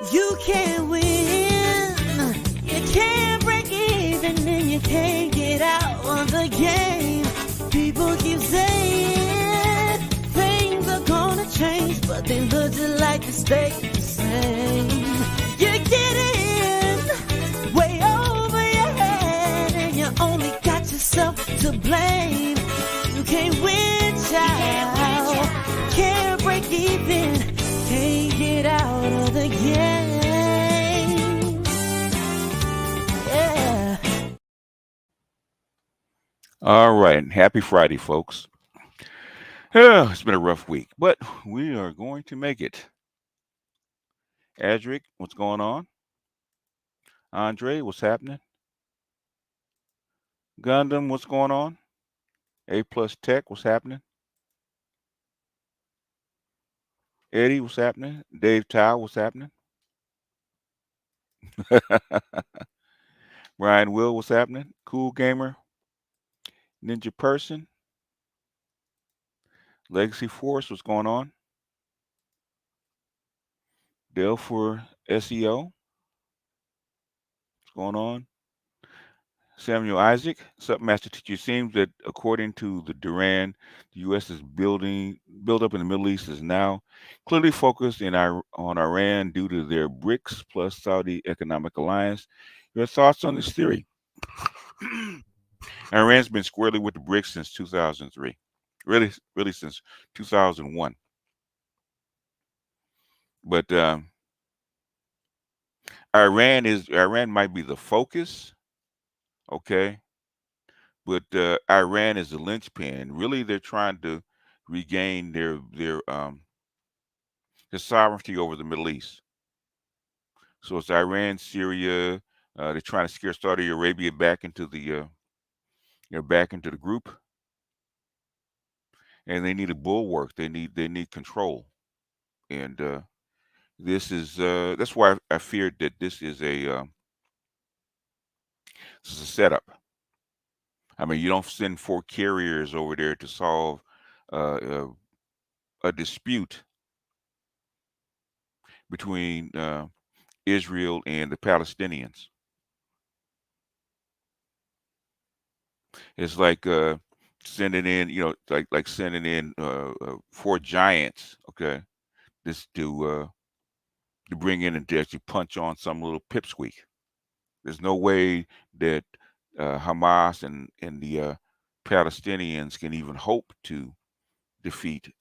You can't win, you can't break even, and you can't get out of the game. People keep saying things are gonna change, but they look just like to stay the same. You're getting way over your head, and you only got yourself to blame. You can't win, child. Can't break even, can't get out of the game. Yeah. All right. Happy Friday, folks. It's been a rough week, but we are going to make it. Adric, what's going on? Andre, what's happening? Gundam, what's going on? A Plus Tech, what's happening? Eddie, what's happening? Dave Tao, what's happening? Brian Will, what's happening? Cool Gamer, Ninja Person, Legacy Force, what's going on? Dale for SEO, what's going on? Samuel Isaac, Sub Master Teacher. It seems that according to the Duran, the U.S. is build up in the Middle East is now clearly focused on Iran due to their BRICS plus Saudi economic alliance. Your thoughts on this theory? Iran's been squarely with the BRICS since 2003, really since 2001. But Iran might be the focus, okay, but Iran is the linchpin. Really, they're trying to regain their sovereignty over the Middle East. So it's Iran, Syria. They're trying to scare Saudi Arabia back into the group, and they need a bulwark. They need control, and that's why I feared that this is a setup. I mean, you don't send four carriers over there to solve uh, uh, a dispute between Israel and the Palestinians. It's like sending in, like sending in four giants, okay, just to bring in and to actually punch on some little pipsqueak. There's no way that Hamas and the Palestinians can even hope to defeat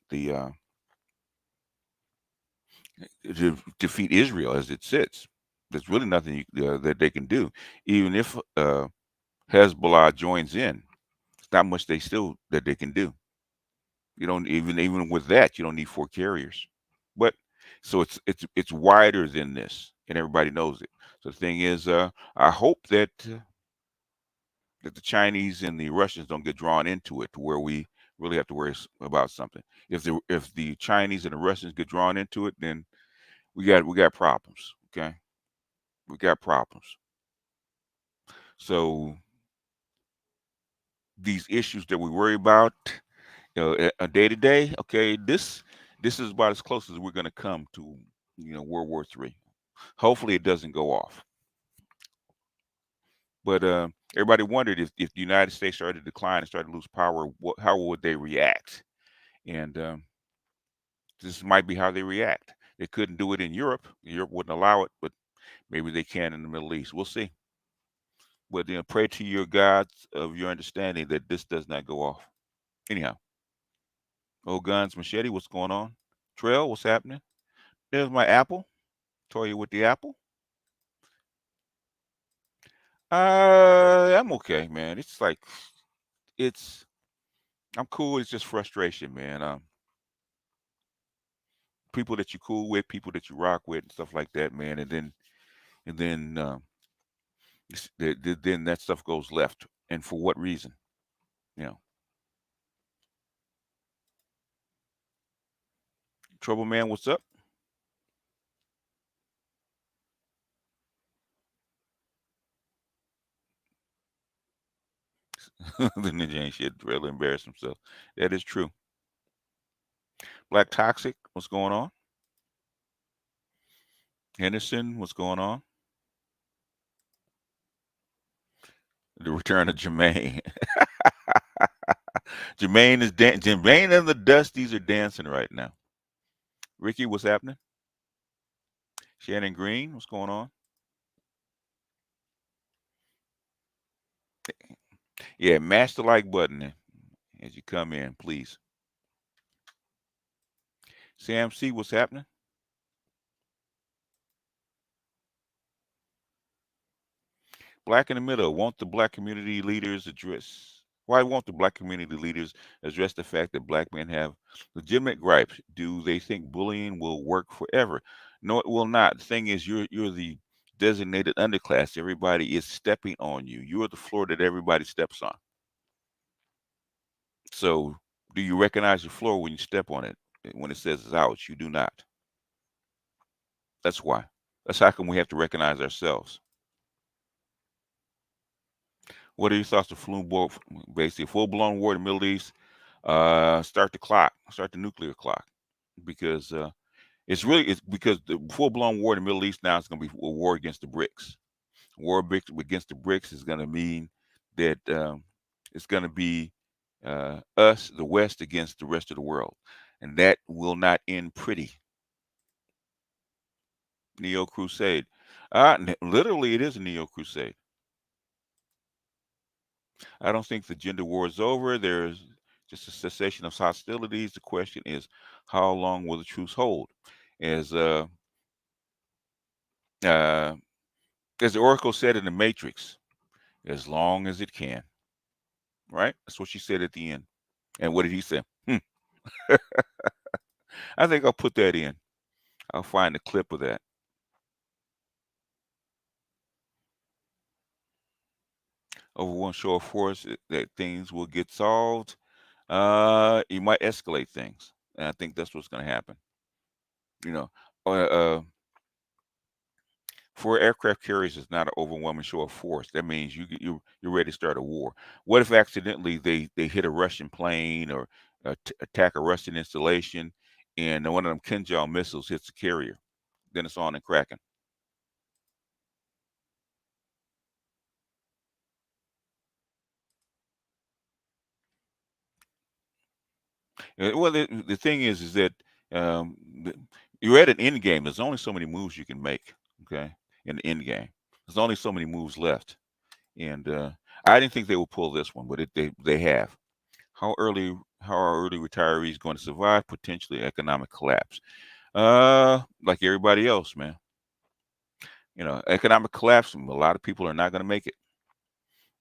defeat Israel as it sits. There's really nothing that they can do, even if Hezbollah joins in. It's not much that they can do. You don't even with that, you don't need four carriers. But so it's wider than this, and everybody knows it. So the thing is, I hope that the Chinese and the Russians don't get drawn into it to where we really have to worry about something. If the Chinese and the Russians get drawn into it, then we got problems. Okay, we got problems. So these issues that we worry about, a day to day. Okay, this is about as close as we're going to come to World War III. Hopefully, it doesn't go off. But everybody wondered if the United States started to decline and started to lose power, how would they react? And this might be how they react. They couldn't do it in Europe. Europe wouldn't allow it, but maybe they can in the Middle East. We'll see. But pray to your gods of your understanding that this does not go off. Anyhow, old guns, machete, what's going on? Trail, what's happening? There's my apple. Toy you with the apple. I'm okay, man. It's like it's I'm cool. It's just frustration, man. People that you cool with, people that you rock with, and stuff like that, man. And then then that stuff goes left. And for what reason? You know, Trouble Man, what's up? The ninja ain't shit. Really embarrass himself. That is true. Black Toxic, what's going on? Henderson, what's going on? The return of Jermaine. Jermaine and the Dusties are dancing right now. Ricky, what's happening? Shannon Green, what's going on? Yeah, mash the like button as you come in, please. Sam C, what's happening? Black in the middle. Won't the black community leaders address? Why won't the black community leaders address the fact that black men have legitimate gripes? Do they think bullying will work forever? No, it will not. The thing is, you're the designated underclass. Everybody is stepping on you. You're the floor that everybody steps on. So, do you recognize your floor when you step on it? When it says it's out, you do not. That's why. That's how come we have to recognize ourselves. What are your thoughts of basically full blown war in the Middle East? Start the clock, start the nuclear clock, because it's because the full blown war in the Middle East now is going to be a war against the BRICS. Against the BRICS is going to mean that it's going to be us, the West, against the rest of the world, and that will not end pretty. Neo Crusade, literally, it is a Neo Crusade. I don't think the gender war is over. There's just a cessation of hostilities. The question is, how long will the truce hold? As uh, uh, as the Oracle said in the Matrix, as long as it can. Right? That's what she said at the end. And what did he say? I think I'll put that in. I'll find a clip of that. Over one show of force, that things will get solved. You might escalate things, and I think that's what's going to happen. You know, uh, uh, for aircraft carriers, it's not an overwhelming show of force. That means you're ready to start a war. What if accidentally they hit a Russian plane or attack a Russian installation, and one of them Kinjal missiles hits the carrier? Then it's on and cracking. Well, the thing is that um, the, you're at an end game. There's only so many moves you can make. Okay, in the end game, there's only so many moves left, and I didn't think they would pull this one, but they have. How are early retirees going to survive potentially economic collapse? Like everybody else, man. Economic collapse. A lot of people are not going to make it.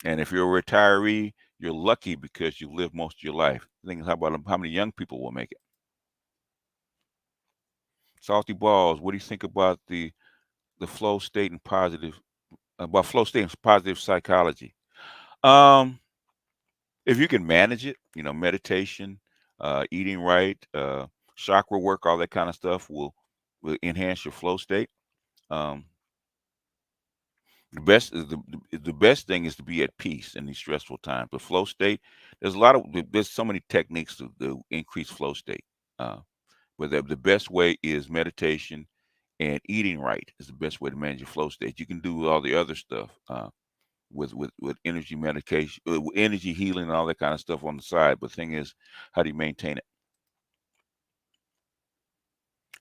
And if you're a retiree, you're lucky because you lived most of your life. The thing is, how about how many young people will make it? Salty balls. What do you think about the flow state and positive about flow state and positive psychology? Um, if you can manage it, meditation, eating right, chakra work, all that kind of stuff will enhance your flow state. Um, the best thing is to be at peace in these stressful times. The flow state, there's so many techniques to increase flow state. Uh, but the best way is meditation, and eating right is the best way to manage your flow state. You can do all the other stuff with energy medication, with energy healing, and all that kind of stuff on the side. But the thing is, how do you maintain it?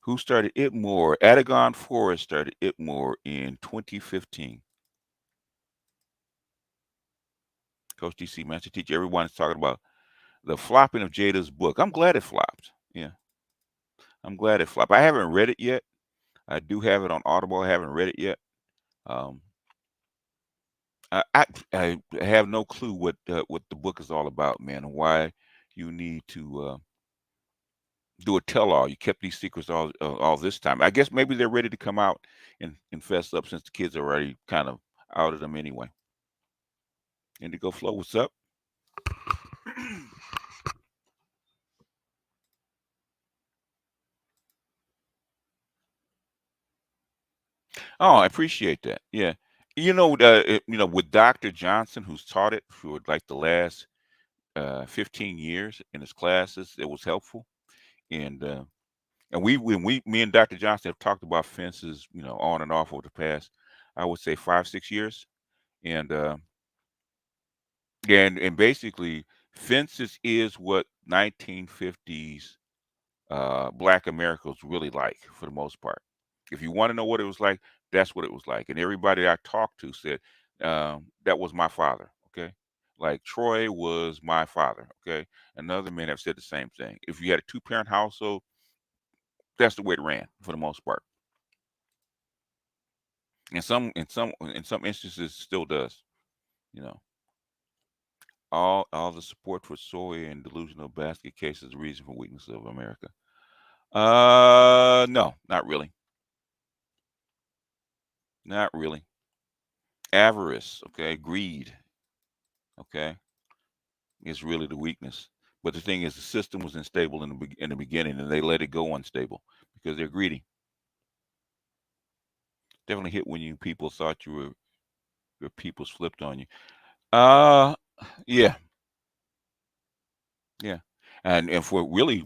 Who started Itmore? Adagon Forest started Itmore in 2015. Coach DC, master teacher. Everyone is talking about the flopping of Jada's book. I'm glad it flopped. Yeah, I'm glad it flopped. I haven't read it yet. I do have it on Audible. I haven't read it yet. Um, I have no clue what the book is all about, man, and why you need to do a tell-all. You kept these secrets all this time. I guess maybe they're ready to come out and fess up since the kids are already kind of out of them anyway. Indigo Flow, what's up? Oh, I appreciate that. Yeah, with Dr. Johnson, who's taught it for like the last 15 years in his classes, it was helpful, and And me and Dr. Johnson have talked about fences, on and off over the past, I would say 5, 6 years. And yeah, and basically fences is what 1950s black America was really like for the most part. If you want to know what it was like, that's what it was like. And everybody I talked to said that was my father. Okay, like Troy was my father. Okay, and other men have said the same thing. If you had a two-parent household, that's the way it ran for the most part. In some instances, still does. You know, all the support for soy and delusional basket case is the reason for weakness of America. No, not really. Not really. Avarice, okay, greed, okay, is really the weakness. But the thing is, the system was unstable in the beginning, and they let it go unstable because they're greedy. Definitely hit when you people thought your peoples flipped on you. Uh, yeah, yeah, and for really,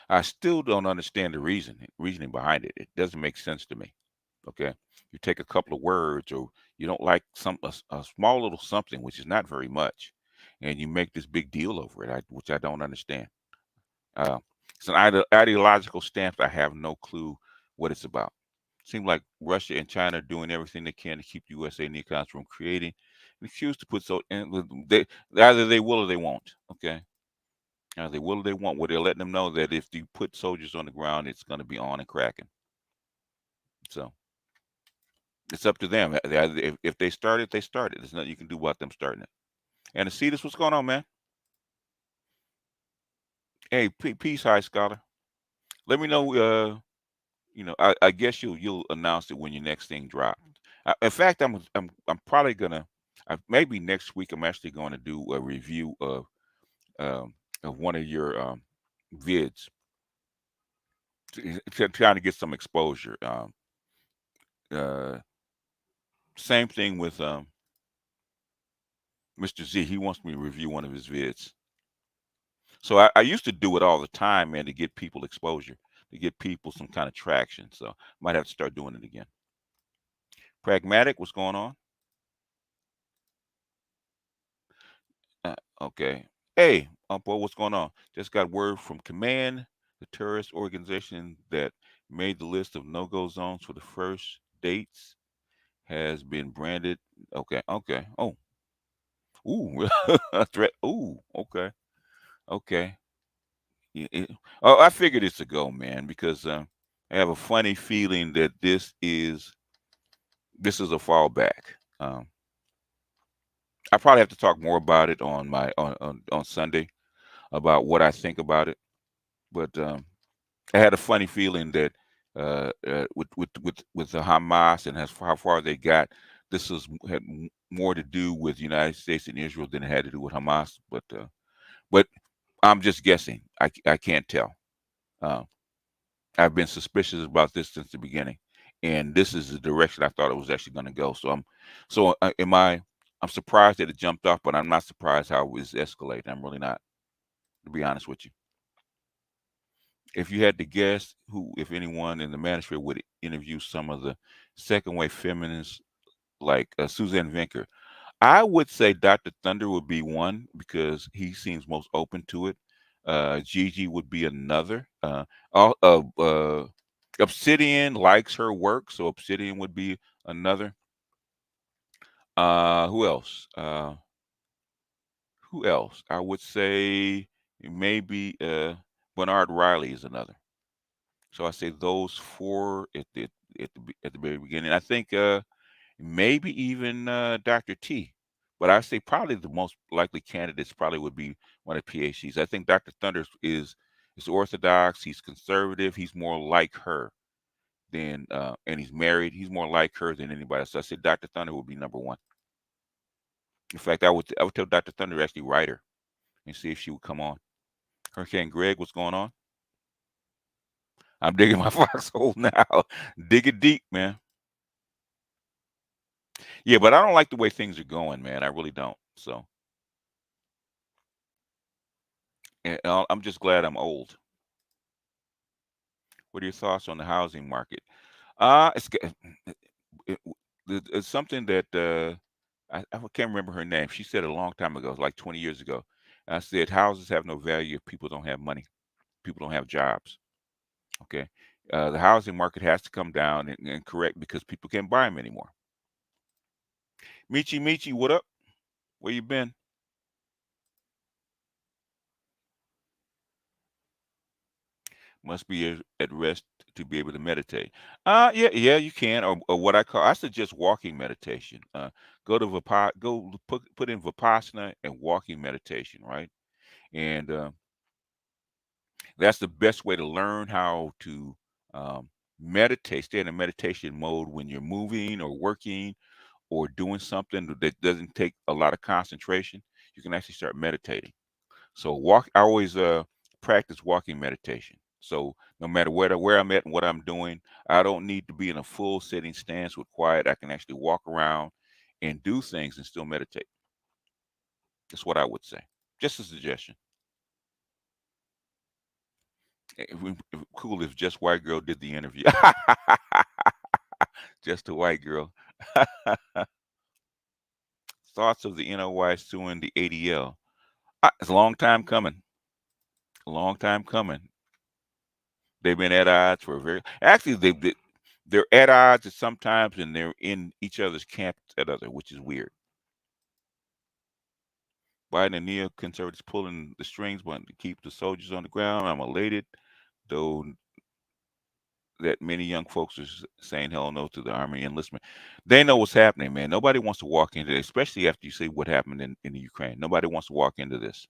I still don't understand the reasoning behind it. It doesn't make sense to me. Okay, you take a couple of words, or you don't like a small little something, which is not very much, and you make this big deal over it, which I don't understand. Uh, it's an ideological stance. I have no clue what it's about. Seems like Russia and China are doing everything they can to keep the USA and the economy from creating an excuse to put so. And they either they will or they won't. Okay, either they will or they won't. Where they're letting them know that if you put soldiers on the ground, it's going to be on and cracking. So it's up to them. If they start it, they start it. There's nothing you can do about them starting it. And to see this, what's going on, man? Hey, peace, high scholar. Let me know. I guess you'll announce it when your next thing drops. In fact, I'm probably gonna. Maybe next week I'm actually going to do a review um, of one of your vids, trying to get some exposure. Uh, Same thing with Mr. Z. He wants me to review one of his vids. So I used to do it all the time, man, to get people exposure, to get people some kind of traction. So might have to start doing it again. Pragmatic, what's going on? Okay. Hey, boy, what's going on? Just got word from Command, the terrorist organization that made the list of no-go zones for the first dates has been branded. Okay, okay. Oh, ooh, a threat. Ooh, okay, okay. Oh, I figured it's a go, man, because I have a funny feeling that this is a fallback. Um, I probably have to talk more about it on my on Sunday about what I think about it. But I had a funny feeling that with the Hamas and how far they got, had more to do with the United States and Israel than it had to do with Hamas. But I'm just guessing. I can't tell. Uh, I've been suspicious about this since the beginning, and this is the direction I thought it was actually going to go. I'm surprised that it jumped off, but I'm not surprised how it was escalating. I'm really not, to be honest with you. If you had to guess who, if anyone in the manosphere would interview some of the second wave feminists like Suzanne Vinker, I would say Dr. Thunder would be one because he seems most open to it. Gigi would be another. All- uh, uh, Obsidian likes her work, so Obsidian would be another. Who else? Who else? I would say maybe Bernard Riley is another. So I say those four at the very beginning. I think maybe even Dr. T. But I say probably the most likely candidates probably would be one of the PhDs. I think Dr. Thunders is orthodox. He's conservative. He's more like her than and he's married. He's more like her than anybody else. So I said Dr. Thunder would be number one. In fact, I would tell Dr. Thunder to actually write her and see if she would come on. Hurricane Greg, what's going on? I'm digging my foxhole now. Dig it deep, man. Yeah, but I don't like the way things are going, man. I really don't. So and I'm just glad I'm old. What are your thoughts on the housing market? It's it, it's something that I can't remember her name. She said it a long time ago, like 20 years ago. I said houses have no value if people don't have money, people don't have jobs. Okay, the housing market has to come down and correct because people can't buy them anymore. Michi Michi, what up? Where you been? Must be at rest to be able to meditate. Yeah, yeah, you can, or what I suggest walking meditation. Go to go put in Vipassana and walking meditation, right? And that's the best way to learn how to meditate. Stay in a meditation mode when you're moving or working or doing something that doesn't take a lot of concentration. You can actually start meditating. So I always practice walking meditation. So no matter where I'm at and what I'm doing, I don't need to be in a full sitting stance with quiet. I can actually walk around and do things and still meditate. That's what I would say. Just a suggestion. Cool if Just White Girl did the interview. Just a white girl. Thoughts of the NOI suing the ADL. It's a long time coming. A long time coming. They've been at odds for a very actually they're at odds at sometimes and they're in each other's camp at other, which is weird. Biden and neoconservatives pulling the strings, wanting to keep the soldiers on the ground. I'm elated, though, that many young folks are saying hell no to the army enlistment. They know what's happening, man. Nobody wants to walk into it, especially after you see what happened in the Ukraine. Nobody wants to walk into this.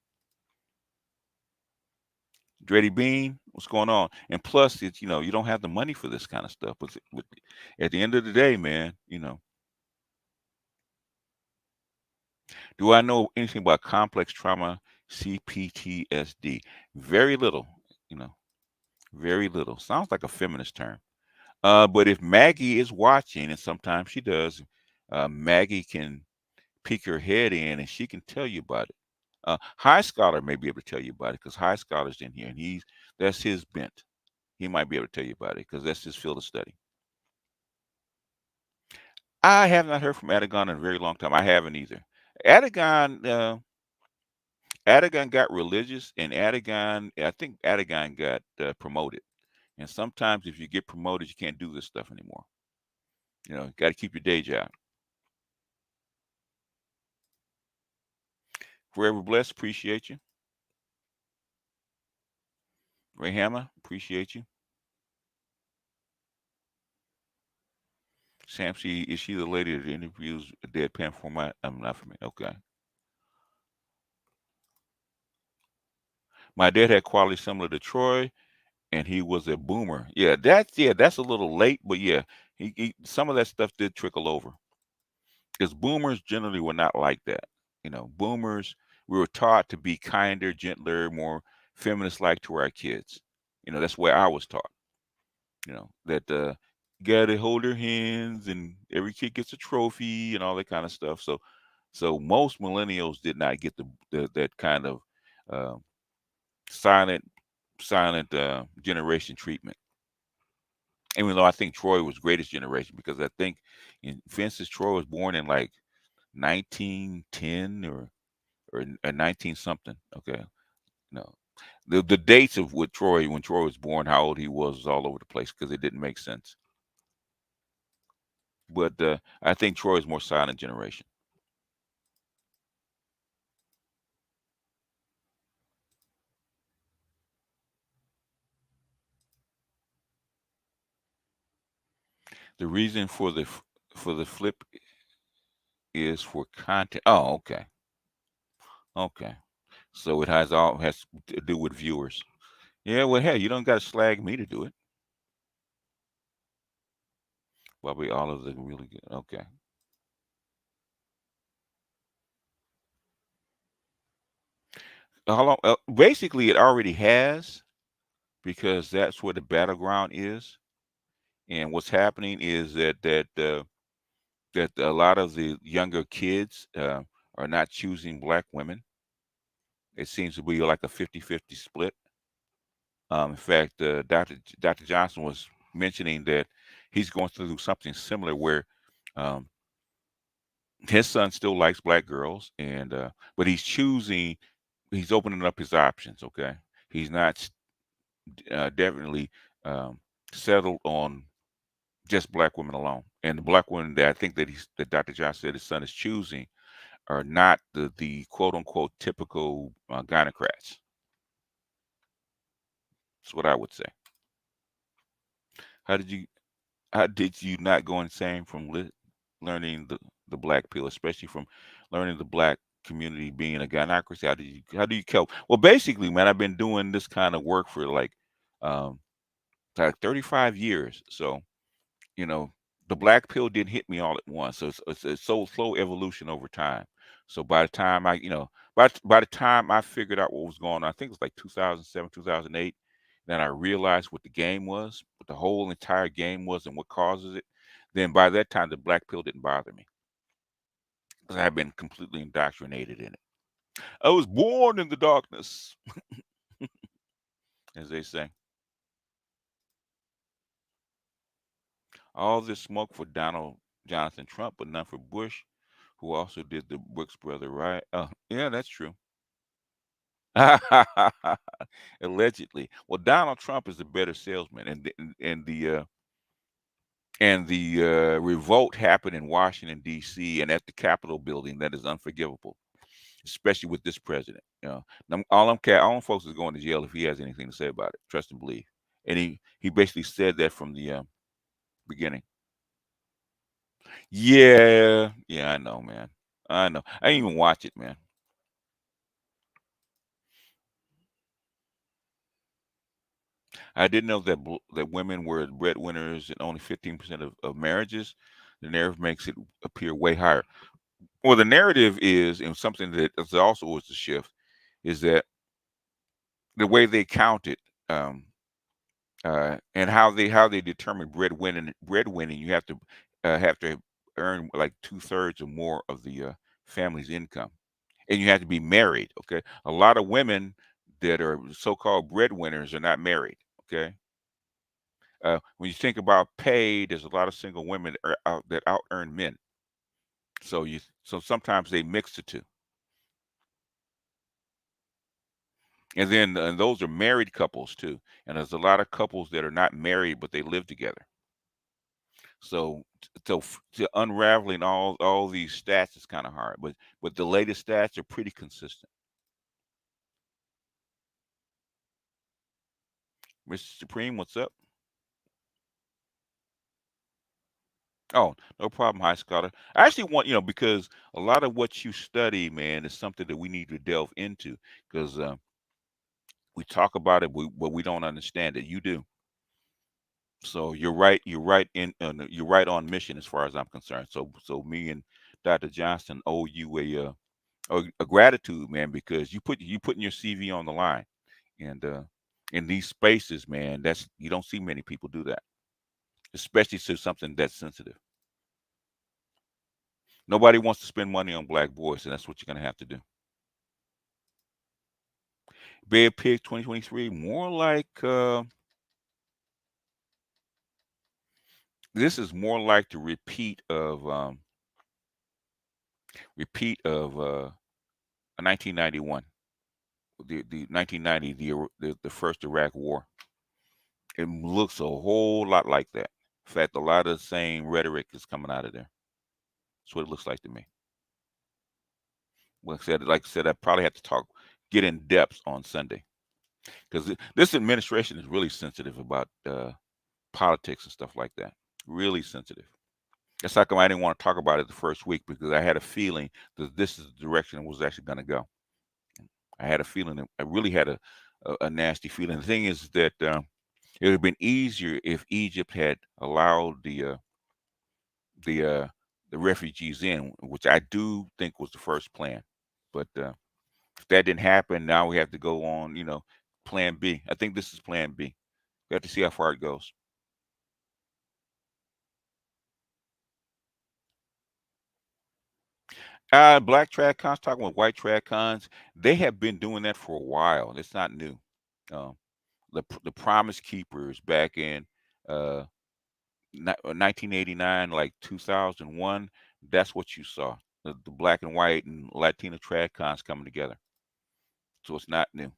Dreddy Bean, what's going on? And plus, it's you don't have the money for this kind of stuff. But at the end of the day, man, do I know anything about complex trauma, CPTSD? Very little, you know, very little. Sounds like a feminist term. But if Maggie is watching, and sometimes she does, Maggie can peek her head in and she can tell you about it. High Scholar may be able to tell you about it because High Scholar's in here and that's his bent. He might be able to tell you about it because that's his field of study. I have not heard from Adagon in a very long time. I haven't either. Adagon, Adagon got religious, and I think Adagon got promoted. And sometimes, if you get promoted, you can't do this stuff anymore. You got to keep your day job. Forever blessed, appreciate you. Ray Hammer, appreciate you. Samsey, is she the lady that interviews a deadpan format? I'm not familiar. Okay. My dad had quality similar to Troy, and he was a boomer. That's a little late, but yeah, some of that stuff did trickle over. Because boomers generally were not like that. Boomers, we were taught to be kinder, gentler, more feminist like to our kids. That's where I was taught. That you gotta hold their hands and every kid gets a trophy and all that kind of stuff. So most millennials did not get that kind of uh, silent generation treatment. Even though I think Troy was greatest generation because I think, for instance, Troy was born in like 1910 or 19 something. Okay, no, the dates of when Troy was born, how old he was all over the place because it didn't make sense. But I think Troy is more silent generation. The reason for the flip is for content. Oh, okay, okay. So it has to do with viewers. Yeah, well, hey, you don't got to slag me to do it. Probably all of the really good. Okay. How long? Basically, it already has because that's where the battleground is. And what's happening is that a lot of the younger kids are not choosing black women. It seems to be like a 50-50 split. In fact, Dr. Johnson was mentioning that he's going through something similar where um, his son still likes black girls, and but he's opening up his options. Okay, he's not definitely um, settled on just black women alone. And the black women that I think that Dr. Johnson said his son is choosing are not the quote unquote typical gynocrats. That's what I would say. How did you how did you not go insane from learning the black pill, especially from learning the black community being a gynocracy? How do you cope? Well, basically, man, I've been doing this kind of work for um, like 35 years. So you know, the black pill didn't hit me all at once. So it's so slow evolution over time. So by the time by the time I figured out what was going on, I think it was like 2007, 2008, then I realized what the game was, what the whole entire game was, and what causes it. Then by that time, the black pill didn't bother me because I had been completely indoctrinated in it. I was born in the darkness, as they say. All this smoke for Donald Jonathan Trump, but none for Bush, who also did the Brooks Brother right. Oh, yeah, that's true. Allegedly. Well, Donald Trump is a better salesman, and the revolt happened in Washington D.C. and at the Capitol building. That is unforgivable, especially with this president. All them folks is going to jail if he has anything to say about it. Trust and believe. And he basically said that from the beginning. Yeah, yeah, I know, man. I know. I didn't even watch it, man. I didn't know that women were breadwinners in only 15% of marriages. The narrative makes it appear way higher. Well, the narrative is, and something that is also was the shift, is that the way they count it, um, and how they determine breadwinning, you have to earn like 2/3 or more of the family's income, and you have to be married. Okay, a lot of women that are so-called breadwinners are not married. Okay, when you think about pay, there's a lot of single women that out earn men. So sometimes they mix the two, and those are married couples too. And there's a lot of couples that are not married but they live together. So unraveling all these stats is kind of hard, but the latest stats are pretty consistent. Mr. Supreme, what's up? Oh, no problem, High Scholar. I actually want, because a lot of what you study, man, is something that we need to delve into because we talk about it, but we don't understand it. You do. So you're right. You're right on mission as far as I'm concerned. So me and Dr. Johnson owe you a gratitude, man, because you putting your CV on the line, and in these spaces, man, that's you don't see many people do that, especially to something that's sensitive. Nobody wants to spend money on Black boys, and that's what you're gonna have to do. Bear Pig 2023, more like this is more like the repeat of 1991, the 1990, the first Iraq War. It looks a whole lot like that. In fact, a lot of the same rhetoric is coming out of there. That's what it looks like to me. Like I said, I probably have to get in depth on Sunday because this administration is really sensitive about politics and stuff like that. Really sensitive. That's how come I didn't want to talk about it the first week because I had a feeling that this is the direction it was actually going to go. I had a feeling. I really had a nasty feeling. The thing is that it would have been easier if Egypt had allowed the uh, the refugees in, which I do think was the first plan. But if that didn't happen, now we have to go on, Plan B. I think this is Plan B. We have to see how far it goes. Black trad cons talking with white trad cons. They have been doing that for a while. It's not new. Um, the Promise Keepers back in uh 1989, like 2001. That's what you saw. The black and white and Latino trad cons coming together. So it's not new.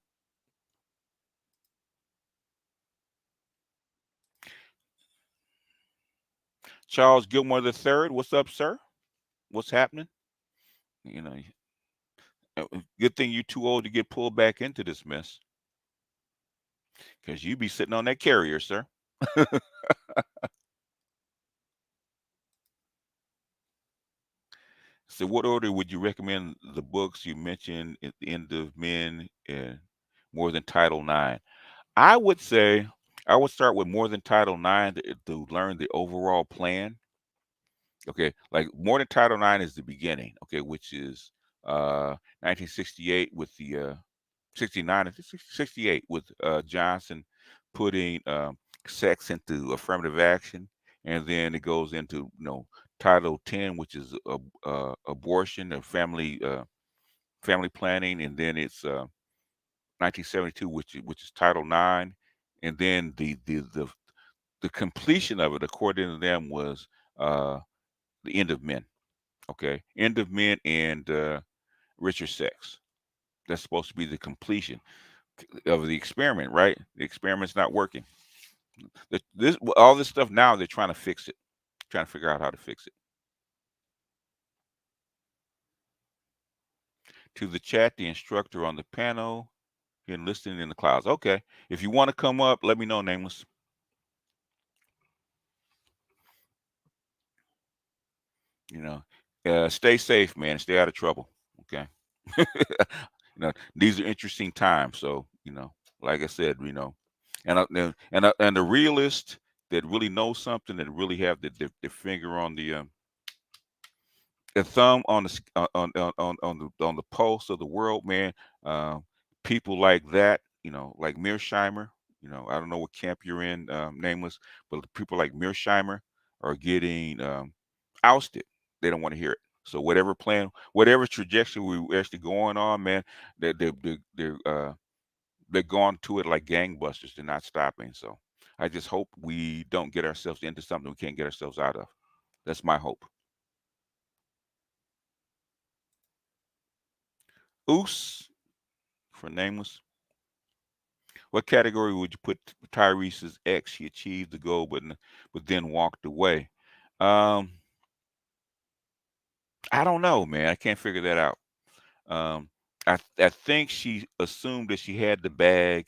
Charles Gilmore the third, what's up, sir? What's happening? You know, good thing you're too old to get pulled back into this mess, because you be sitting on that carrier, sir. So, what order would you recommend the books you mentioned at the end of Men and More Than Title Nine? I would say I would start with More Than Title Nine to learn the overall plan. Okay, like More Than Title Nine is the beginning. Okay, which is 1968 with the 69 and 68 with Johnson putting sex into affirmative action, and then it goes into Title 10, which is abortion and family planning, and then it's 1972, which is Title 9, and then the completion of it, according to them, was uh, the End of Men. Okay, End of Men and Richer Sex. That's supposed to be the completion of the experiment, right? The experiment's not working. This all this stuff now they're trying to fix it, trying to figure out how to fix it. To the chat, the instructor on the panel, and listening in the clouds. Okay, if you want to come up, let me know, Nameless. You know, stay safe, man. Stay out of trouble. Okay. These are interesting times. So like I said, and the realist that really knows something, that really have the finger on the thumb on the on the pulse of the world, man. Um, People like that, like Mearsheimer. I don't know what camp you're in, Nameless, but people like Mearsheimer are getting ousted. They don't want to hear it. So whatever plan, whatever trajectory we actually going on, man, they're going to it like gangbusters. They're not stopping. So I just hope we don't get ourselves into something we can't get ourselves out of. That's my hope. Oos for Nameless. What category would you put Tyrese's ex? She achieved the goal, but then walked away. Um, I don't know, man. I can't figure that out. Um, I think she assumed that she had the bag,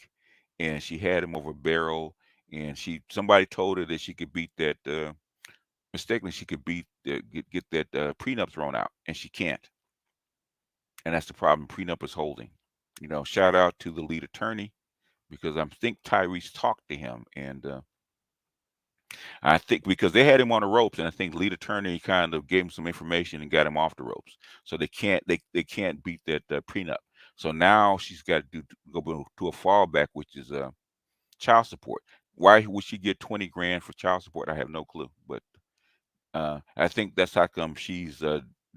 and she had him over a barrel, and somebody told her that she could beat that. Mistakenly, she could get that prenup thrown out, and she can't, and that's the problem. Prenup is holding. Shout out to the lead attorney, because I think Tyrese talked to him, and I think because they had him on the ropes, and I think lead attorney kind of gave him some information and got him off the ropes. So they can't beat that prenup. So now she's got to go to a fallback, which is child support. Why would she get 20 grand for child support? I have no clue, but I think that's how come she's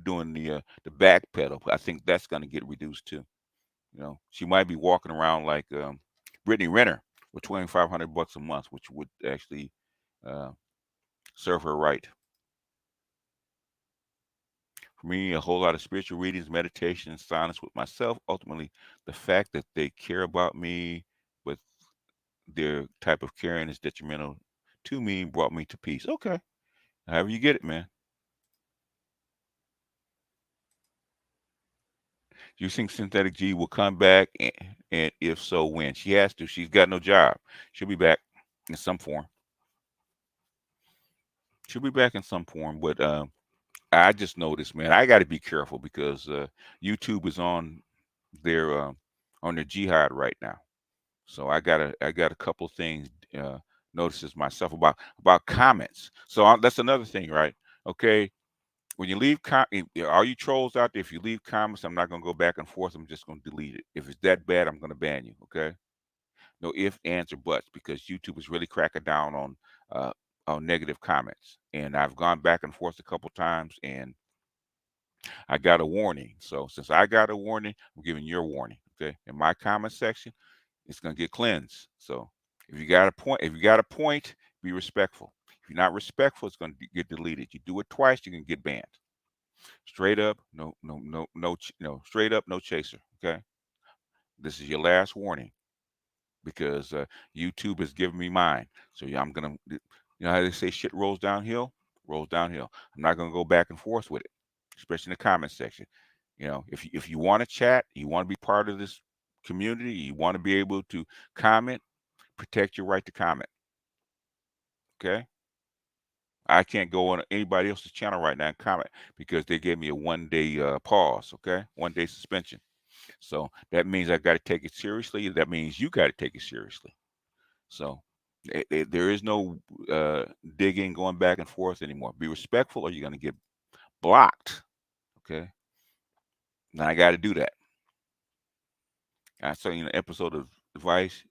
doing the back pedal. I think that's going to get reduced too. She might be walking around like Brittany Renner with 2,500 bucks a month, which would actually uh, serve her right. For me, a whole lot of spiritual readings, meditation, and silence with myself. Ultimately, the fact that they care about me, but their type of caring is detrimental to me, brought me to peace. Okay, however you get it, man. Do you think Synthetic G will come back, and if so, when? She has to. She's got no job. She'll be back in some form. She'll be back in some form, but I just noticed, man, I got to be careful because YouTube is on their jihad right now. So I got a couple of things notices myself about comments. So that's another thing, right? Okay, when you leave all you trolls out there, if you leave comments, I'm not gonna go back and forth. I'm just gonna delete it. If it's that bad, I'm gonna ban you. Okay, no if, ands, or buts, because YouTube is really cracking down on negative comments. And I've gone back and forth a couple times, and I got a warning. So since I got a warning, I'm giving you a warning. Okay, in my comment section, it's gonna get cleansed. So if you got a point, be respectful. If you're not respectful, it's going to get deleted. You do it twice, you can get banned. Straight up, no, straight up, no chaser. Okay, this is your last warning because YouTube has given me mine. So yeah, I'm gonna, you know how they say shit rolls downhill, rolls downhill. I'm not gonna go back and forth with it, especially in the comment section. You know, if you want to chat, you want to be part of this community, you want to be able to comment, protect your right to comment. Okay, I can't go on anybody else's channel right now and comment because they gave me a 1 day pause. Okay, 1 day suspension. So that means I got to take it seriously. That means you got to take it seriously. So there is no digging, going back and forth anymore. Be respectful, or you're going to get blocked. Okay, now I got to do that. I saw an episode of Vice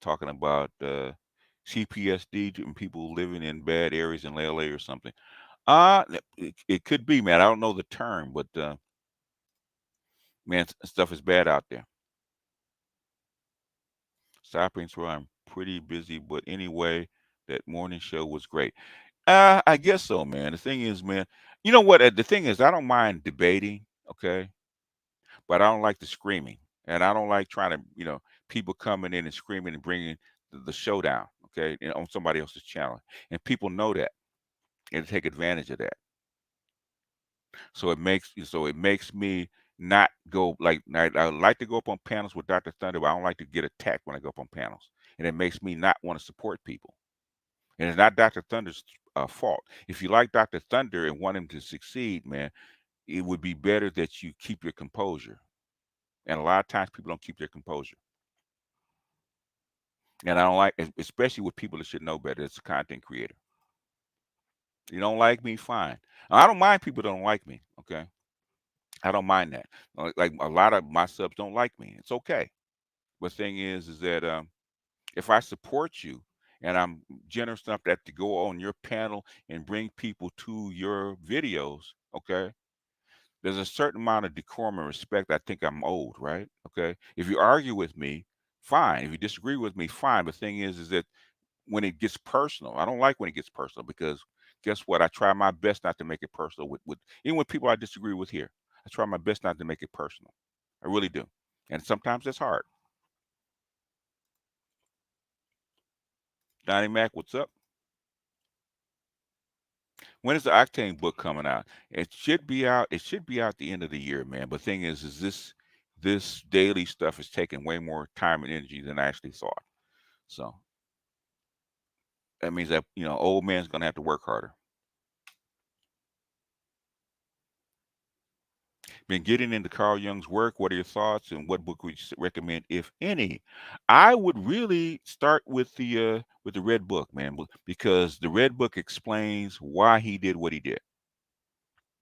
talking about CPSD and people living in bad areas in LA or something. It could be, man. I don't know the term, but man, stuff is bad out there. Stopping through. I'm pretty busy, but anyway, that morning show was great. I guess so, man. The thing is, man, you know what? The thing is, I don't mind debating, okay, but I don't like the screaming, and I don't like trying to, people coming in and screaming and bringing the show down, okay, on somebody else's channel, and people know that and take advantage of that. So it makes me not go like I like to go up on panels with Dr. Thunder, but I don't like to get attacked when I go up on panels, and it makes me not want to support people. And it's not Dr. Thunder's fault. If you like Dr. Thunder and want him to succeed, man, it would be better that you keep your composure. And a lot of times people don't keep their composure. And I don't like, especially with people that should know better. It's a content creator. You don't like me, fine. I don't mind people that don't like me. Okay, I don't mind that. Like a lot of my subs don't like me. It's okay. But thing is that if I support you and I'm generous enough that to go on your panel and bring people to your videos, okay, there's a certain amount of decorum and respect. I think I'm old, right? Okay. If you argue with me, fine. If you disagree with me, fine. But the thing is that when it gets personal, I don't like when it gets personal because guess what? I try my best not to make it personal with even with people I disagree with here. I try my best not to make it personal. I really do. And sometimes it's hard. Donnie Mac, what's up? When is the Octane book coming out? It should be out. It should be out the end of the year, man. But thing is this daily stuff is taking way more time and energy than I actually thought. So that means that old man's gonna have to work harder. Been getting into Carl Jung's work. What are your thoughts, and what book would you recommend, if any? I would really start with the Red Book, man, because the Red Book explains why he did what he did.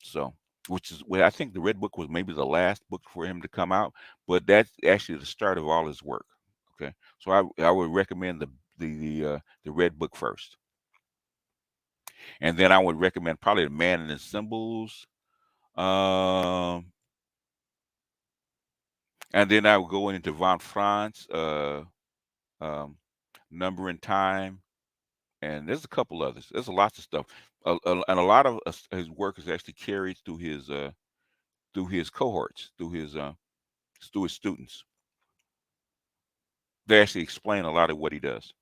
So, which is well, I think the Red Book was maybe the last book for him to come out, but that's actually the start of all his work. Okay, so I would recommend the Red Book first, and then I would recommend probably the Man and the Symbols, um, and then I would go into Von Franz, um, Number in Time, and there's a couple others. There's lots of stuff, and a lot of his work is actually carried through his cohorts, through his students. They actually explain a lot of what he does.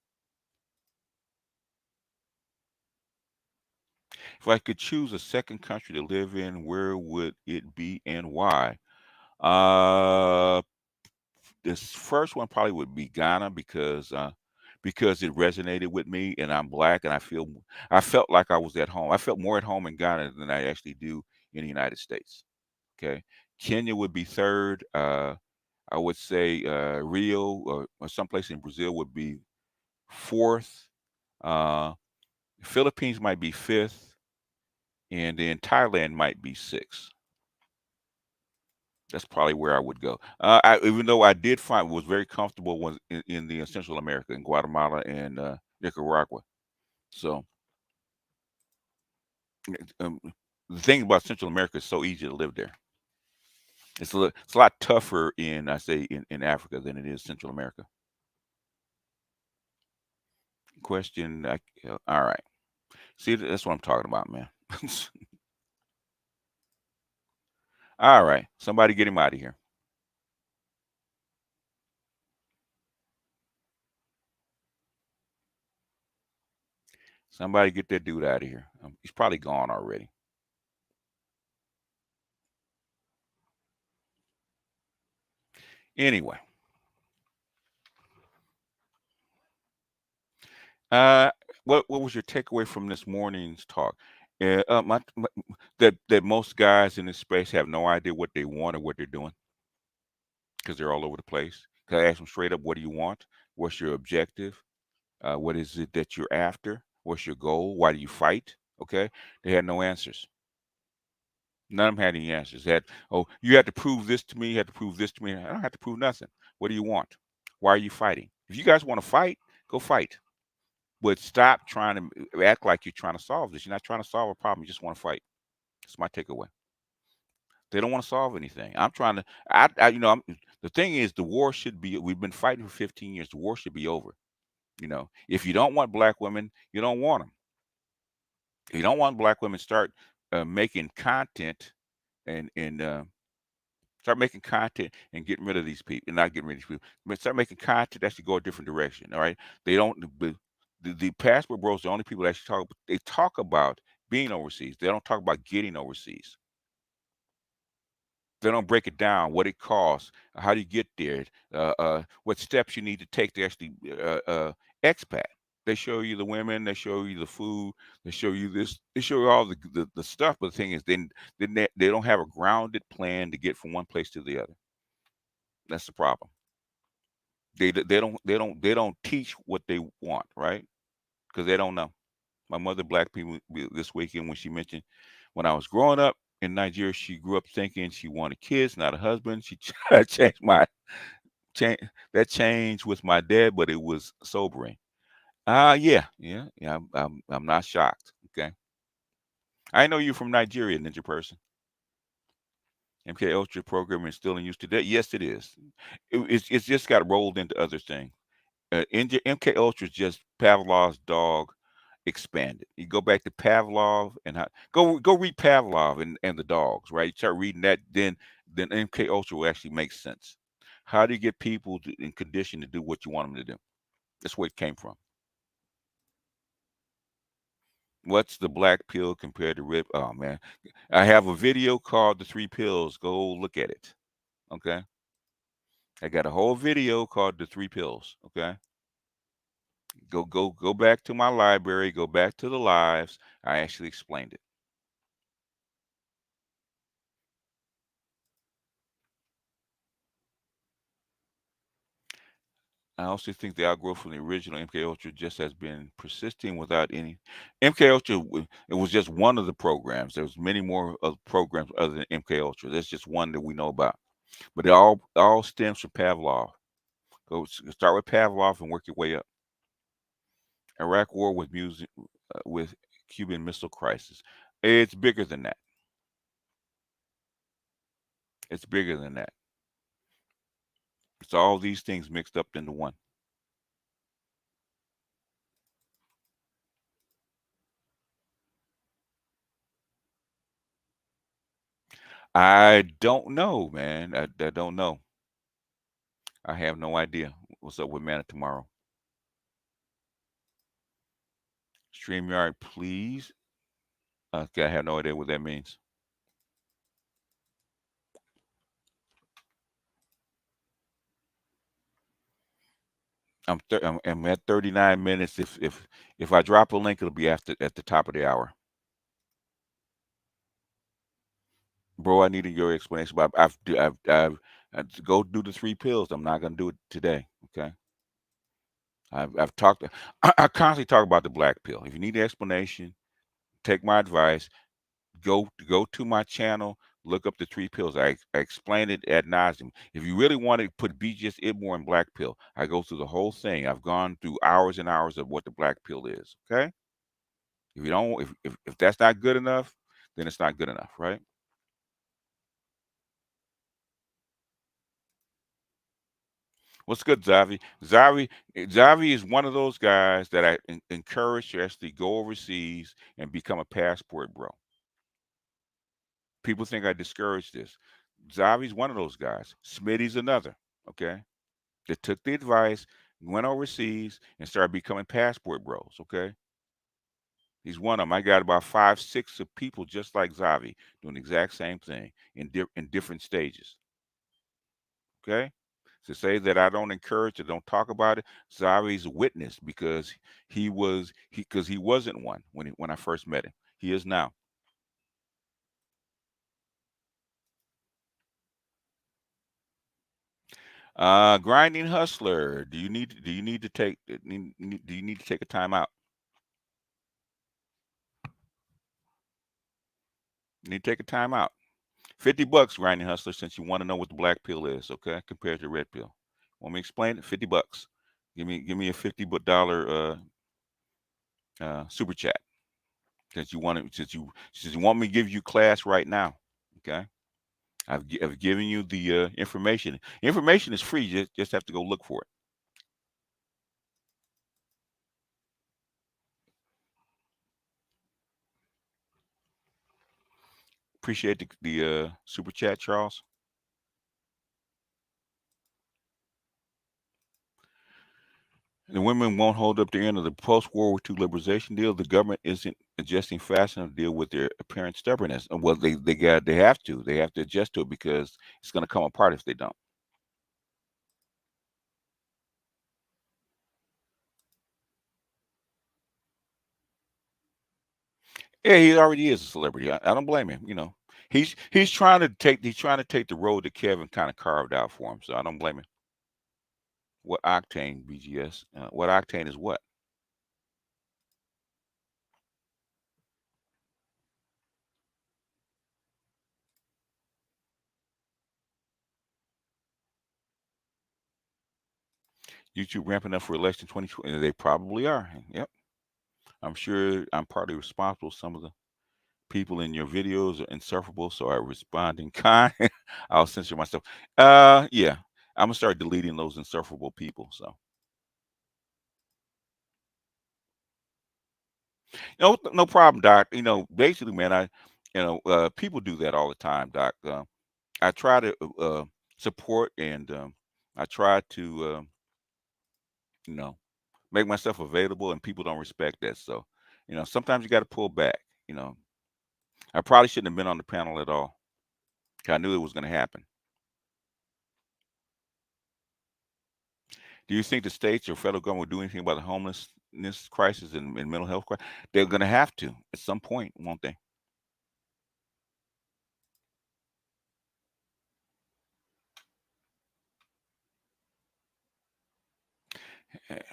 If I could choose a second country to live in, where would it be and why? Uh, this first one probably would be Ghana because it resonated with me, and I'm black, and I felt like I was at home. I felt more at home in Ghana than I actually do in the United States. Okay, Kenya would be third. I would say Rio or someplace in Brazil would be fourth. Uh, Philippines might be fifth, and then Thailand might be sixth. That's probably where I would go. Even though I did find was very comfortable was in the Central America, in Guatemala and Nicaragua. So um, the thing about Central America is so easy to live there. It's a lot tougher in I say in Africa than it is Central America. Question. All right. See, that's what I'm talking about, man. All right. Somebody get him out of here. Somebody get that dude out of here. He's probably gone already. Anyway, uh, what was your takeaway from this morning's talk? That most guys in this space have no idea what they want or what they're doing because they're all over the place. Cause I ask them straight up, what do you want? What's your objective? What is it that you're after? What's your goal? Why do you fight? Okay, they had no answers. None of them had any answers. They had, oh, you have to prove this to me. You have to prove this to me. I don't have to prove nothing. What do you want? Why are you fighting? If you guys want to fight, go fight. But stop trying to act like you're trying to solve this. You're not trying to solve a problem. You just want to fight. That's my takeaway. They don't want to solve anything. I'm trying to. The thing is, the war should be. We've been fighting for 15 years. The war should be over. If you don't want black women, you don't want them. If you don't want black women, start making content and start making content and getting rid of these people, and not getting rid of these people, but start making content that should go a different direction. All right, they don't. The passport bros, the only people that actually talk. They talk about being overseas. They don't talk about getting overseas. They don't break it down, what it costs, how do you get there, what steps you need to take to actually expat. They show you the women, they show you the food, they show you this, they show you all the stuff. But the thing is, they don't have a grounded plan to get from one place to the other. That's the problem. They don't teach what they want, right? Because they don't know. My mother, black people, this weekend when she mentioned when I was growing up in Nigeria, she grew up thinking she wanted kids, not a husband. She tried to change that changed with my dad, but it was sobering. Yeah. I'm not shocked. Okay, I know you're from Nigeria, Ninja person. MK Ultra program is still in use today. Yes, it is. It's just got rolled into other things. MK Ultra is just Pavlov's dog expanded. You go back to Pavlov and go read Pavlov and the dogs, right? You start reading that, then MK Ultra will actually make sense. How do you get people in condition to do what you want them to do? That's where it came from. What's the black pill compared to red? Oh man, I have a video called "The Three Pills." Go look at it. Okay, I got a whole video called "The Three Pills." Okay, go back to my library. Go back to the lives. I actually explained it. I also think the outgrowth from the original MK Ultra just has been persisting without any. MK Ultra, it was just one of the programs. There's many more programs other than MK Ultra. That's just one that we know about. But it all stems from Pavlov. Start with Pavlov and work your way up. Iraq War with music, with Cuban Missile Crisis. It's bigger than that. It's bigger than that. It's all these things mixed up into one. I don't know, man. I don't know. I have no idea what's up with Mana tomorrow. StreamYard, please. Okay, I have no idea what that means. I'm at 39 minutes. If I drop a link, it'll be after at the top of the hour. Bro, I needed your explanation. But I've go do the three pills. I'm not gonna do it today. Okay. I've talked. I constantly talk about the black pill. If you need the explanation, take my advice. Go to my channel. Look up the three pills. I explain it ad nauseum. If you really want to put BGS Idmore and black pill, I go through the whole thing. I've gone through hours and hours of what the black pill is. Okay. If you don't, if that's not good enough, then it's not good enough, right? What's good, Zavi? Zavi is one of those guys that I encourage to actually go overseas and become a passport bro. People think I discourage this. Zavi's one of those guys. Smitty's another. Okay, that took the advice, went overseas, and started becoming passport bros. Okay, he's one of them. I got about five, six of people just like Zavi doing the exact same thing in different stages. Okay. To say that I don't encourage it, don't talk about it, Zavi's a witness because he wasn't one when I first met him. He is now. Grinding hustler. Do you need to take do you need to take a time out? You need to take a time out. $50, grinding hustler, since you want to know what the black pill is, okay, compared to the red pill. Want me to explain it? $50. Give me a $50 super chat since you want me to give you class right now. Okay. I've given you the information. Information is free. Just have to go look for it. Appreciate the super chat, Charles. The women won't hold up the end of the post-World War II liberalization deal. The government isn't adjusting fast enough to deal with their apparent stubbornness. And well, they have to adjust to it because it's going to come apart if they don't. Yeah, he already is a celebrity. I don't blame him. He's trying to take the road that Kevin kind of carved out for him. So I don't blame him. What octane, BGS? What octane is what? YouTube ramping up for election 2020. They probably are. Yep. I'm sure I'm partly responsible. Some of the people in your videos are insufferable, so I respond in kind. I'll censor myself. Yeah. I'm gonna start deleting those insufferable people. So no problem, Doc. Basically, man, people do that all the time, Doc. I try to support and I try to you know make myself available, and people don't respect that. So sometimes you got to pull back. You know, I probably shouldn't have been on the panel at all. 'Cause I knew it was going to happen. Do you think the states or federal government will do anything about the homelessness crisis and mental health crisis? They're going to have to at some point, won't they?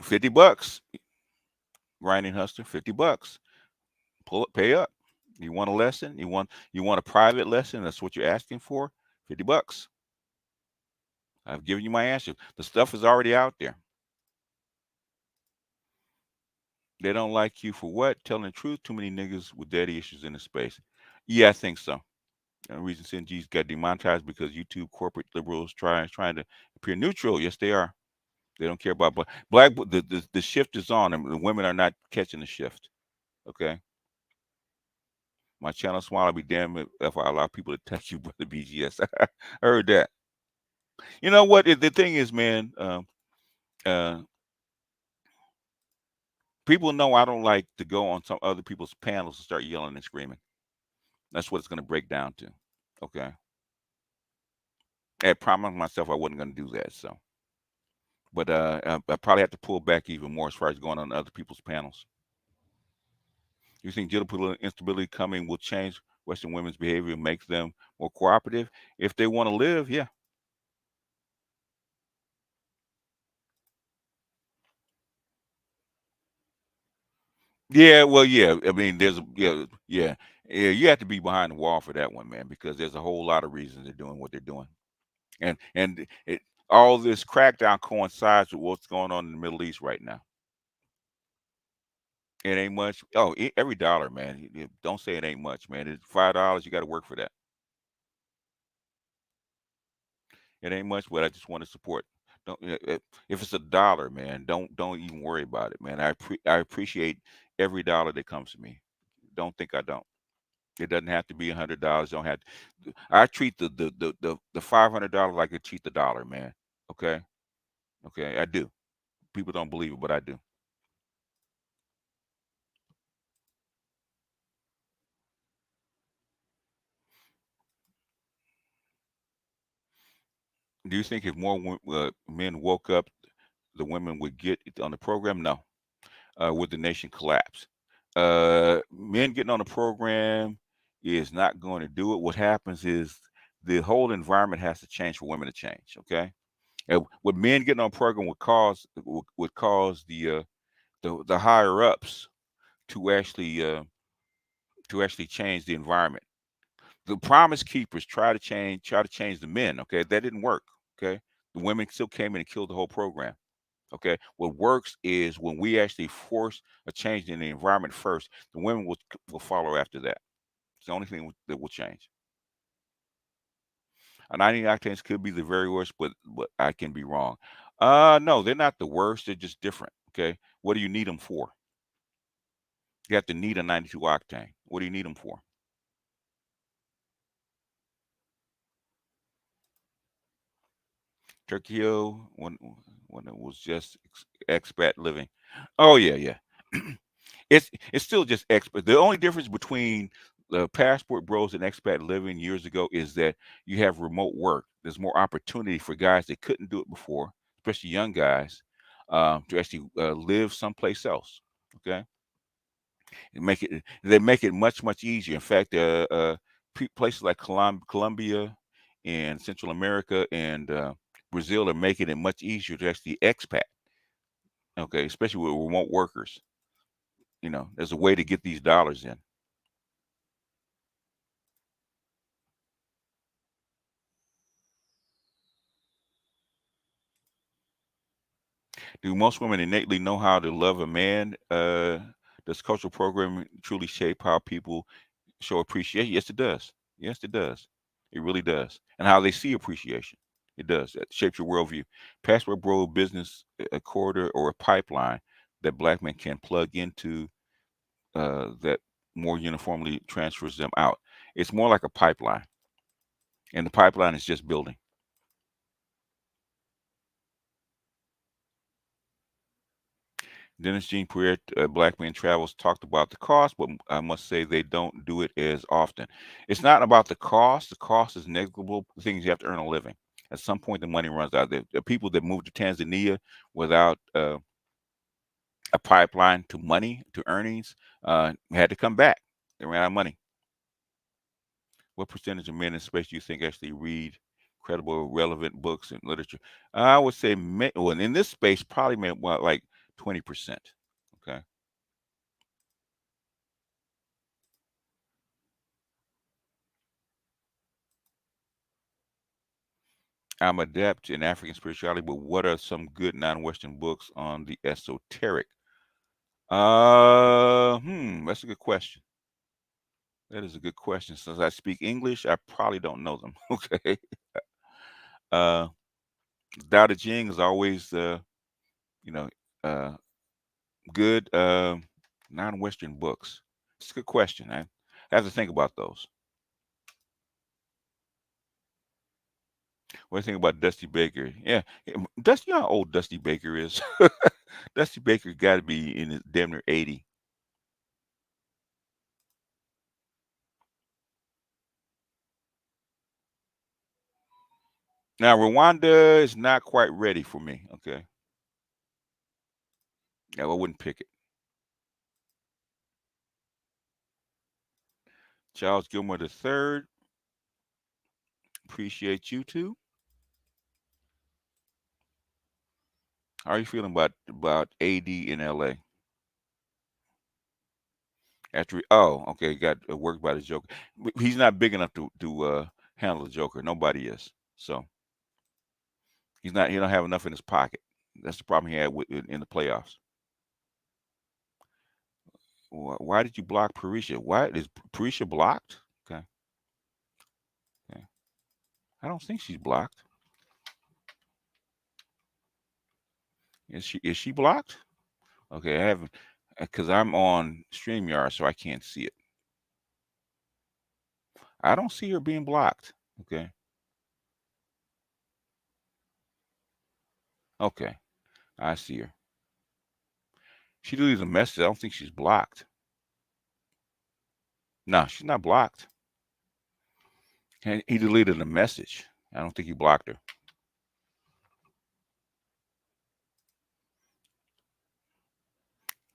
$50, grinding hustler, $50. Pull up, pay up. You want a lesson? You want a private lesson? That's what you're asking for. $50. I've given you my answer. The stuff is already out there. They don't like you for what? Telling the truth. Too many niggas with daddy issues in the space. Yeah, I think so. The reason CNG's got demonetized because YouTube corporate liberals trying to appear neutral. Yes, they are. They don't care about black. The shift is on, and the women are not catching the shift. Okay, my channel small. I'll be damned if I allow people to touch you, brother BGS. I heard that. You know what? The thing is, man. Uh, People know I don't like to go on some other people's panels and start yelling and screaming. That's what it's going to break down to. Okay. I promised myself I wasn't going to do that. So, but I probably have to pull back even more as far as going on other people's panels. You think geopolitical instability coming will change Western women's behavior and make them more cooperative if they want to live? Yeah. Yeah. Well, yeah. I mean, yeah. You have to be behind the wall for that one, man, because there's a whole lot of reasons they're doing what they're doing, all this crackdown coincides with what's going on in the Middle East right now. It ain't much. Oh, every dollar, man. Don't say it ain't much, man. It's $5. You got to work for that. It ain't much, but I just want to support. Don't if it's a dollar, man, don't even worry about it, man. I appreciate every dollar that comes to me. Don't think I don't. It doesn't have to be $100. Don't have to, I treat the $500 like I treat the dollar, man. Okay, okay, I do. People don't believe it, but I do. Do you think if more men woke up, the women would get on the program? No. Would the nation collapse? Men getting on the program is not going to do it. What happens is the whole environment has to change for women to change. Okay, and what men getting on the program would cause the higher ups to actually change the environment. The promise keepers try to change the men. Okay, that didn't work. Okay, the women still came in and killed the whole program. Okay, what works is when we actually force a change in the environment first, the women will follow after that. It's the only thing that will change. 90 octanes could be the very worst, but I can be wrong. No, they're not the worst. They're just different. Okay, what do you need them for? You have to need a 92 octane. What do you need them for? Turkey when it was just expat living. Oh yeah, yeah. It's still just expat. The only difference between the passport bros and expat living years ago is that you have remote work. There's more opportunity for guys that couldn't do it before, especially young guys, to actually live someplace else. Okay, they make it much easier. In fact, places like Colombia and Central America and Brazil are making it much easier to actually expat. Okay, especially with remote workers. There's a way to get these dollars in. Do most women innately know how to love a man? Does cultural programming truly shape how people show appreciation? Yes, it does. Yes, it does. It really does. And how they see appreciation. It does. It shapes your worldview. Passport Bro business, a corridor or a pipeline that black men can plug into that more uniformly transfers them out. It's more like a pipeline, and the pipeline is just building. Dennis Jean Pierre, Black Men Travels, talked about the cost, but I must say they don't do it as often. It's not about the cost. The cost is negligible. The thing is, you have to earn a living. At some point, the money runs out. The people that moved to Tanzania without a pipeline to money, to earnings, had to come back. They ran out of money. What percentage of men in space do you think actually read credible, relevant books and literature? I would say, well, in this space, probably like 20%. Okay. I'm adept in African spirituality, but what are some good non-Western books on the esoteric? That's a good question. That is a good question. Since I speak English, I probably don't know them. Okay. Uh, Dao De Jing is always, you know, uh, good non-Western books. It's a good question. I have to think about those. What do you think about Dusty Baker? Yeah, Dusty, you know how old Dusty Baker is? Dusty Baker got to be in his damn near 80. Now, Rwanda is not quite ready for me. Okay. Yeah, I wouldn't pick it. Charles Gilmore III. Appreciate you too. How are you feeling about AD in LA? Okay, got worked by the Joker. He's not big enough to handle the Joker. Nobody is. So he's not. He don't have enough in his pocket. That's the problem he had in the playoffs. Why did you block Parisha? Why is Parisha blocked? Okay. Okay. I don't think she's blocked. Is she blocked? Okay, I haven't because I'm on StreamYard, so I can't see it. I don't see her being blocked. Okay. Okay. I see her. She deleted a message. I don't think she's blocked. No, she's not blocked. And he deleted a message. I don't think he blocked her.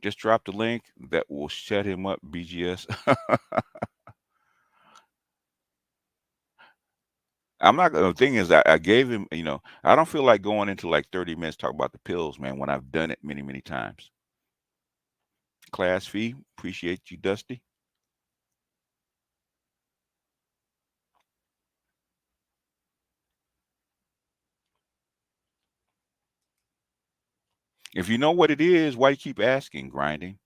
Just drop the link that will shut him up, BGS. I'm not gonna. The thing is, I gave him. I don't feel like going into like 30 minutes talk about the pills, man. When I've done it many, many times. Class fee, appreciate you, Dusty. If you know what it is, why you keep asking? Grinding.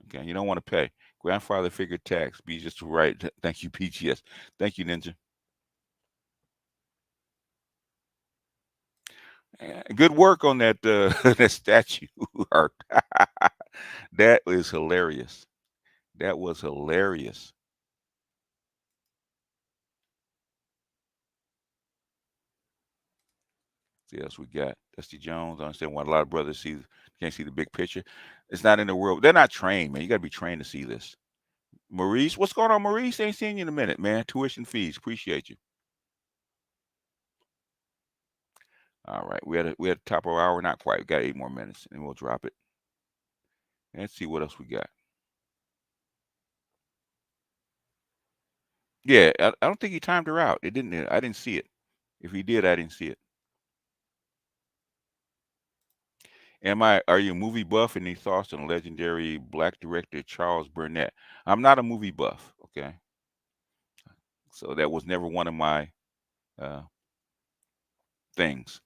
Okay, you don't want to pay. Grandfather figure tax. Be just right. Thank you, PGS. Thank you, Ninja. Good work on that that statue art. That is hilarious. That was hilarious. Yes, we got Dusty Jones. I understand why a lot of brothers can't see the big picture. It's not in the world. They're not trained, man. You got to be trained to see this. Maurice, what's going on, Maurice? Ain't seen you in a minute, man. Tuition fees. Appreciate you. All right, we had the top of our hour. Not quite. We got 8 more minutes, and we'll drop it. Let's see what else we got. Yeah, I don't think he timed her out. It didn't. I didn't see it. If he did, I didn't see it. Are you a movie buff? Any thoughts on legendary black director Charles Burnett? I'm not a movie buff. Okay, so that was never one of my uh, things.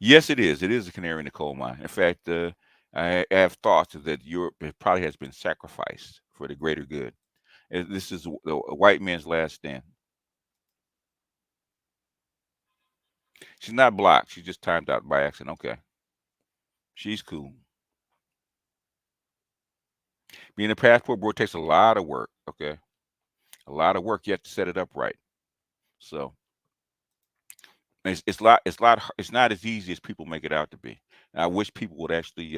Yes, it is. It is a canary in the coal mine. In fact, I have thoughts that Europe probably has been sacrificed for the greater good. This is a white man's last stand. She's not blocked. She just timed out by accident. Okay, she's cool. Being a passport board takes a lot of work. Okay, a lot of work. You have to set it up right. So it's not as easy as people make it out to be. And I wish people would actually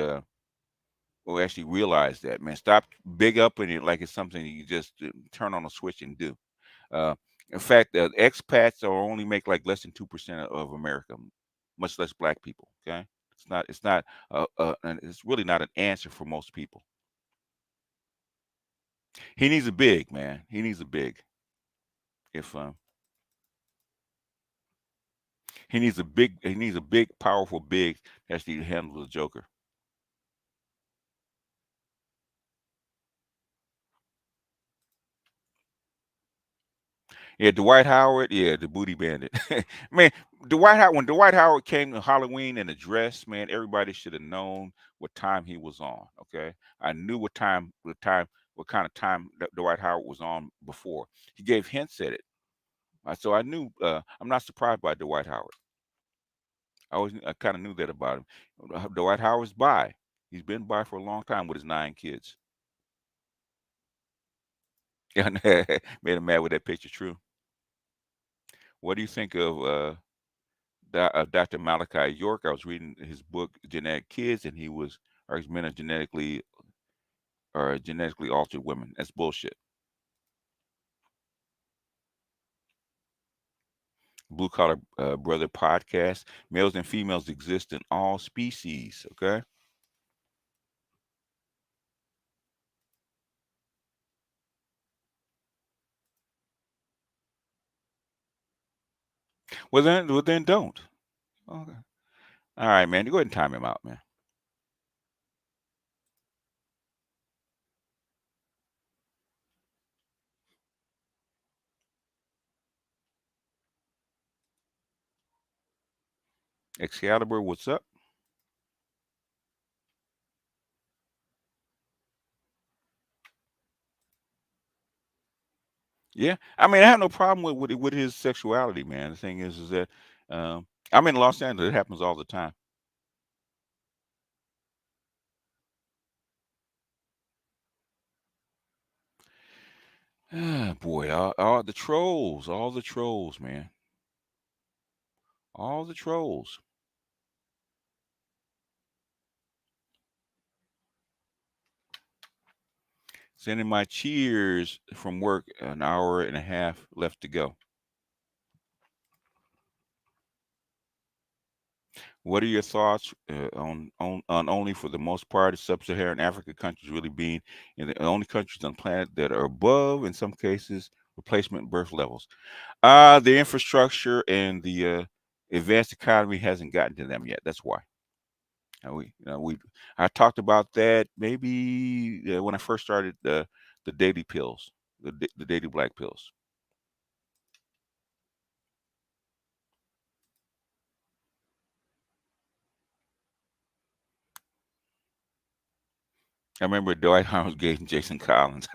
realize that, man. Stop big up in it like it's something you just turn on a switch and do. Uh, in fact, expats are only make like less than 2% of America, much less black people. Okay, it's not and it's really not an answer for most people. He needs a big man. He needs a big. If he needs a big, powerful big that actually handle the Joker. Yeah, Dwight Howard. Yeah, the booty bandit. Man, when Dwight Howard came to Halloween in a dress, man, everybody should have known what time he was on. Okay, I knew what kind of time that Dwight Howard was on before. He gave hints at it, so I knew. I'm not surprised by Dwight Howard. I kind of knew that about him. Dwight Howard's by. He's been by for a long time with his 9 kids. Yeah, made him mad with that picture. True. What do you think of Dr. Malachi York? I was reading his book, Genetic Kids, and he was men are genetically altered women. That's bullshit. Blue Collar Brother podcast. Males and females exist in all species. Okay. Well then don't. Okay. All right, man. Go ahead and time him out, man. Excalibur, what's up? Yeah, I mean, I have no problem with his sexuality, man. The thing is that I'm in Los Angeles. It happens all the time. Ah, boy, all the trolls, man, all the trolls. Sending my cheers from work. An hour and a half left to go. What are your thoughts on only for the most part sub-Saharan Africa countries really being in the only countries on the planet that are above, in some cases, replacement birth levels? The infrastructure and the advanced economy hasn't gotten to them yet. That's why. I talked about that maybe when I first started the daily pills, the daily black pills. I remember Dwight Gate and Jason Collins.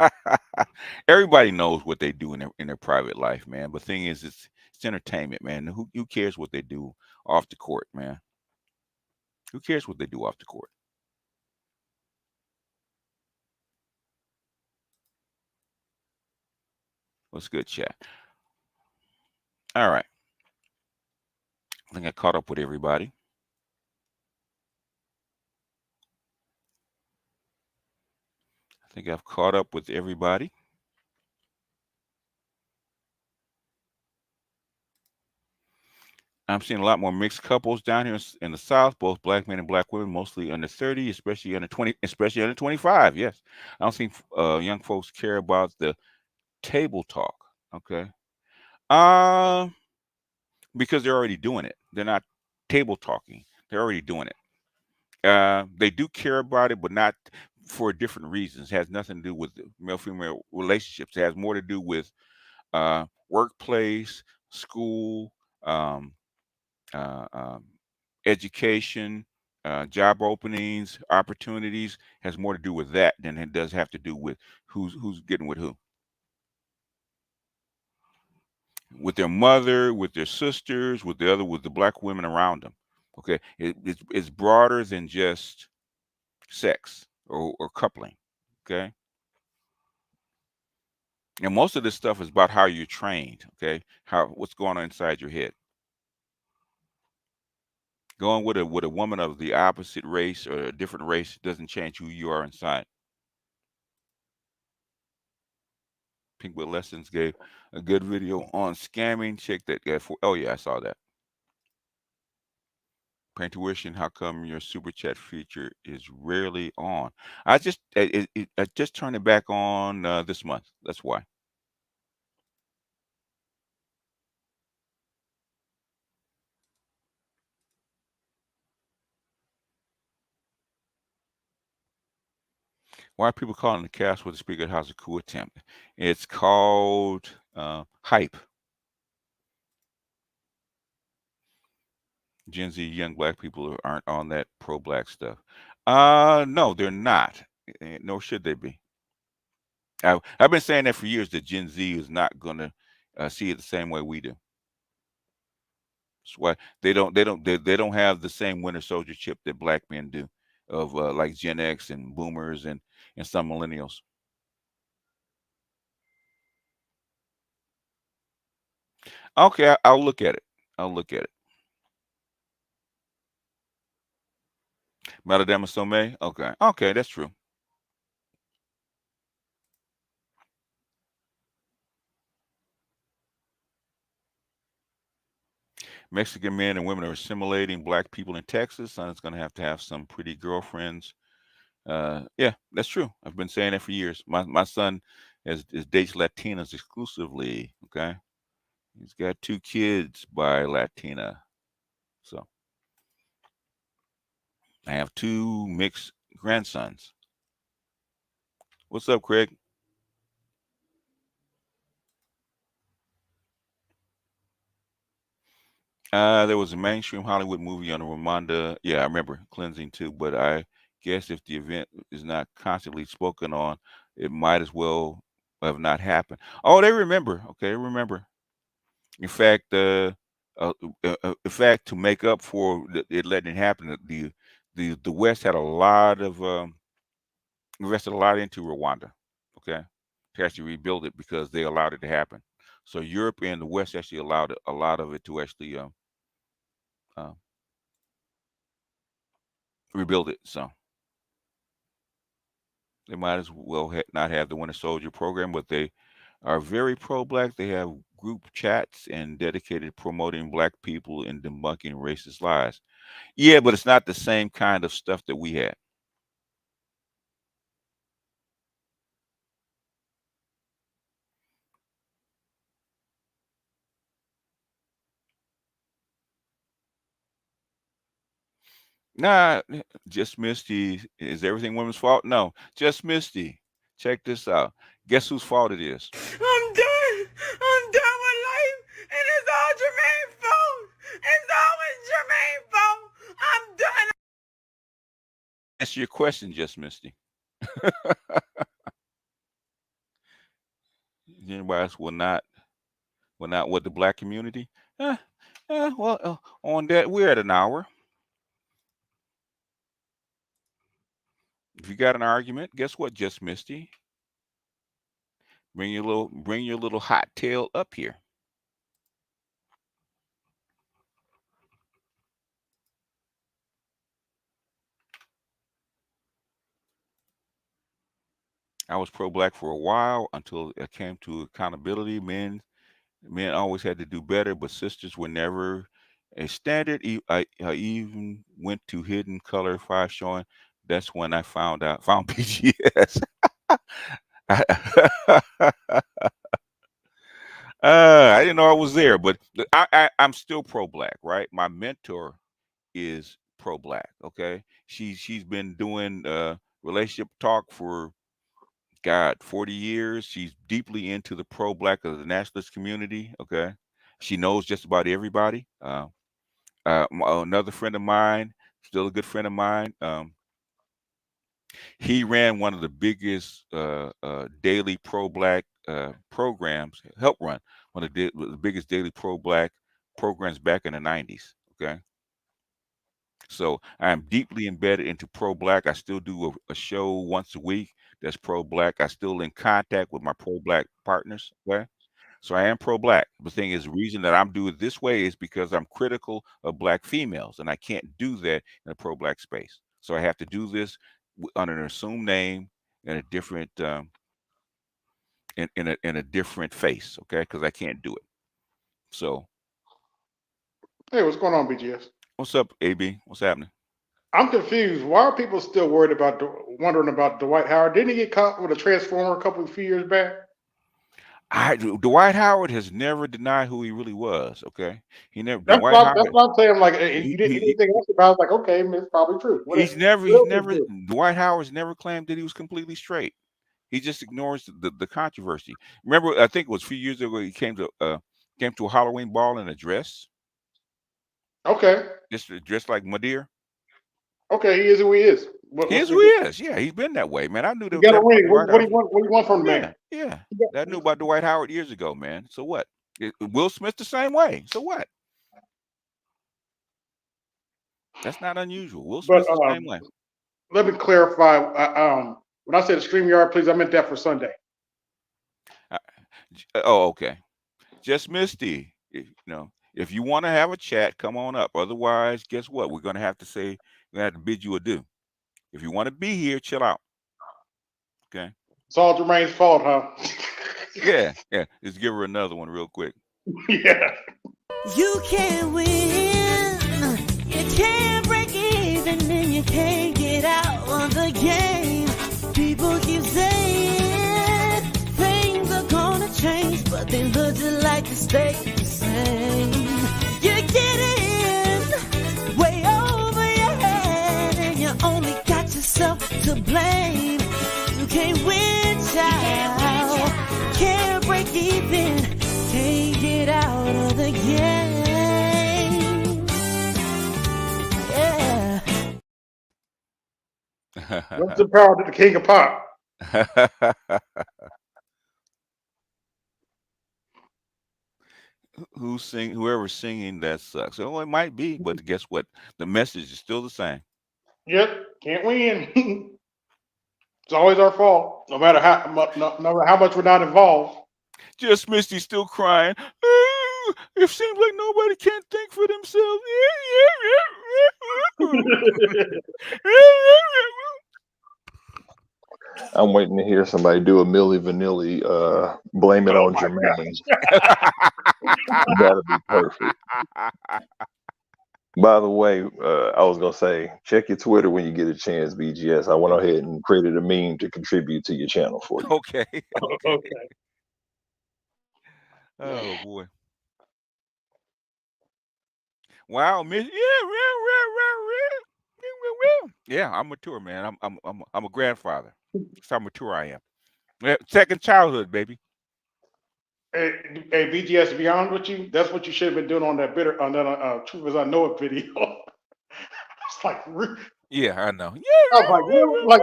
Everybody knows what they do in their private life, man. But thing is, it's entertainment, man. Who cares what they do off the court, man? Who cares what they do off the court? What's good, chat? All right. I think I caught up with everybody. I think I've caught up with everybody. I'm seeing a lot more mixed couples down here in the South, both black men and black women, mostly under 30, especially under 20, especially under 25. Yes, I don't think young folks care about the table talk. Okay, uh, because they're already doing it. They're not table talking. They're already doing it. They do care about it, but not for different reasons. It has nothing to do with male female relationships. It has more to do with workplace, school. Uh, um, Education, job openings, opportunities has more to do with that than it does have to do with who's getting with who. With their mother, with their sisters, with the black women around them. Okay, it's broader than just sex or coupling. Okay, and most of this stuff is about how you're trained. Okay, how what's going on inside your head. Going with a woman of the opposite race or a different race doesn't change who you are inside. Pinkwood Lessons gave a good video on scamming. Check that guy for. Oh yeah, I saw that. Paying tuition. How come your super chat feature is rarely on? I just turned it back on this month. That's why. Why are people calling the cast with the Speaker House a coup attempt? It's called hype. Gen Z young black people aren't on that pro black stuff. No, they're not. Nor should they be. I've been saying that for years that Gen Z is not going to see it the same way we do. That's why they don't have the same winter soldier chip that black men do, of like Gen X and Boomers and some millennials. Okay, I'll look at it. I'll look at it. Madame Somé. Okay, okay, that's true. Mexican men and women are assimilating black people in Texas. Son's going to have some pretty girlfriends. Yeah, that's true. I've been saying that for years. My son is dates Latinas exclusively. Okay, he's got 2 kids by Latina. So I have 2 mixed grandsons. What's up, Craig? There was a mainstream Hollywood movie on the Ramonda. Yeah, I remember cleansing too. But I guess if the event is not constantly spoken on, it might as well have not happened. Oh, they remember. Okay, they remember. In fact, in fact, to make up for it letting it happen, the West had a lot of invested a lot into Rwanda. Okay, to actually rebuild it because they allowed it to happen. So Europe and the West actually allowed a lot of it to actually uh, rebuild it. So they might as well not have the Winter Soldier program, but they are very pro-black. They have group chats and dedicated promoting black people and debunking racist lies. Yeah, but it's not the same kind of stuff that we had. Nah, just Misty. Is everything women's fault? No, just Misty. Check this out. Guess whose fault it is? I'm done. I'm done with life, and it's all Jermaine's fault. It's always Jermaine's fault. I'm done. Answer your question, just Misty. Anybody else will not with the black community? Well, on that, we're at an hour. If you got an argument, guess what, just Misty? Bring your little hot tail up here. I was pro-black for a while until it came to accountability. Men always had to do better, but sisters were never a standard. I even went to Hidden Color 5 showing. That's when I found PGS. I didn't know I was there, but I'm still pro-black, right? My mentor is pro-black. Okay, she's been doing relationship talk for 40 years. She's deeply into the pro-black of the nationalist community. Okay, she knows just about everybody. Another friend of mine, still a good friend of mine. He ran one of the biggest daily pro-black programs. Helped run one of the biggest daily pro-black programs back in the 90s. Okay. So I'm deeply embedded into pro-black. I still do a show once a week that's pro-black. I still in contact with my pro-black partners. Okay. So I am pro-black. The thing is, the reason that I'm doing it this way is because I'm critical of black females, and I can't do that in a pro-black space. So I have to do this under an assumed name and a different in a different face. Okay, because I can't do it. So Hey, what's going on, BGS? what's up, AB? What's happening? I'm confused. Why are people still worried about wondering about Dwight Howard? Didn't he get caught with a transformer a few years back? Dwight Howard has never denied who he really was. Okay, he never. That's Dwight what, Howard. that's what I'm saying. Like, He, you didn't he, anything else about? I was like, okay, it's probably true. he's never. Dwight Howard's never claimed that he was completely straight. He just ignores the controversy. Remember, I think it was a few years ago he came to a Halloween ball in a dress. Okay. Just dressed like Madeir. Okay, he is who he is. He is who he is. Yeah, he's been that way, man. I knew that. He got a ring. What do you want from the man? Yeah. I knew about Dwight Howard years ago, man. So what? Will Smith the same way. So what? That's not unusual. Will Smith the same way. Let me clarify. When I said StreamYard, please, I meant that for Sunday. Okay. Just Misty. If you want to have a chat, come on up. Otherwise, guess what? We're going to have to say, we're going to have to bid you adieu. If you want to be here, chill out. Okay. It's all Jermaine's fault, huh? Yeah. Just give her another one real quick. Yeah. You can't win. You can't break even, and you can't get out of the game. People keep saying things are gonna change, but they look just like they stay the same. You're getting way over your head, and you only got yourself to blame. You can't win, child. Can't break even. Can't get out of the game. Yeah. What's the power to the king of pop? whoever's singing that sucks. Oh, it might be, but guess what? The message is still the same. Yep, can't win. It's always our fault, no matter no matter how much we're not involved. Just Misty still crying. "Oh, it seems like nobody can think for themselves." I'm waiting to hear somebody do a Milli Vanilli, blame it Oh on my Jermaine. gosh. That'll be perfect. By the way, I was gonna say, check your Twitter when you get a chance, BGS. I went ahead and created a meme to contribute to your channel for you. Okay. Okay. Oh boy. Wow, Miss. Yeah, I'm mature, man. I'm a grandfather. That's how mature I am. Yeah, second childhood, baby. Hey, BGS, to be honest with you, that's what you should have been doing on that Truth As I Know It video. It's like, Yeah, I know. I was like,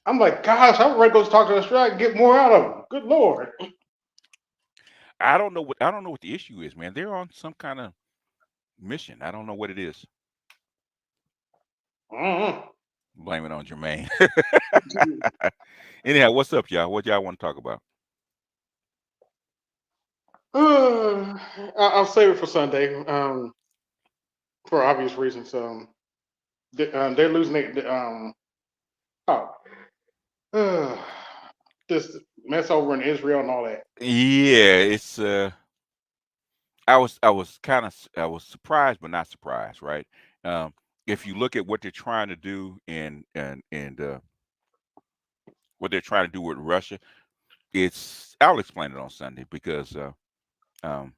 I'm like, gosh, I'm ready to go talk to Australia and get more out of them. Good Lord. I don't know what the issue is, man. They're on some kind of mission. I don't know what it is. Mhm. Blame it on Jermaine. Anyhow, what's up, y'all? What y'all want to talk about? I'll save it for Sunday, for obvious reasons. They're losing this mess over in Israel and all that. Yeah, it's I was surprised but not surprised, right? If you look at what they're trying to do and what they're trying to do with Russia, I'll explain it on Sunday because um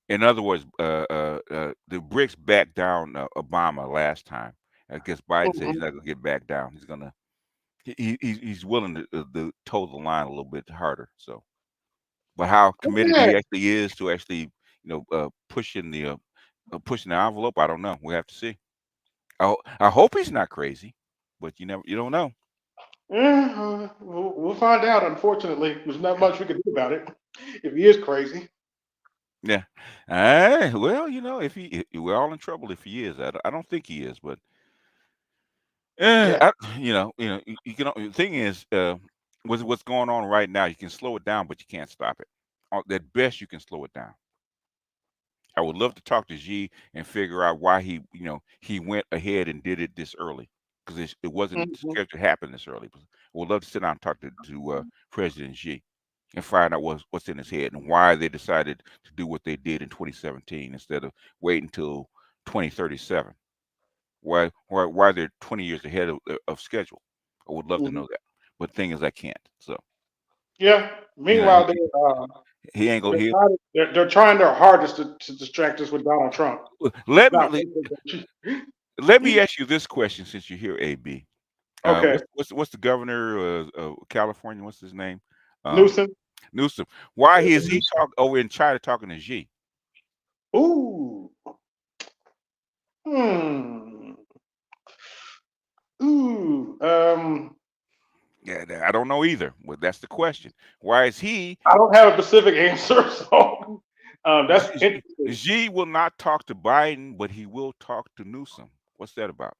in other words, the BRICS backed down Obama last time. I guess Biden said he's Mhm. not gonna get back down. He's gonna he's willing to toe the line a little bit harder. So, but how committed Yeah. he actually is to actually pushing the envelope, I don't know. We have to see. I hope he's not crazy, but you don't know. Yeah, we'll find out. Unfortunately, there's not much we can do about it if he is crazy. Yeah. Well, if we're all in trouble if he is. I don't think he is, but Yeah. you can. The thing is, with what's going on right now, you can slow it down, but you can't stop it. At best, you can slow it down. I would love to talk to Xi and figure out why he went ahead and did it this early because it wasn't Mhm. scheduled to happen this early. I would love to sit down and talk to President Xi and find out what's in his head and why they decided to do what they did in 2017 instead of waiting until 2037. Why they're 20 years ahead of schedule. I would love to Mhm. know that. But the thing is, I can't. So Yeah. you know, Meanwhile, he ain't gonna. they're trying their hardest to distract us with Donald Trump. Let Not me let me ask you this question since you're here, AB. okay. What's the governor of California? What's his name? Um, Newsom. Newsom. Why is he over in China talking to Xi? Ooh. Hmm. Ooh. Yeah, I don't know either. Well, that's the question. Why is he? I don't have a specific answer, so that's interesting. Xi will not talk to Biden, but he will talk to Newsom. What's that about?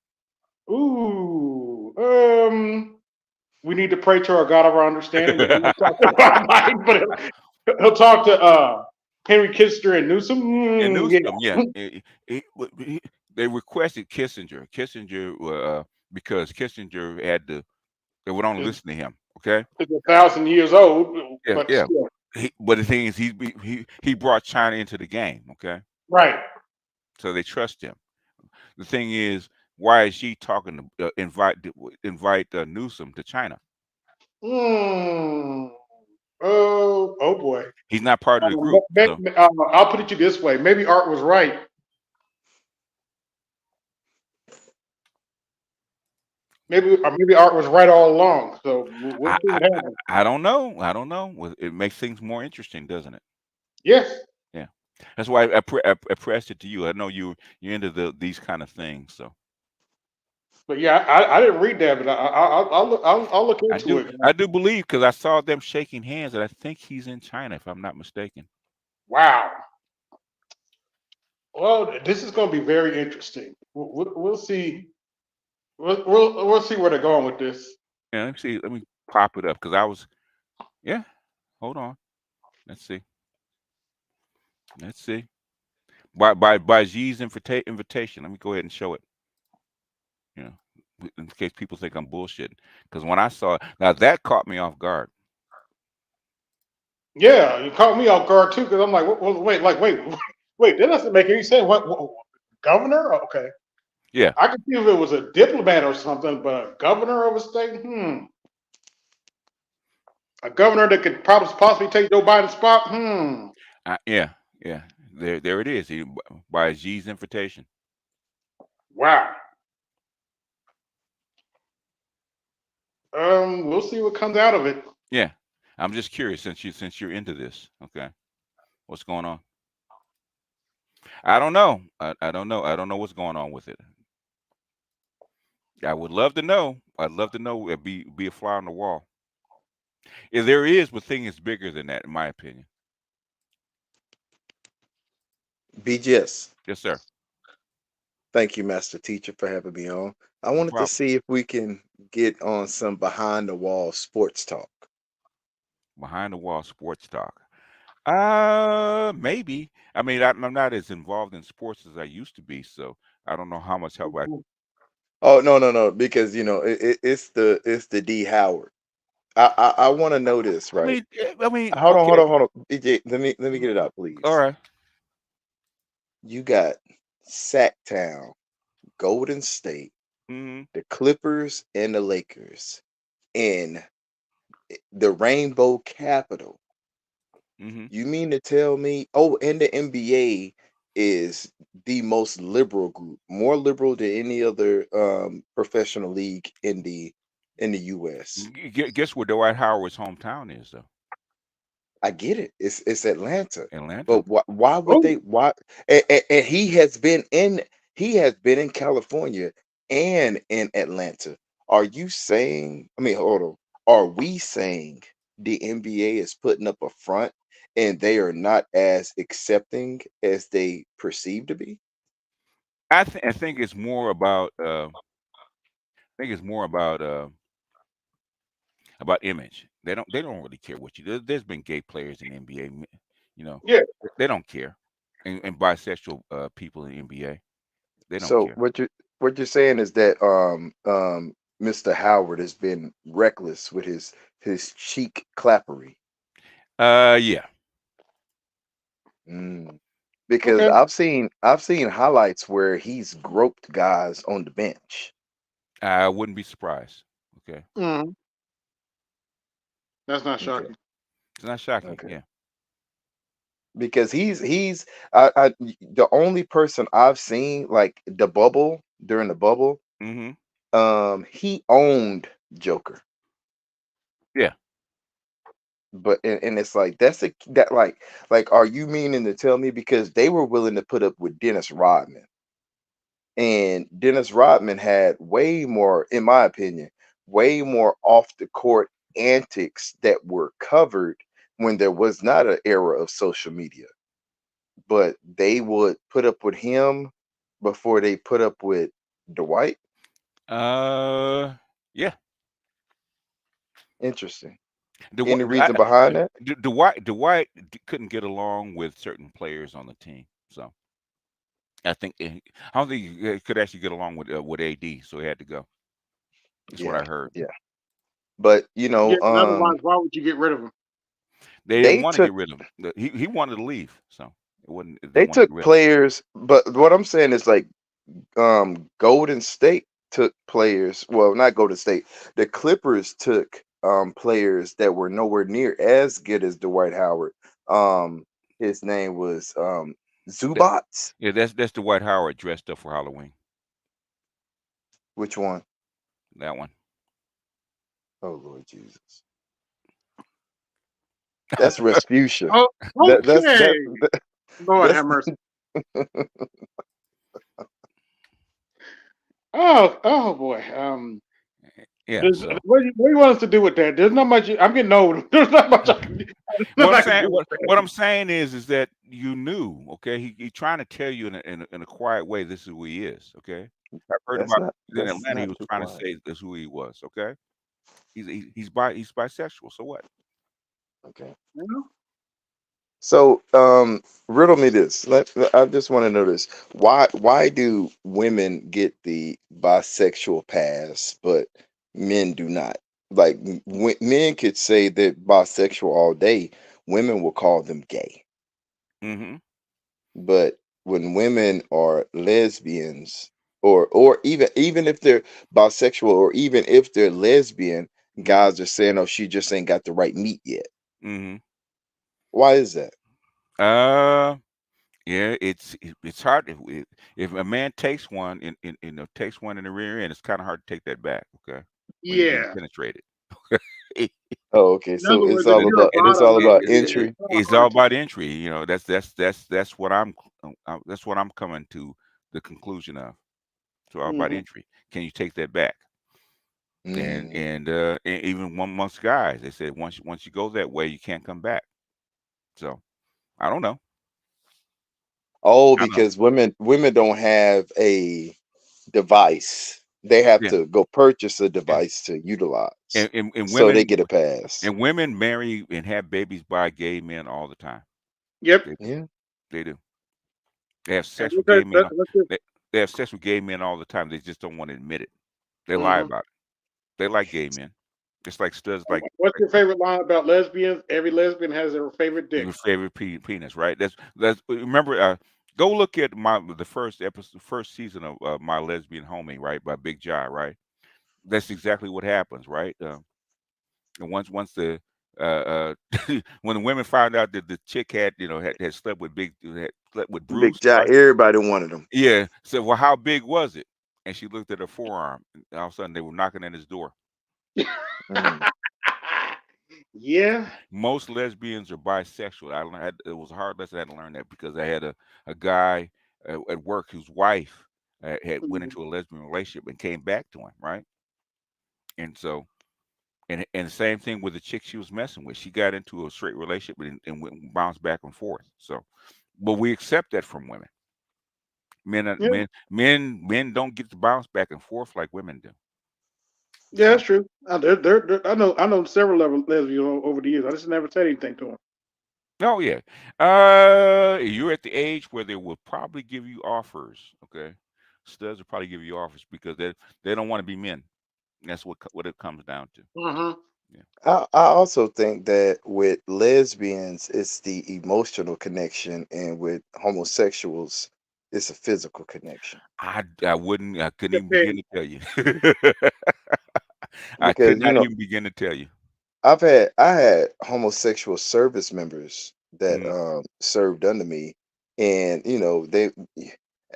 Ooh. We need to pray to our God of our understanding that he will talk to Biden, but he'll talk to Henry Kissinger and Newsom. And Yeah. Newsom, yeah, they requested Kissinger. Because Kissinger they would only listen to him. Okay. It's 1,000 years old, Yeah, but yeah. still. But the thing is, he brought China into the game. Okay. Right. So they trust him. The thing is, why is she talking to invite Newsom to China? Hmm. Oh boy. He's not part of the group. So. I'll put it to you this way. Maybe Art was right. Maybe Art was right all along. So we'll see what happens. I don't know. I don't know. It makes things more interesting, doesn't it? Yes. Yeah. That's why I pressed it to you. I know you're into these kind of things. So. But yeah, I didn't read that, but I'll look I into do it. I do believe because I saw them shaking hands, and I think he's in China, if I'm not mistaken. Wow. Well, this is going to be very interesting. We'll see. We'll see where they're going with this. Yeah, let me see. Let me pop it up because I was. Yeah, hold on. Let's see. Let's see. By Xi's invitation. Let me go ahead and show it. You know, in case people think I'm bullshitting. Because when I saw it, now that caught me off guard. Yeah, you caught me off guard too because I'm like, wait, wait, that doesn't make any sense. What governor? Oh, okay, Yeah, I could see if it was a diplomat or something, but a governor of a state, a governor that could probably possibly take Joe Biden's spot, yeah. There it is. By Xi's invitation. Wow. We'll see what comes out of it. Yeah, I'm just curious since you're into this. Okay, what's going on? I don't know. I don't know. I don't know what's going on with it. I would love to know. I'd love to know. It'd be a fly on the wall. If there is, but thing is bigger than that, in my opinion. BGS. Yes, sir. Thank you, Master Teacher, for having me on. I No wanted to problem. see if we can get on some behind the wall sports talk. Behind the wall sports talk. Maybe. I mean, I'm not as involved in sports as I used to be, so I don't know how much help I. Oh no, because it's the D Howard. I want to know this, right? I mean, Hold okay. on. BJ, let me get it out, please. All right. You got Sacktown, Golden State, Mm-hmm. the Clippers, and the Lakers in the Rainbow Capital. Mm-hmm. You mean to tell me? Oh, and the NBA is the most liberal group, more liberal than any other professional league in the U.S. Guess where Dwight Howard's hometown is, though? I get it. It's Atlanta, Atlanta. but why would they? Oh, Why? And he has been in California and in Atlanta. Are you saying? I mean, hold on. Are we saying the NBA is putting up a front and they are not as accepting as they perceive to be? I think it's more about. I think it's more about image. They don't really care what you do. There's been gay players in the NBA. You know, yeah. they don't care, and bisexual people in the NBA. They don't So care. what you're saying is that Mr. Howard has been reckless with his cheek clappery. Yeah. Mm. Because Okay. I've seen highlights where he's groped guys on the bench. I wouldn't be surprised. Okay, Mhm. That's not Okay, shocking. it's not shocking. okay. Yeah. Because he's the only person I've seen like during the bubble, Mm-hmm. he owned Joker. Yeah. But and it's like that are you meaning to tell me because they were willing to put up with Dennis Rodman? And Dennis Rodman had way more, in my opinion, way more off the court antics that were covered when there was not an era of social media. But they would put up with him before they put up with Dwight. Yeah. Interesting. The Any reason behind that? Dwight couldn't get along with certain players on the team, so I don't think he could actually get along with AD, so he had to go. That's what Yeah, I heard. yeah. But Yeah, and otherwise, why would you get rid of him? They didn't they want to took get rid of him. He wanted to leave, so it wasn't. They they wanted to took get rid of him. players, but what I'm saying is like Golden State took players. Well, not Golden State. The Clippers took players that were nowhere near as good as Dwight Howard. His name was That- Zubats. Yeah, that's Dwight Howard dressed up for Halloween. Which one? That one. Oh Lord Jesus, that's Respucia. Oh, That's okay. Lord that's have mercy. Oh boy. Yeah. So What do you want us to do with that? There's not much. I'm getting old. There's not much I can do. There's what nothing I'm I can saying, do with what I'm saying is that you knew, okay? He trying to tell you in a quiet way, this is who he is, okay? I've heard That's about not in that's Atlanta, he not was too trying to quiet. say this who he was, okay? He's bisexual. So what? Okay. that. You So, riddle me this. I just want to know this. Why do women get the bisexual pass, but men do not? Like men could say they're bisexual all day, women will call them gay. Mm-hmm. But when women are lesbians, or even if they're bisexual, or even if they're lesbian, Mm-hmm. guys are saying, "Oh, she just ain't got the right meat yet." Mm-hmm. Why is that? Uh, yeah, it's hard if a man takes one takes one in the rear end, it's kind of hard to take that back, okay? When you've been Yeah. penetrated. Oh, okay. In So other it's words, if all It, you're a about it, it's all bottom, it, about it, entry. it's kind of it's all hard to. about entry. You know, that's what that's what I'm coming to the conclusion of. It's all about Hmm. entry. Can you take that back? Mm. And even one amongst guys, they said once you go that way, you can't come back. So I don't know. Oh, I don't know. because women don't have a device. They have Yeah, to go purchase a yeah. device to utilize. And So they women get a pass. and women marry and have babies by gay men all the time. Yep. They do. Yeah. They do. They have And sex with gay men. that's it. They, they have sex with gay men all the time. They just don't want to admit it. They lie Hmm. about it. They like gay men. Just like studs What's like your favorite line about lesbians? Every lesbian has their favorite dick. your favorite penis, right? That's remember. Go look at the first episode, first season of My Lesbian Homie, right, by Big Jai, right? That's exactly what happens, right? And once the when the women found out that the chick had had slept with had slept with Big Bruce, Jack, right? everybody wanted them. Yeah. Said, well, how big was it? And she looked at her forearm. And all of a sudden, they were knocking at his door. Mm. Yeah. Most lesbians are bisexual. It was a hard lesson. I had to learn that because I had a guy at work whose wife had went Mhm. into a lesbian relationship and came back to him, right? And so, and the same thing with the chick she was messing with. She got into a straight relationship bounced back and forth. So, but we accept that from women. Yeah. Men don't get to bounce back and forth like women do. Yeah, that's So, true. I know several lesbians over the years. I just never said anything to them. oh yeah, you're at the age where they will probably give you offers. Okay, studs will probably give you offers because they don't want to be men. That's what it comes down to. Hmm. Yeah, I also think that with lesbians, it's the emotional connection, and with homosexuals, it's a physical connection. I couldn't even begin Depends. to tell you. I could Because not even begin to tell you. I had homosexual service members that Mm, served under me, and they,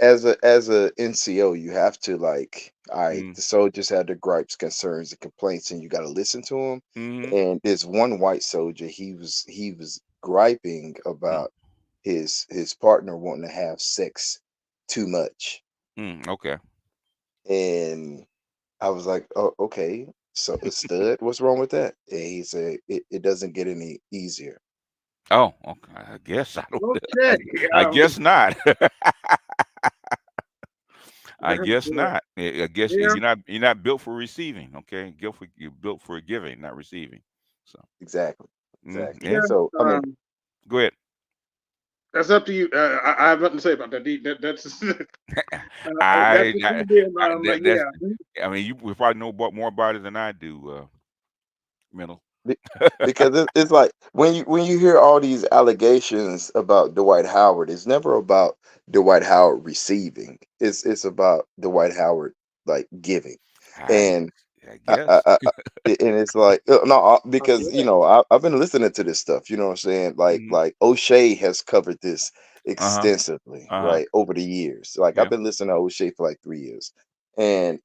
as a NCO, you have to, like, all right, mm, the soldiers have their gripes, concerns, and complaints, and you got to listen to them. mm, And this one white soldier, he was griping mm, about his partner wanting to have sex too much, okay. and I was like, "Oh, okay. So, stud, what's wrong with that?" And he said, "It doesn't get any easier." Oh, okay. I guess I don't. Okay. I guess not. I guess Yeah. not. I guess Yeah. you're not built for receiving. Okay, you're built for giving, not receiving. So, Exactly, exactly. Yeah. yeah. So, I mean, Go ahead. That's up to you. I have nothing to say about that. That's that's I, between them. that's. Yeah. I mean, you would probably know more about it than I do. Mental. be- because it's like when you hear all these allegations about Dwight Howard, it's never about Dwight Howard receiving. It's about Dwight Howard, like, giving. I And I I, I, guess. I, and it's like, no, because Yeah. I've been listening to this stuff. You know what I'm saying? Like Hmm. like O'Shea has covered this Uh huh. extensively, Uh huh. right, over the years. Like, I've Yeah. been listening to O'Shea for like 3 years, and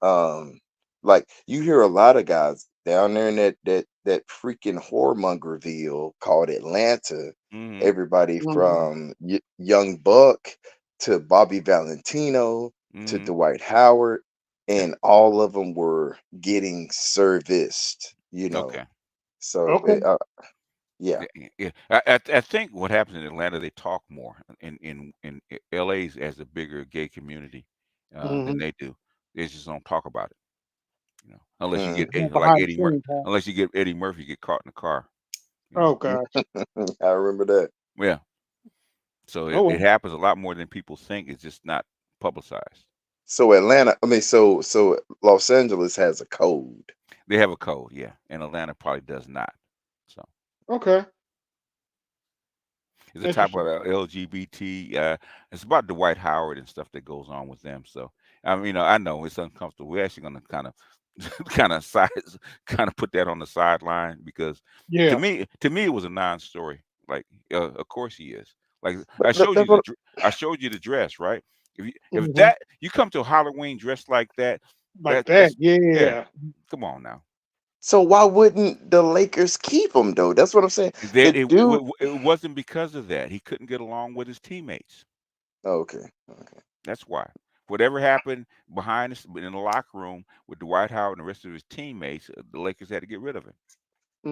like, you hear a lot of guys down there in that freaking whoremongерville called Atlanta. Hmm. Everybody Mhm. from Young Buck to Bobby Valentino to Hmm. Dwight Howard. and all of them were getting serviced. Okay. So Okay. yeah. Yeah. I think what happens in Atlanta, they talk more. In LA's as a bigger gay community than Hmm. they do. They just don't talk about it. Unless you Mm. get like Behind the Eddie Murphy. scenes, huh? Unless you get Eddie Murphy get caught in the car. Oh gosh. I remember that. Yeah. So Oh it well. happens a lot more than people think. It's just not publicized. So Atlanta, I mean, so Los Angeles has a code. They have a code, yeah, and Atlanta probably does not. So Okay. it's a type Interesting. of LGBT. It's about Dwight Howard and stuff that goes on with them. So I mean, I know it's uncomfortable. We're actually going to kind of, kind of put that on the sideline because Yeah. to me, it was a non-story. Like, of course he is. Like But that's what. I showed you the dress, right? If Hmm. that you come to a Halloween dressed like that, Like that. that's yeah. Yeah. Come on now. So why wouldn't the Lakers keep him though? That's what I'm saying. The That dude. it wasn't because of that. He couldn't get along with his teammates. Oh, okay. Okay. That's why. Whatever happened in the locker room with Dwight Howard and the rest of his teammates, the Lakers had to get rid of him.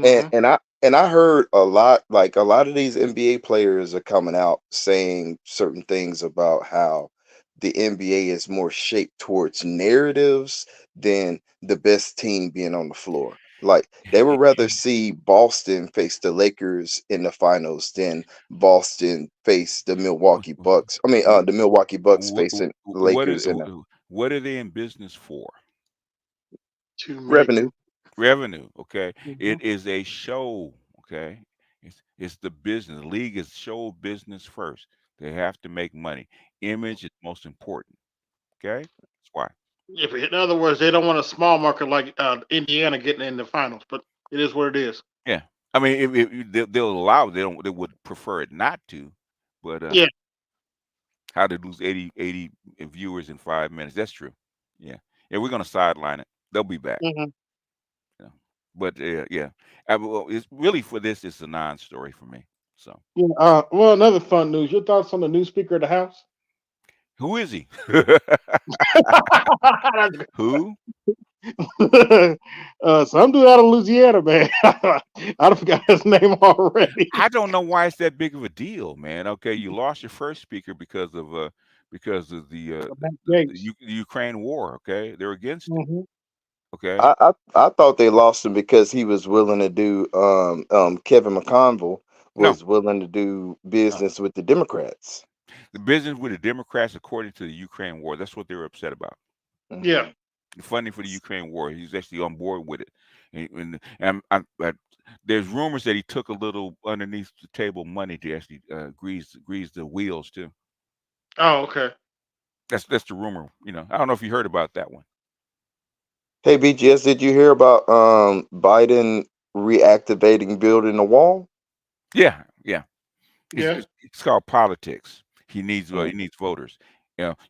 And Hmm. I heard a lot, like a lot of these NBA players are coming out saying certain things about how the NBA is more shaped towards narratives than the best team being on the floor. Like they would rather see Boston face the Lakers in the finals than Boston face the Milwaukee Bucks. I mean, the Milwaukee Bucks facing the Lakers in the What are they in business for? To make. revenue. Revenue. Okay, Hmm. it is a show. Okay, it's the business. The league is show business first. They have to make money. Image is most important. Okay, that's why. If in other words, they don't want a small market like Indiana getting in the finals, but it is what it is. Yeah, I mean, if they'll allow, they would prefer it not to, but Yeah. how to lose 80 viewers in 5 minutes? That's true. Yeah, yeah, we're gonna sideline it. They'll be back. Hmm. Yeah. But yeah, well, it's really for this. It's a non-story for me. So Yeah. Well, another fun news. Your thoughts on the new Speaker of the House? who is he? That's good. Who? Some dude out of Louisiana, man. I forgot his name already. I don't know why it's that big of a deal, man. Okay, you lost your first speaker because of Matt Gates. the Ukraine war. Okay, they're against it. Hmm. Okay, I thought they lost him because he was willing to do Kevin McConville no, was willing to do no. business with the Democrats. The business with the Democrats, according to the Ukraine war, that's what they were upset about. Yeah. Mhm. The funding for the Ukraine war. He's actually on board with it, there's rumors that he took a little underneath the table money to actually grease the wheels too. Oh, okay. That's the rumor. I don't know if you heard about that one. Hey BGS, did you hear about Biden reactivating building the wall? Yeah, yeah. Yeah. It's called politics. He Mm. needs voters.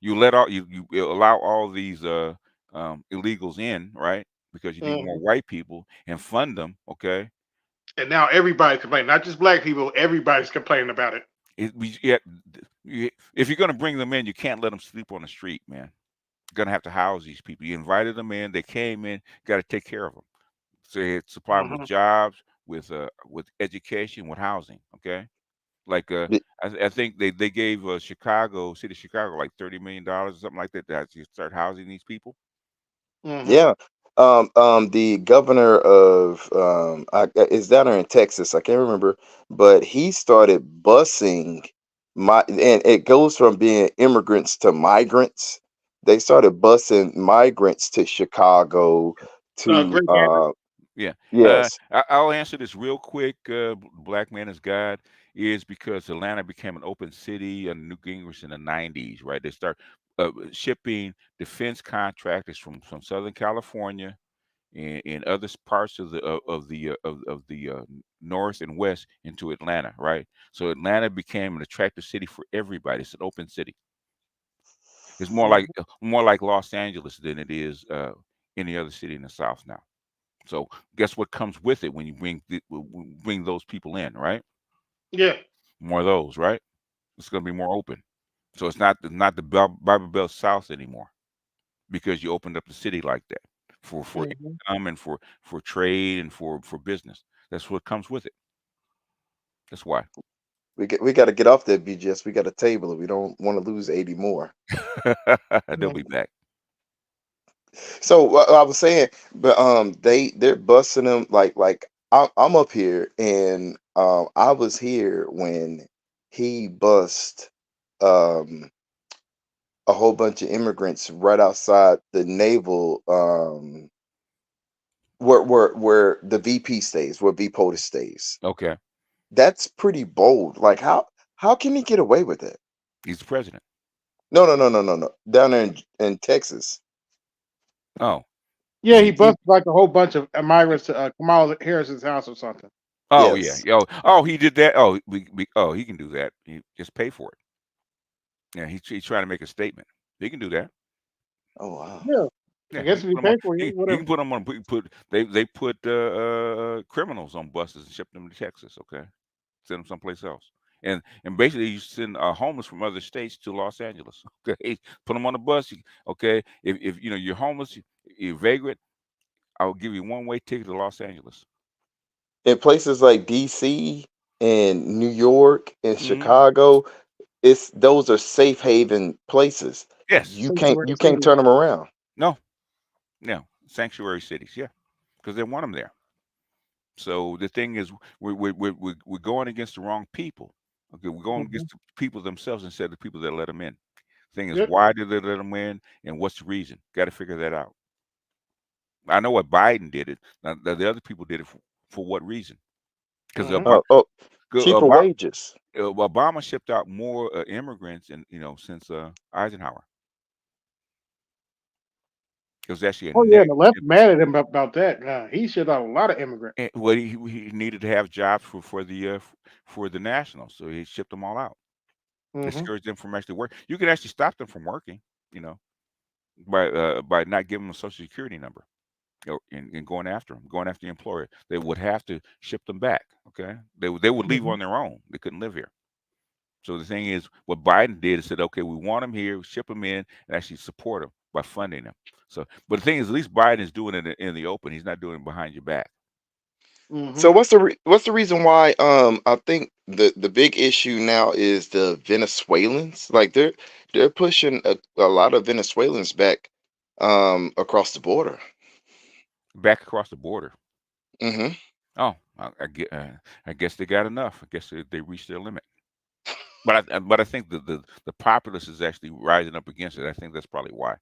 You let all you allow all these illegals in, right? Because you need more Hmm. white people and fund them. Okay, And now everybody's complaining, not just black people. Everybody's complaining about it. if you're gonna bring them in, you can't let them sleep on the street, man. You're gonna have to house these people. You invited them in, they came in, got to take care of them. So you supply them with Hmm. jobs, with education, with housing. Okay, like The- I think they gave city of Chicago like $30 million or something like that to actually start housing these people. Hmm. Yeah. The governor of is down there in Texas. I can't remember, but he started busing and it goes from being immigrants to migrants. They started busing migrants to Chicago to Greg Abbott. Yeah. yes. I'll answer this real quick. Black man is God is because Atlanta became an open city under Newt Gingrich in the '90s, right? They start shipping defense contractors from Southern California and other parts of the north and west into Atlanta, right? So Atlanta became an attractive city for everybody. It's an open city. It's Mhm. more like Los Angeles than it is any other city in the South now. So guess what comes with it when you bring those people in, right? Yeah. More of those, right? It's going to be more open. So it's not the Bible Belt South anymore. because you opened up the city like that for Mhm. income and for trade and for business. That's what comes with it. That's why. We got to get off that BGS. We got to table it. We don't want to lose 80 more. They'll be back. So I was saying, but they're busting them like I'm up here, and I was here when he bust um a whole bunch of immigrants right outside the naval where the VP stays, where V POTUS stays. Okay. That's pretty bold. Like how can he get away with it? He's the president. No. Down there in Texas. Oh. Yeah, he He, busted like a whole bunch of migrants to Kamala Harris's house or something. oh yeah. Yes. Oh, he did that. Oh, oh, he can do that. He just pay for it. Yeah, he's trying to make a statement. He can do that. Oh wow. Yeah, I Yeah, guess if you pay for it, he whatever. can put them on. They put criminals on buses and ship them to Texas. Okay, send them someplace else. And basically you send homeless from other states to Los Angeles. Okay, put them on the bus. Okay, if you know you're homeless, you're vagrant, I'll give you one way ticket to Los Angeles. In places like DC and New York and Hmm. Chicago, those are safe haven places. Yes. You Sanctuary can't city. turn them around. No. No. Sanctuary cities. Yeah, because they want them there. So the thing is, we're going against the wrong people. Okay, we're going Mhm. against the people themselves instead of the people that let them in. Thing is, Yep. why did they let them in, and what's the reason? Got to figure that out. I know what Biden did it. Now, the other people did it for what reason? Because Mhm. Cheaper wages. Obama shipped out more immigrants, and since Eisenhower. It was actually a Oh yeah, negative. the left mad at him about that. He shipped out a lot of immigrants. Well, he needed to have jobs for the nationals, so he shipped them all out. Mhm. Discourage them from actually work. You can actually stop them from working, by not giving them a social security number, and going after them, going after the employer. They would have to ship them back. Okay, they would leave Mhm. on their own. They couldn't live here. So the thing is, what Biden did is said, okay, we want them here, ship them in, and actually support them by funding them. So, but the thing is, at least Biden is doing it in the open. He's not doing it behind your back. So Mhm. what's the reason why I think the big issue now is the Venezuelans. Like they're pushing a lot of Venezuelans back across the border. Back across the border. Hmm Oh, I guess they got enough. I guess they reached their limit. But I think the populace is actually rising up against it. I think that's probably why,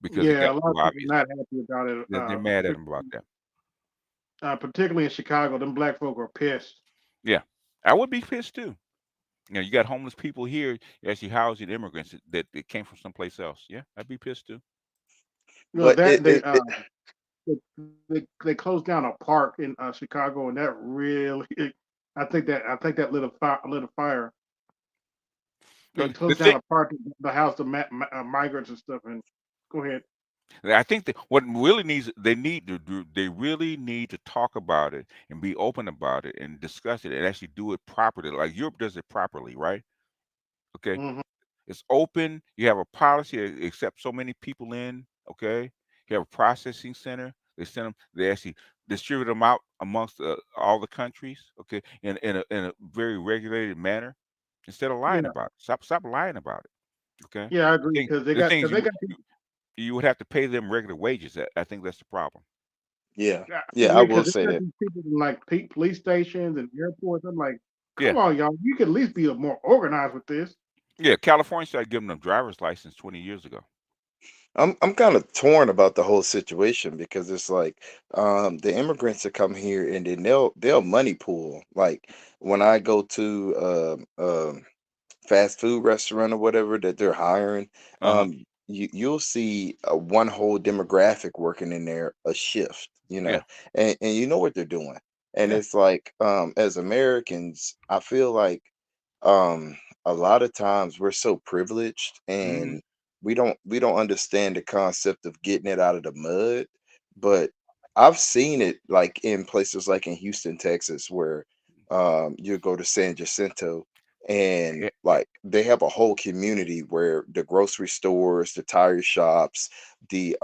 because it Yeah, got a lot too of people obvious. not happy about it. They're mad at him about that. Particularly in Chicago, them black folk are pissed. Yeah, I would be pissed too. You got homeless people here actually housing immigrants that came from someplace else. Yeah, I'd be pissed too. You know But that they closed down a park in Chicago, and that really, I think that lit a fire. They The closed thing, down a park to house the migrants and stuff. And go ahead. I think that what really needs they need to do, they really need to talk about it and be open about it and discuss it and actually do it properly, like Europe does it properly, right? Okay, Hmm. it's open. You have a policy that accepts so many people in. Okay, you have a processing center. They send them. They actually distribute them out amongst all the countries. Okay, in a very regulated manner. Instead of lying Yeah, about it, stop lying about it. Okay, yeah, I agree because the thing is people. you would have to pay them regular wages. I think that's the problem. yeah, I yeah, I agree will because they say got that. these people in like police stations and airports. I'm like, Yeah, come on, y'all. You could at least be more organized with this. yeah. California started giving them driver's license 20 years ago. I'm kind of torn about the whole situation because it's like the immigrants that come here and then they'll money pool. Like when I go to fast food restaurant or whatever that they're hiring, Uh huh. you'll see one whole demographic working in there a shift, Yeah, and you know what they're doing. And yeah. it's like as Americans, I feel like um a lot of times we're so privileged Hmm. and we don't understand the concept of getting it out of the mud. But I've seen it like in places like in Houston, Texas, where you go to San Jacinto and Yeah, like they have a whole community where the grocery stores, the tire shops, the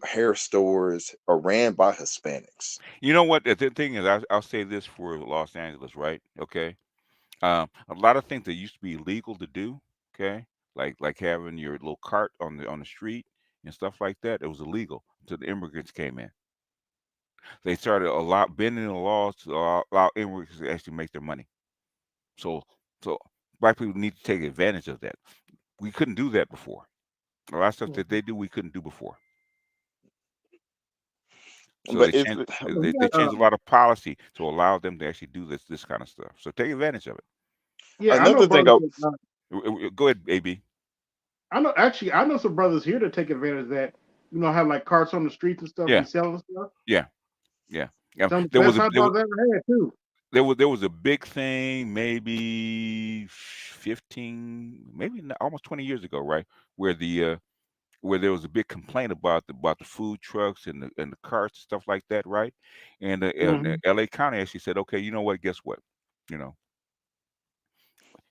hair stores are ran by Hispanics. you know what? The thing is, I'll say this for Los Angeles, right? Okay. A lot of things that used to be illegal to do, okay, like having your little cart on the street and stuff like that, it was illegal until the immigrants came in. They started bending the laws to allow immigrants to actually make their money. So so black people need to take advantage of that. We couldn't do that before. A lot of stuff that they do, we couldn't do before. So But they if changed But they, we they got, changed a lot of policy to allow them to actually do this kind of stuff. So take advantage of it. yeah, I know another thing, brothers. That, Go ahead, AB. I know some brothers here that take advantage of that. Have like carts on the streets and stuff, Yeah, be selling stuff. yeah, yeah. Some of the There was best a hot dogs I ever had too. there was a big thing maybe 15, maybe almost 20 years ago, right? Where where there was a big complaint about the food trucks and the carts and stuff like that, right? And Hmm. LA County actually said, okay, you know what? Guess what? You know,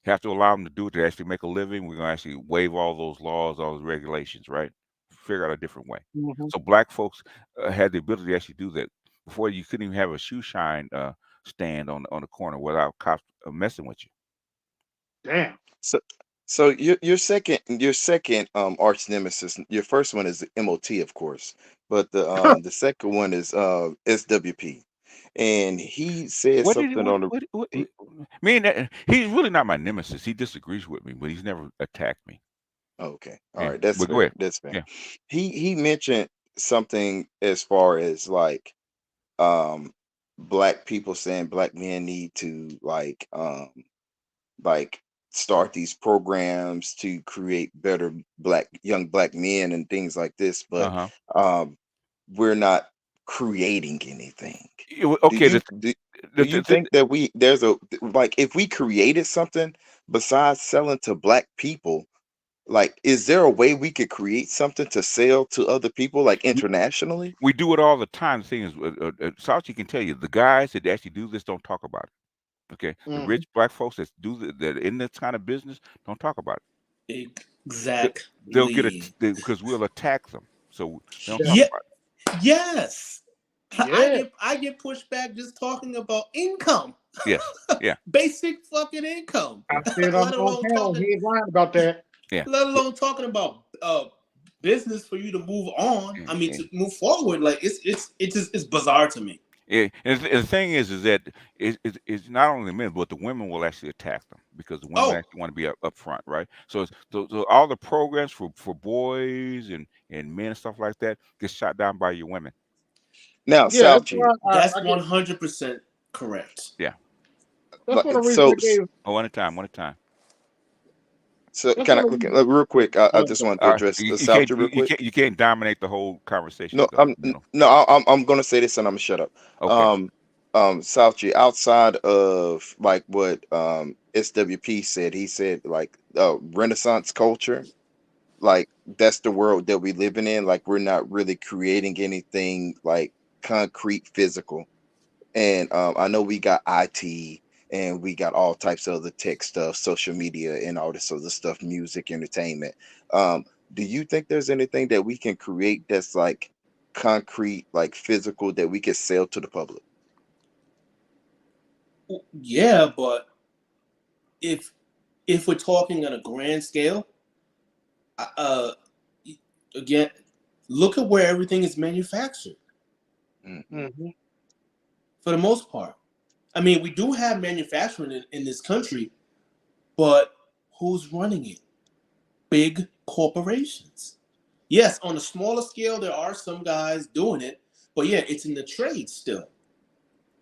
have to allow them to do it to actually make a living. We're gonna actually waive all those laws, all those regulations, right? Figure out a different way. Hmm. So black folks had the ability to actually do that. Before you couldn't even have a shoe shine stand on the corner without cops messing with you. Damn. so so your second arch nemesis, your first one is the MOT, of course, but the second one is SWP, and he said What did he? something on the he, Me and he's really not my nemesis. He disagrees with me, but he's never attacked me. okay, all Yeah, right, that's but go fair, ahead. that's fair. Yeah. He mentioned something as far as like um black people saying black men need to like start these programs to create better young black men and things like this, Uh but huh. um we're not creating anything. do Okay. you do, do The, you the, the, think that there's a like if we created something besides selling to black people, like is there a way we could create something to sell to other people like we, internationally? we do it all the time. The thing is, Sauchi can tell you the guys that actually do this don't talk about it. Okay, the Hmm. rich black folks that are in this kind of business don't talk about it. They- They'll get Exactly. because we'll attack them, so they don't Yeah. talk Yeah. about Yes. Yeah. I get pushed back just talking about income, it. Yes, yeah, basic fucking income. I yeah, said let on alone panel, talking, he ain't lying about that. yeah. let So, alone talking about business for you to move on. yeah, I mean, yeah. to move forward. Like it's bizarre to me. Yeah, and the thing is that it's not only the men, but the women will actually attack them because the women Oh, actually want to be up front, right? So all the programs for boys and men and stuff like that gets shot down by your women. Now, Yeah, that's Salchi, why that's I get. 100% correct. Yeah. That's one of the reasons so I gave. Oh, one at a time, one at a time. so That's can one I of look the at real quick? I reasons. just wanted to All right, address you can't Salchi real quick. you can't dominate the whole conversation No, though. You know. I'm gonna say this and I'm gonna shut up. Okay. Salchi, outside of like what SWP said, he said like Renaissance culture, like that's the world that we living in. Like we're not really creating anything like concrete, physical. And I know we got IT and we got all types of other tech stuff, social media, and all this other stuff, music, entertainment. Do you think there's anything that we can create that's like concrete, like physical, that we could sell to the public? Yeah, but if if we're talking on a grand scale, uh, again, look at where everything is manufactured Mm. Hmm. for the most part. I mean, we do have manufacturing in this country, but who's running it? Big corporations. Yes, on a smaller scale, there are some guys doing it, but yeah, it's in the trade still.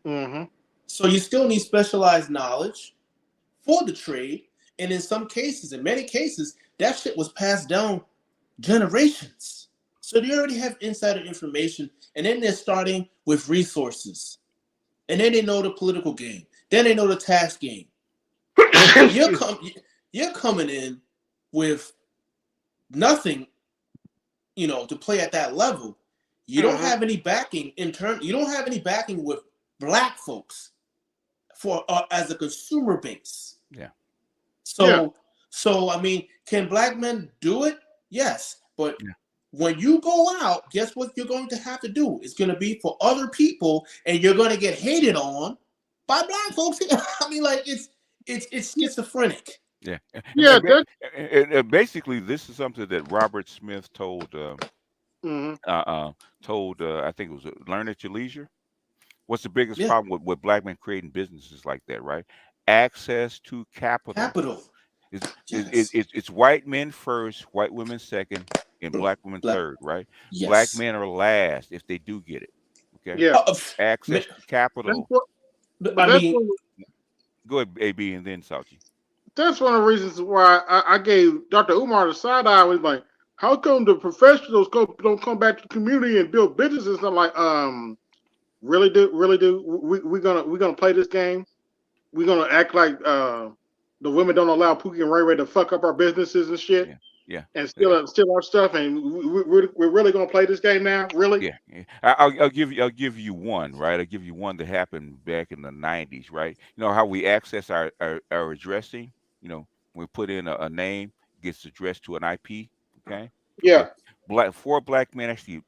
Hmm. So you still need specialized knowledge for the trade. And in some cases, in many cases, that shit was passed down generations. So they already have insider information, and then they're starting with resources. And then they know the political game. Then they know the tax game. You're coming in with nothing, to play at that level. You don't Hmm. have any backing you don't have any backing with black folks for as a consumer base. Yeah. So I mean, can black men do it? Yes, but Yeah. when you go out, guess what you're going to have to do? It's going to be for other people, and you're going to get hated on by black folks. I mean, like it's schizophrenic. Yeah. Yeah, Basically, this is something that Robert Smith told Mhm. I think it was Learn at Your Leisure. What's the biggest Yeah. problem with black men creating businesses like that, right? Access to capital. Capital. It's, it's white men first, white women second, and black women third, right? Yes. Black men are last if they do get it. Okay. Yeah. Access to capital. I mean, Go ahead, AB, and then Salchi. That's one of the reasons why I gave Dr. Umar the side eye. Was like, how come the professionals don't come back to the community and build businesses? I'm like, really do we're gonna play this game? We're gonna act like the women don't allow Pookie and Ray Ray to fuck up our businesses and shit. Yeah. And steal our stuff, and we're really gonna play this game now? Really? Yeah. I'll give you one, right? I'll give you one that happened back in the 90s, right? You know how we access our addressing. You know, we put in a name, gets addressed to an IP. Okay. Yeah. Four black men actually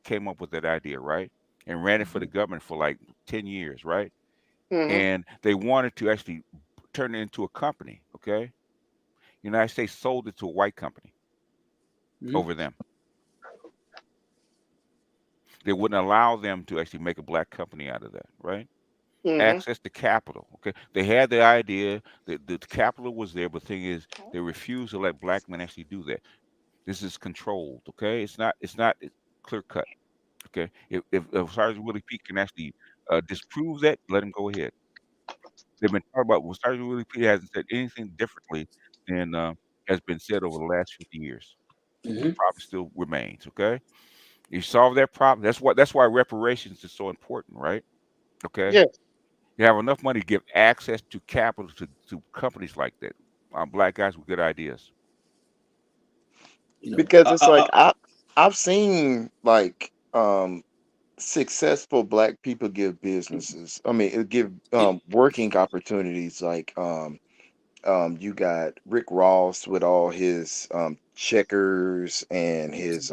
came up with that idea, right? And ran it for the government for like 10 years, right? Mhm. And they wanted to actually turn it into a company. Okay. United States sold it to a white company over them. They wouldn't allow them to actually make a black company out of that, right? Mhm. Access to capital. Okay. They had the idea that the capital was there, but the thing is they refused to let black men actually do that. This is controlled. Okay. It's not clear cut. Okay. If Sergeant Willie Pete can actually disprove that, let him go ahead. They've been talking about, well, Sergeant Willie Pete hasn't said anything differently than has been said over the last 50 years. The problem still remains. Okay. You solve that problem. That's why reparations is so important, right? Okay. Yes. You have enough money to give access to capital to companies like that. Black guys with good ideas. Because it's like I've seen like successful black people give businesses. I mean, it give working opportunities. Like you got Rick Ross with all his Checkers and his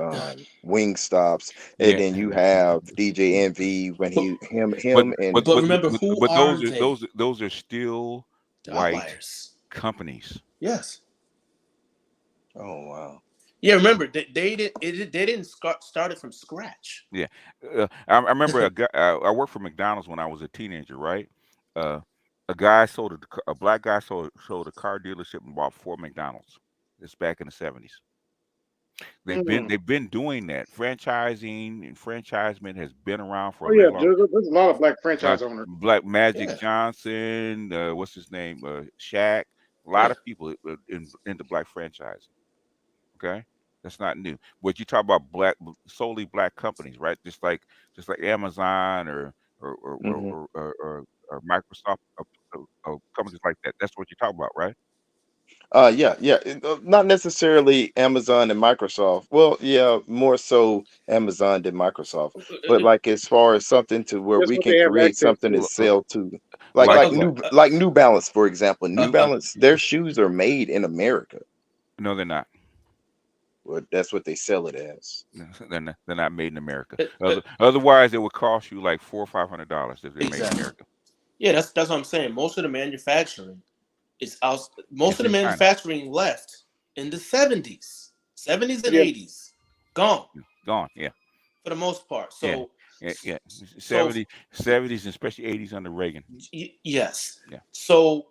wing stops, and then you have DJ Envy when him and but remember who are they? Those are still white Outliers. companies. Yes. Oh wow. Yeah, remember they didn't start it from scratch. Yeah, I remember a guy. I worked for McDonald's when I was a teenager, right? A guy a black guy sold a car dealership and bought 4 McDonald's. It's back in the 70s. They've been doing that. Franchising and franchisement has been around for Oh yeah, there's a lot of black franchise owners. Black Magic Johnson, what's his name? Shaq. A lot of people into black franchising. Okay, that's not new. But you talk about solely black companies, right? Just like Amazon or Microsoft, companies like that. That's what you talk about, right? Yeah. Not necessarily Amazon and Microsoft. Well, yeah, more so Amazon than Microsoft. But like as far as something to where we can create something to sell to, like New Balance, for example. New Balance, their shoes are made in America. No, they're not. Well, that's what they sell it as. They're not made in America. Otherwise, it would cost you like $400 or $500 if they're made in America. Yeah, that's what I'm saying. Most of the manufacturing is out. Most of the manufacturing left in the 70s and 80s. Gone. Yeah. For the most part. So yeah. 70s and especially 80s under Reagan. Yes. Yeah. So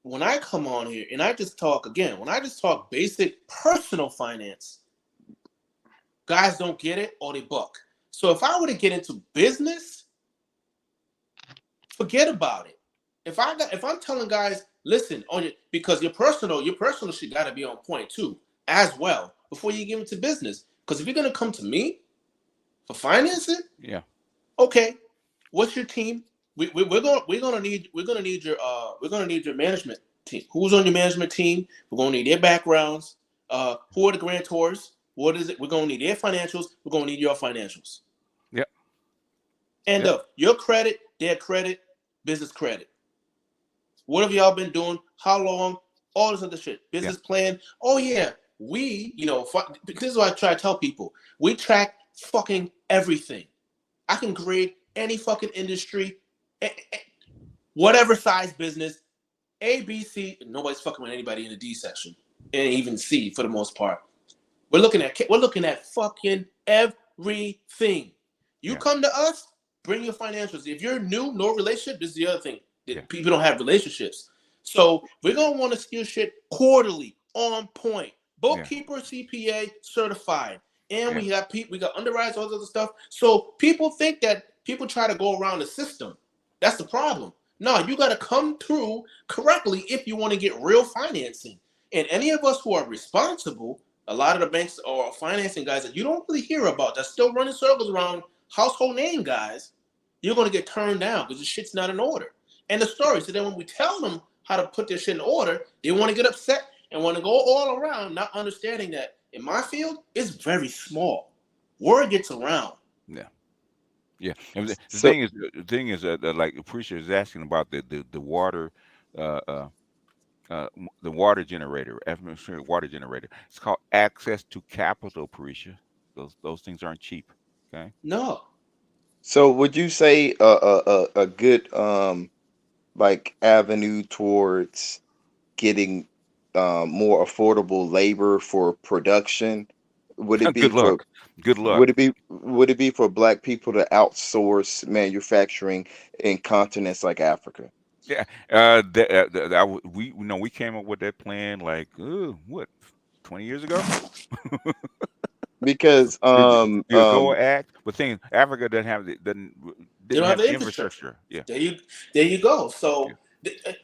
when I come on here and I just talk basic personal finance, guys don't get it or they buck. So if I were to get into business, forget about it. If I'm telling guys, listen, because your personal shit got to be on point too, as well, before you get into business. Because if you're gonna come to me for financing, okay, what's your team? We're gonna need your management team. Who's on your management team? We're gonna need their backgrounds. Who are the guarantors? What is it? We're gonna need their financials. We're gonna need your financials. Yep. And your credit, their credit, business credit. What have y'all been doing? How long? All this other shit. Business plan. Oh yeah, we, this is what I try to tell people. We track fucking everything. I can create any fucking industry, whatever size business, A, B, C. Nobody's fucking with anybody in the D section, and even C for the most part. We're looking at fucking everything. You come to us, bring your financials. If you're new, no relationship, this is the other thing. People don't have relationships. So we're going to want to steal shit quarterly, on point. Bookkeeper, CPA, certified. And we got underwriters, all this other stuff. So people think that people try to go around the system. That's the problem. No, you got to come through correctly if you want to get real financing. And any of us who are responsible, a lot of the banks or financing guys that you don't really hear about, that's still running circles around household name guys, you're going to get turned down because the shit's not in order. And the story. So then when we tell them how to put their shit in order, they want to get upset and want to go all around, not understanding that in my field, it's very small. Word gets around. Yeah. And the thing is, like Appreciate is asking about the water, the water generator, atmospheric water generator. It's called access to capital, Appreciate. Those things aren't cheap. Okay. No. So would you say a good like avenue towards getting more affordable labor for production? Would it be Good luck. Good luck. Would it be for Black people to outsource manufacturing in continents like Africa? Yeah. We came up with that plan like 20 years ago. Because the AGOA Act, but thing Africa doesn't have the infrastructure. Yeah. There you go. So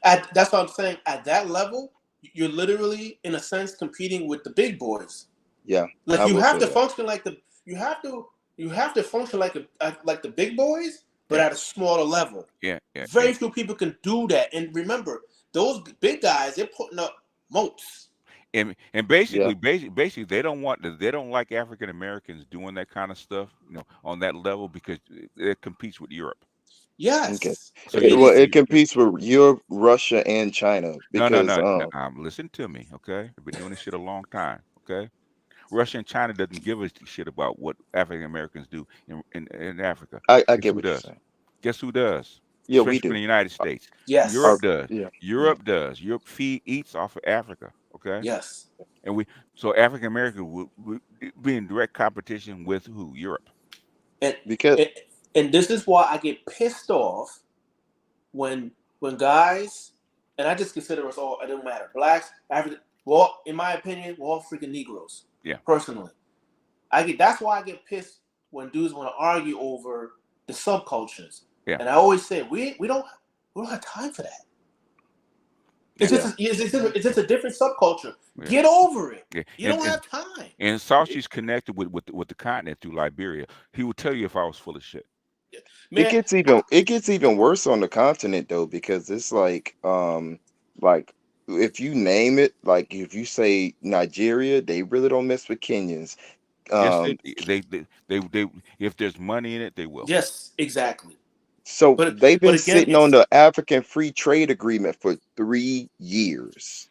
that's what I'm saying. At that level, you're literally, in a sense, competing with the big boys. Yeah. Like you have to function like you have to function like the big boys, but at a smaller level. Yeah. Very few people can do that. And remember, those big guys, they're putting up moats. And basically they don't like African Americans doing that kind of stuff, on that level, because it competes with Europe. Yes. Okay. So it competes with Europe, Russia, and China. Because, no. Listen to me, okay? I've been doing this shit a long time, okay? Russia and China doesn't give a shit about what African Americans do in Africa. I get what you're saying. Guess who does? Yeah, especially we do. in the United States. Yes. Europe does. Yeah. Europe does. Europe eats off of Africa. Okay. Yes. And so African Americans would be in direct competition with who? Europe. And this is why I get pissed off when guys, and I just consider us all, it doesn't matter, Blacks, African, well, in my opinion, we're all freaking Negroes. Yeah. Personally. That's why I get pissed when dudes want to argue over the subcultures. Yeah. And I always say we don't have time for that. It's just a different subculture. Yeah. Get over it. Yeah. You don't have time. And Saushi's connected with the continent through Liberia. He would tell you if I was full of shit. Man, it gets even worse on the continent though, because it's like if you name it, like if you say Nigeria, they really don't mess with Kenyans. Yes, they if there's money in it, they will. Yes, exactly. So they've been sitting on the African Free Trade Agreement for 3 years.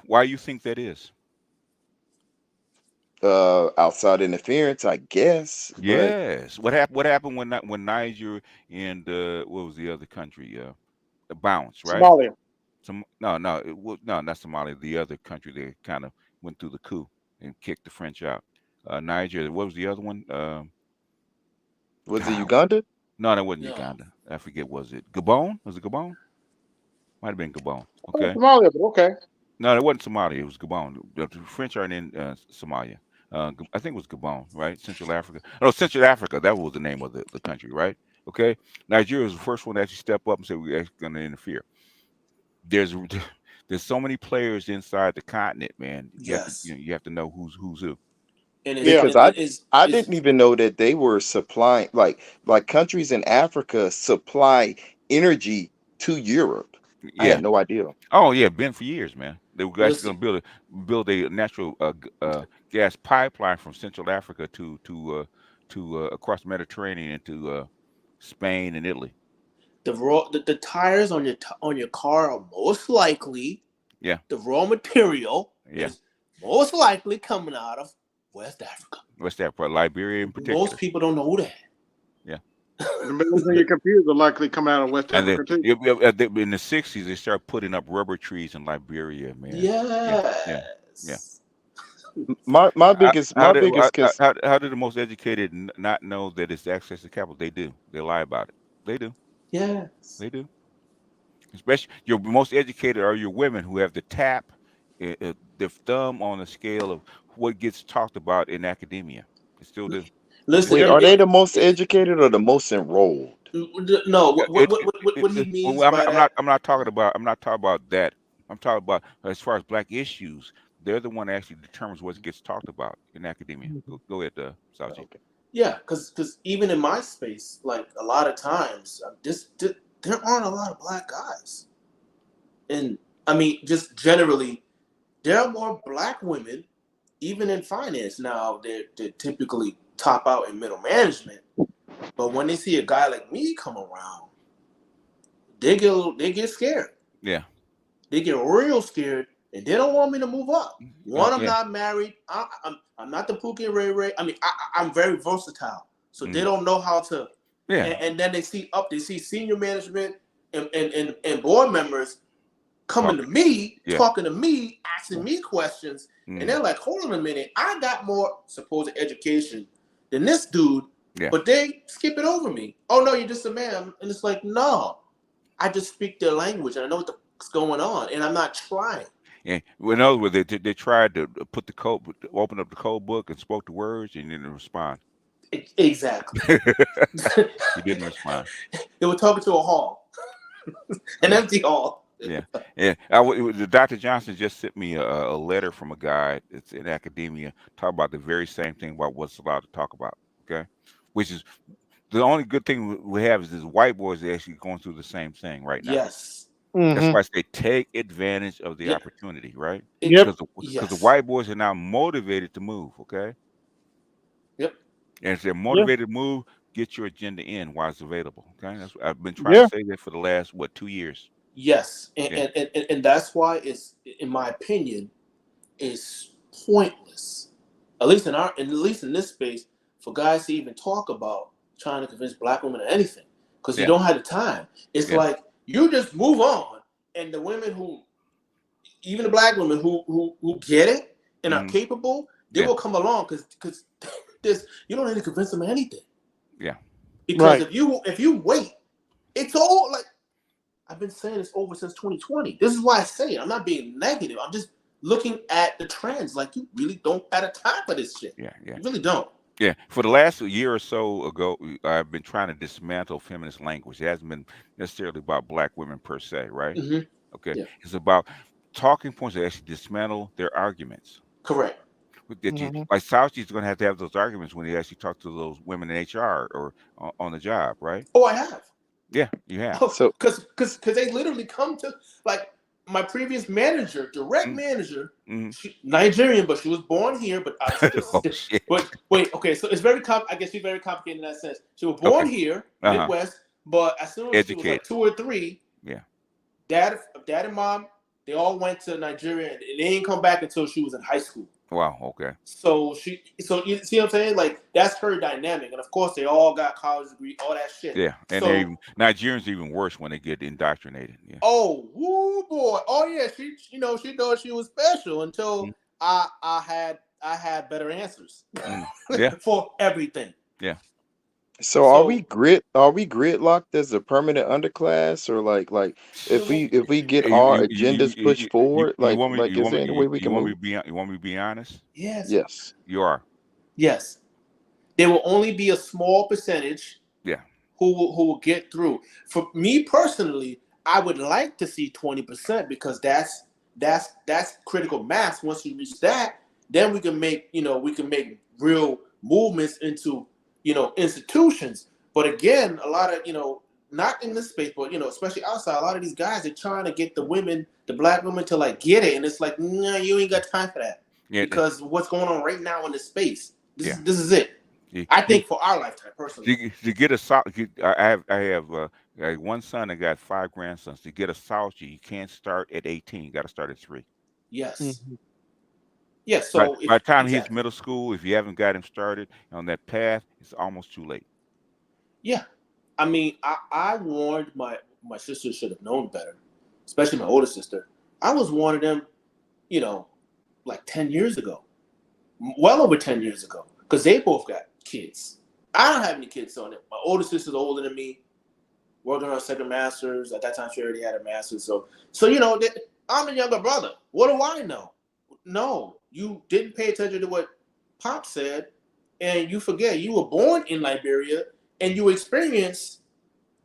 Why do you think that is? Outside interference, I guess. Yes. What happened when Niger and what was the other country? Bounced, right? Somalia. No, not Somalia. The other country, they kind of went through the coup and kicked the French out. Niger. What was the other one? Was it Uganda? No, that wasn't Uganda. I forget. Was it Gabon? Was it Gabon? Might have been Gabon. Okay. Somalia, but okay. No, it wasn't Somalia. It was Gabon. The French aren't in Somalia. I think it was Gabon, right? Central Africa. No, Central Africa. That was the name of the country, right? Okay. Nigeria was the first one to actually step up and say we're actually going to interfere. There's so many players inside the continent, man. You have to know who's who. And because I didn't even know that they were supplying, like countries in Africa supply energy to Europe. I had no idea. Oh yeah, been for years, man. They were actually going to build a natural gas pipeline from Central Africa to across the Mediterranean into Spain, and Italy. The tires on your car are most likely Yeah. the raw material Yeah. is most likely coming out of West Africa. What's that for? Liberia in particular. Most people don't know that. The middle in your computer likely come out of West And then Africa too. in the 60s, they started putting up rubber trees in Liberia, man. Yes. My biggest How cons- did the most educated not know that it's access to capital? They do. They lie about it. They do. Yes. They do. Especially your most educated are your women who have the the thumb on the scale of what gets talked about in academia. They still do. Listen, Wait, are they the most educated or the most enrolled? No, what he means Well, by that? I'm not talking about that. I'm talking about as far as black issues. They're the one that actually determines what gets talked about in academia. Go ahead, Sauchi. Okay. Yeah, because even in my space, like a lot of times, there aren't a lot of black guys, and I mean, just generally, there are more black women, even in finance now. They typically top out in middle management, but when they see a guy like me come around, they get scared. Yeah. They get real scared, and they don't want me to move up. One, I'm Yeah. not married. I'm not the Pookie Ray Ray. I mean, I'm very versatile, so they Mhm. don't know how to. Yeah. And then they see senior management and board members coming to me, Yeah. talking to me, asking me questions, Mhm. and they're like, "Hold on a minute, I got more supposed education than this dude." Yeah. But they skip it over me. Oh no, you're just a man, and it's like, no, I just speak their language and I know what the fuck's going on, and I'm not trying. Yeah. Well, in other words, they tried to put the code, open up the code book and spoke the words and didn't respond. Exactly. He didn't respond. They were talking to a hall, an empty hall. Yeah. Dr. Johnson just sent me a letter from a guy that's in academia talking about the very same thing about what's allowed to talk about. Okay, which is the only good thing we have is white boys are actually going through the same thing right now. Yes. That's Mhm. why I say take advantage of the Yeah. opportunity, right? Yep. Because the white boys are now motivated to move. Okay. Yep. And if they're motivated to move, get your agenda in while it's available. Okay. That's what I've been trying to say that for the last 2 years. Yes, Yeah. and that's why it's, in my opinion, is pointless. At least in this space, for guys to even talk about trying to convince black women of anything, because you Yeah. don't have the time. It's Yeah. like you just move on, and the women even the black women who get it and are Mhm. capable, they Yeah. will come along because you don't need to convince them of anything. Yeah. Because Right. if you wait, it's all like. I've been saying this over since 2020. This is why I say it. I'm not being negative. I'm just looking at the trends. Like, you really don't have a time for this shit. Yeah. Yeah. You really don't. Yeah, for the last year or so ago, I've been trying to dismantle feminist language. It hasn't been necessarily about black women per se, right? Mhm. Okay, Yeah. it's about talking points that actually dismantle their arguments. Correct. Like Fauci's going to have those arguments when he actually talks to those women in HR or on the job, right? Oh, I have. Yeah, you have. So- because they literally come to, like, my previous manager, direct Mhm. manager, Mhm. she, Nigerian, but she was born here. But Oh, shit. but wait, okay, so it's very I guess she's very complicated in that sense. She was born Okay. here, Uh-huh. Midwest, but as soon as she was like Educated. 2 or 3, Yeah. dad and mom, they all went to Nigeria, and they didn't come back until she was in high school. Wow. Okay. So you see what I'm saying? Like, that's her dynamic, and of course they all got college degree, all that shit. Yeah, and So- Nigerians are even worse when they get indoctrinated. Yeah. Oh, woo boy! Oh yeah, she thought she was special until Mm. I had better answers Yeah. for everything. So are we gridlocked as a permanent underclass, or like if we get Hey, our agendas pushed forward, you want me, is there any way we can move? You want me to be honest? Yes. Yes. You are. Yes. There will only be a small percentage. Yeah. Who will get through. For me personally, I would like to see 20% because that's critical mass. Once you reach that, then we can make real movements into institutions. But again, a lot of not in this space, but especially outside, a lot of these guys are trying to get the black women to like get it, and it's like, no, you ain't got time for that. Yeah. Because what's going on right now in this space, this Yeah. is it. You, I you, think for our lifetime, personally. to get a I have one son that got 5 grandsons. To get a Salchi, you can't start at 18. You got to start at 3. Yes. Mhm. Yes. By So by if the time he's exactly. middle school, if you haven't got him started on that path, it's almost too late. Yeah. I mean, I warned my sister should have known better, especially my older sister. I was warning them, you know, like 10 years ago, well over 10 years ago, because they both got kids. I don't have any kids on it. My older sister's older than me, working on her second master's. At that time, she already had a master's. So I'm the younger brother. What do I know? No, you didn't pay attention to what Pop said, and you forget you were born in Liberia and you experienced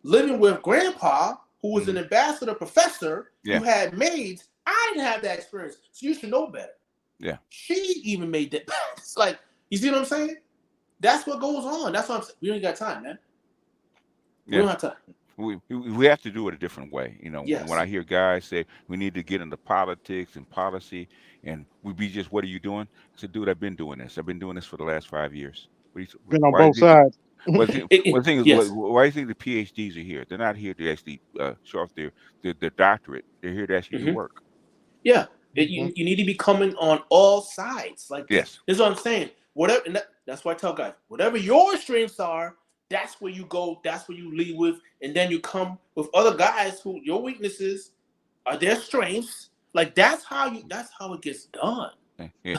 living with Grandpa, who was an ambassador professor. Yeah. You had maids. I didn't have that experience, so you should know better. Yeah. She even made that. It's like, you see what I'm saying? That's what goes on. That's what I'm saying. We ain't got time, man. We don't have time. We have to do it a different way. Yes. When I hear guys say we need to get into politics and policy, and we be just, what are you doing? I said, dude, I've been doing this. I've been doing this for the last 5 years. Been on Why both do you think, sides. well, the thing is, Yes. why do you think the PhDs are here? They're not here to actually show off their doctorate. They're here to actually do Mhm. work. Yeah. Mhm. You need to be coming on all sides. Like this. Yes. This is what I'm saying. Whatever, and that's why I tell guys, whatever your strengths are, that's where you go. That's where you lead with, and then you come with other guys who your weaknesses are their strengths. Like that's how it gets done. Yeah.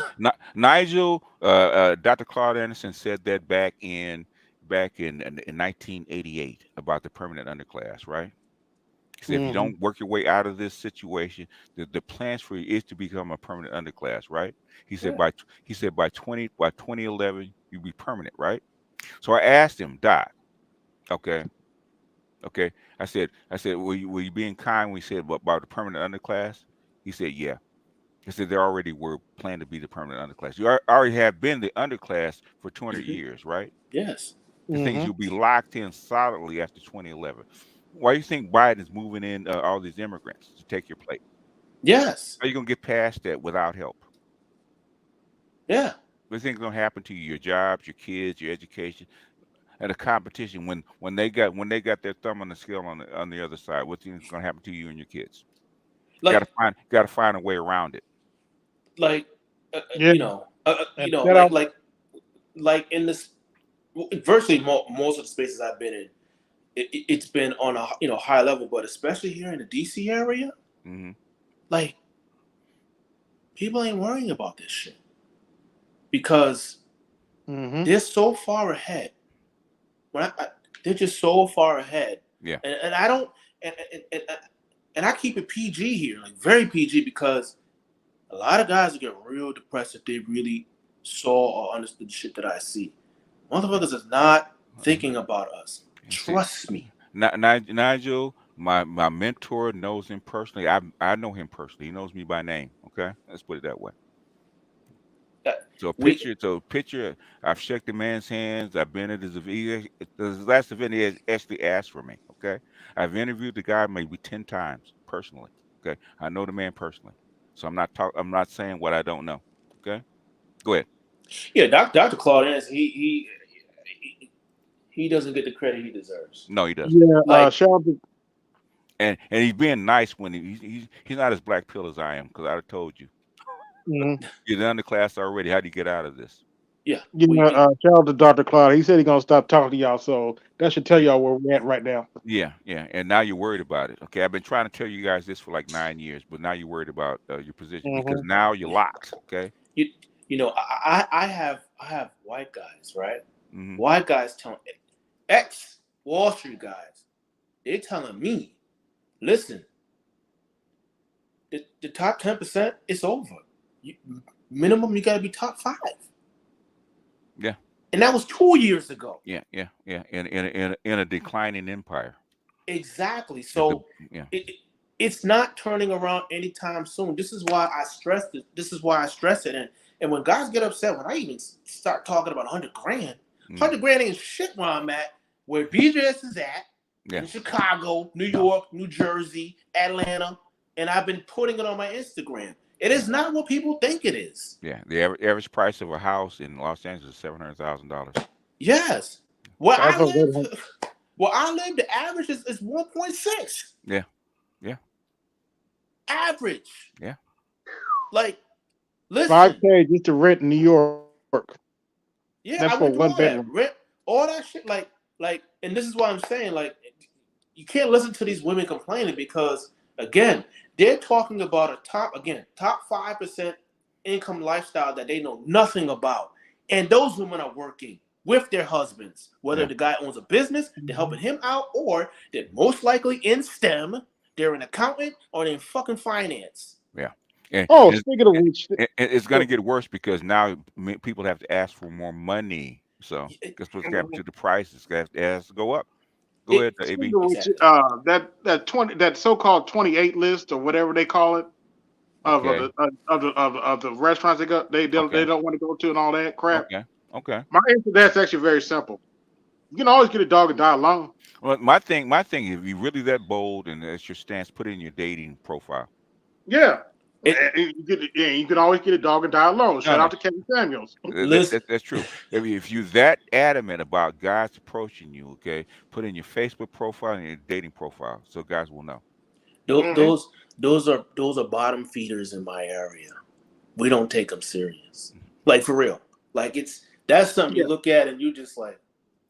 Nigel, Dr. Claude Anderson said that back in 1988 about the permanent underclass, right? He said, if you Mhm. don't work your way out of this situation, the plans for you is to become a permanent underclass, right? He said Yeah. by 2011 you'll be permanent, right? So I asked him, Doc, okay. I said, were you being kind when you said about the permanent underclass? He said, yeah. He said they already were planned to be the permanent underclass. You already have been the underclass for 200 Mhm. years, right? Yes. The things Mhm. you'll be locked in solidly after 2011. Why do you think Biden's moving in all these immigrants to take your place? Yes. How are you gonna get past that without help? Yeah. What do you think is gonna happen to you? Your jobs, your kids, your education, and the competition when they got their thumb on the scale on the other side. What do you think is gonna happen to you and your kids? Like Gotta find a way around it. like Yeah. And that out. like in this virtually most of the spaces I've been in, it's been on a high level, but especially here in the DC area, Hmm. like people ain't worrying about this shit because Mhm. they're so far ahead. They're just so far ahead. Yeah. And I don't and I keep it PG here, like very PG, because a lot of guys get real depressed if they really saw or understood the shit that I see. Motherfuckers is not thinking about us. Trust me. Nigel, my mentor, knows him personally. I know him personally. He knows me by name. Okay, let's put it that way. So picture. I've shook the man's hands. I've been at his event. The last event he has actually asked for me. Okay, I've interviewed the guy maybe 10 times personally. Okay, I know the man personally. So I'm not saying what I don't know. Okay, go ahead. Yeah, Dr. Claude Anderson, he doesn't get the credit he deserves. No, he doesn't. Yeah. Like, Shout out to And he's being nice when he's not as black pill as I am, because I'd have told you. mhm. You're in the class already. How do you get out of this? yeah, Shout out to Dr. Cloud. He said he's gonna stop talking to y'all, so that should tell y'all where we're at right now. Yeah. And now you're worried about it. Okay, I've been trying to tell you guys this for like 9 years, but now you're worried about your position because Mhm. now you're locked. Okay. I have white guys, right? Hmm. White guys telling ex Wall Street guys, they're telling me, listen, the top 10%, it's over. Minimum, you got to be top 5. Yeah. And that was 2 years ago. Yeah. In a declining empire. Exactly. So it's not turning around anytime soon. This is why I stressed it. This is why I stress it. And when guys get upset, when I even start talking about 100 grand, 100 grand ain't shit where I'm at, where BJS is at, in Chicago, New York, New Jersey, Atlanta, and I've been putting it on my Instagram. It is not what people think it is. Yeah. The average price of a house in Los Angeles is $700,000. Yes. Where That's I a good one. live, the average is 1.6. Yeah. Yeah. Average. Yeah. Like, listen. $5K just to rent in New York. Yeah, That's I for went through one all that. bedroom. Rent, all that shit. Like, and this is why I'm saying, like, you can't listen to these women complaining because, again, they're talking about a top 5% income lifestyle that they know nothing about. And those women are working with their husbands, whether Yeah. the guy owns a business, they're helping him out, or they're most likely in STEM, they're an accountant, or they're in fucking finance. Yeah. And, Oh, and, speaking of which, and it's going to get worse because now people have to ask for more money. So It- guess what's happened to the prices? It has to go up. Go ahead, speaking AB. of which, Exactly. that so-called 28 list or whatever they call it of Okay. the restaurants they don't Okay. want to go to and all that crap. Okay. Okay. My answer to that's actually very simple. You can always get a dog and die alone. Well, my thing, if you're really that bold and that's your stance, put it in your dating profile. Yeah. It- You can always get a dog and die alone. Shout No, out to Kevin Samuels. Listen, that's true. If you're that adamant about guys approaching you, okay, put in your Facebook profile and your dating profile so guys will know. those those are bottom feeders in my area. We don't take them serious, like for real. Like that's something you look at and you just like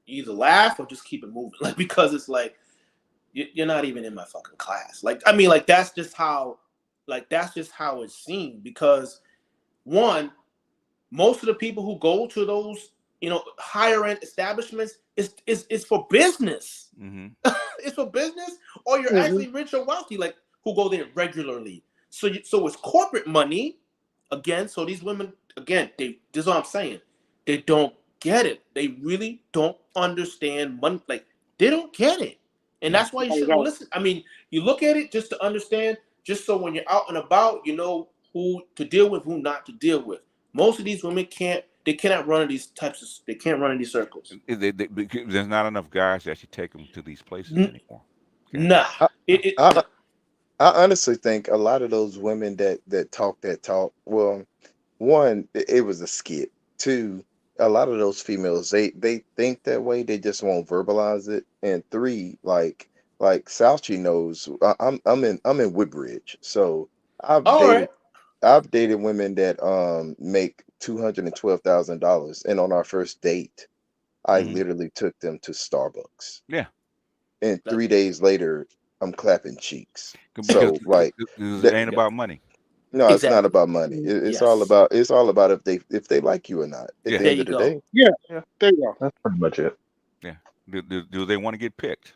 you either laugh or just keep it moving. Like because it's like you're not even in my fucking class. Like I mean, like that's just how it's seen. Because one, most of the people who go to those higher end establishments is for business. Mm-hmm. It's for business, or you're actually rich or wealthy, like who go there regularly. So it's corporate money again. So these women again, this is what I'm saying. They don't get it. They really don't understand money. Like they don't get it, and that's why you shouldn't listen. I mean, you look at it just to understand, just so when you're out and about, you know who to deal with, who not to deal with. Most of these women cannot run in these they can't run in these circles. There's not enough guys to actually take them to these places anymore. Okay. Nah. I honestly think a lot of those women that talk, well, one, it was a skit. Two, a lot of those females, they think that way, they just won't verbalize it. And three, like Salchi knows, I'm in Woodbridge, so I've dated women that make $212,000, and on our first date, I literally took them to Starbucks. Yeah. And 3 days later, I'm clapping cheeks. Because So like it ain't about money. no, it's not about money. It's all about if they like you or not. At the end of the day. Yeah, there you go. That's pretty much it. Yeah. Do they want to get picked?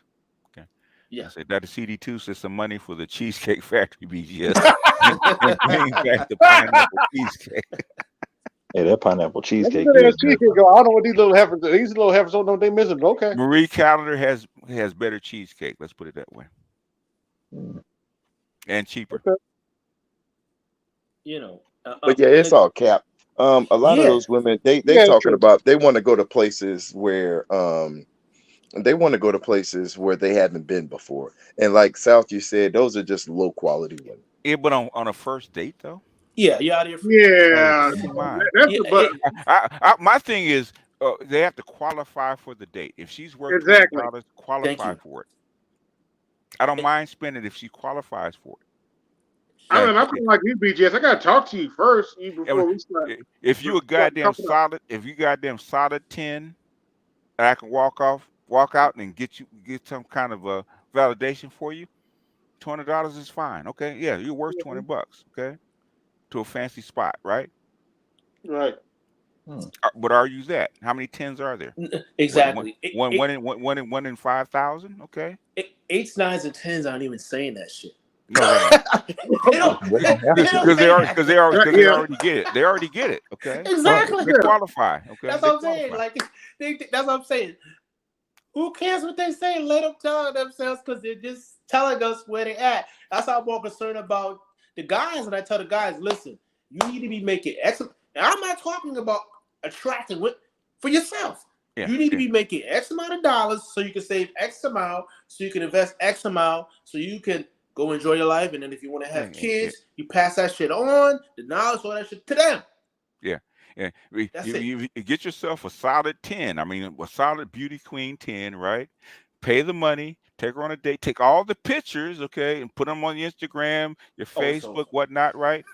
Okay. Yeah. I said that the CD2 says some money for the Cheesecake Factory BGS and bring back the pineapple cheesecake. Yeah, that pineapple cheesecake. I don't know what these little heifers do. These little heifers don't know they missing. But okay. Marie Callender has better cheesecake. Let's put it that way. And cheaper. Okay. But yeah, it's all cap. A lot of those women, they talking about they want to go to places where they haven't been before. And like South, you said, those are just low quality women. Yeah, but on a first date though. Yeah, you out here. Yeah, my thing is they have to qualify for the date. If she's worth $20, qualify for it. I don't mind spending if she qualifies for it. I mean, I'm like you, BGS. I gotta talk to you first before we start. If you a goddamn solid, if you goddamn solid 10, and I can walk out and get some kind of a validation for you, $20 is fine. Okay, yeah, you're worth $20. Okay, to a fancy spot, right? Right. But are you that? How many 10s are there? Exactly. One in 5,000. Okay. 8s, 9s, and 10s aren't even saying that shit. No, because they already get it. They already get it. Okay. Exactly. They qualify. Okay. That's what I'm saying. Like that's what I'm saying. Who cares what they say? Let them tell themselves because they're just telling us where they at. That's how I'm more concerned about the guys. And I tell the guys, listen, you need to be making excellent. And I'm not talking about attracting for yourself. Yeah, you need to be making X amount of dollars so you can save X amount, so you can invest X amount, so you can go enjoy your life. And then if you want to have kids, you pass that shit on, the knowledge, all that shit to them. Yeah. And That's you it. get yourself a solid 10. I mean, a solid beauty queen 10, right? Pay the money, take her on a date, take all the pictures, okay, and put them on your Instagram, your Oh, Facebook, so whatnot, right?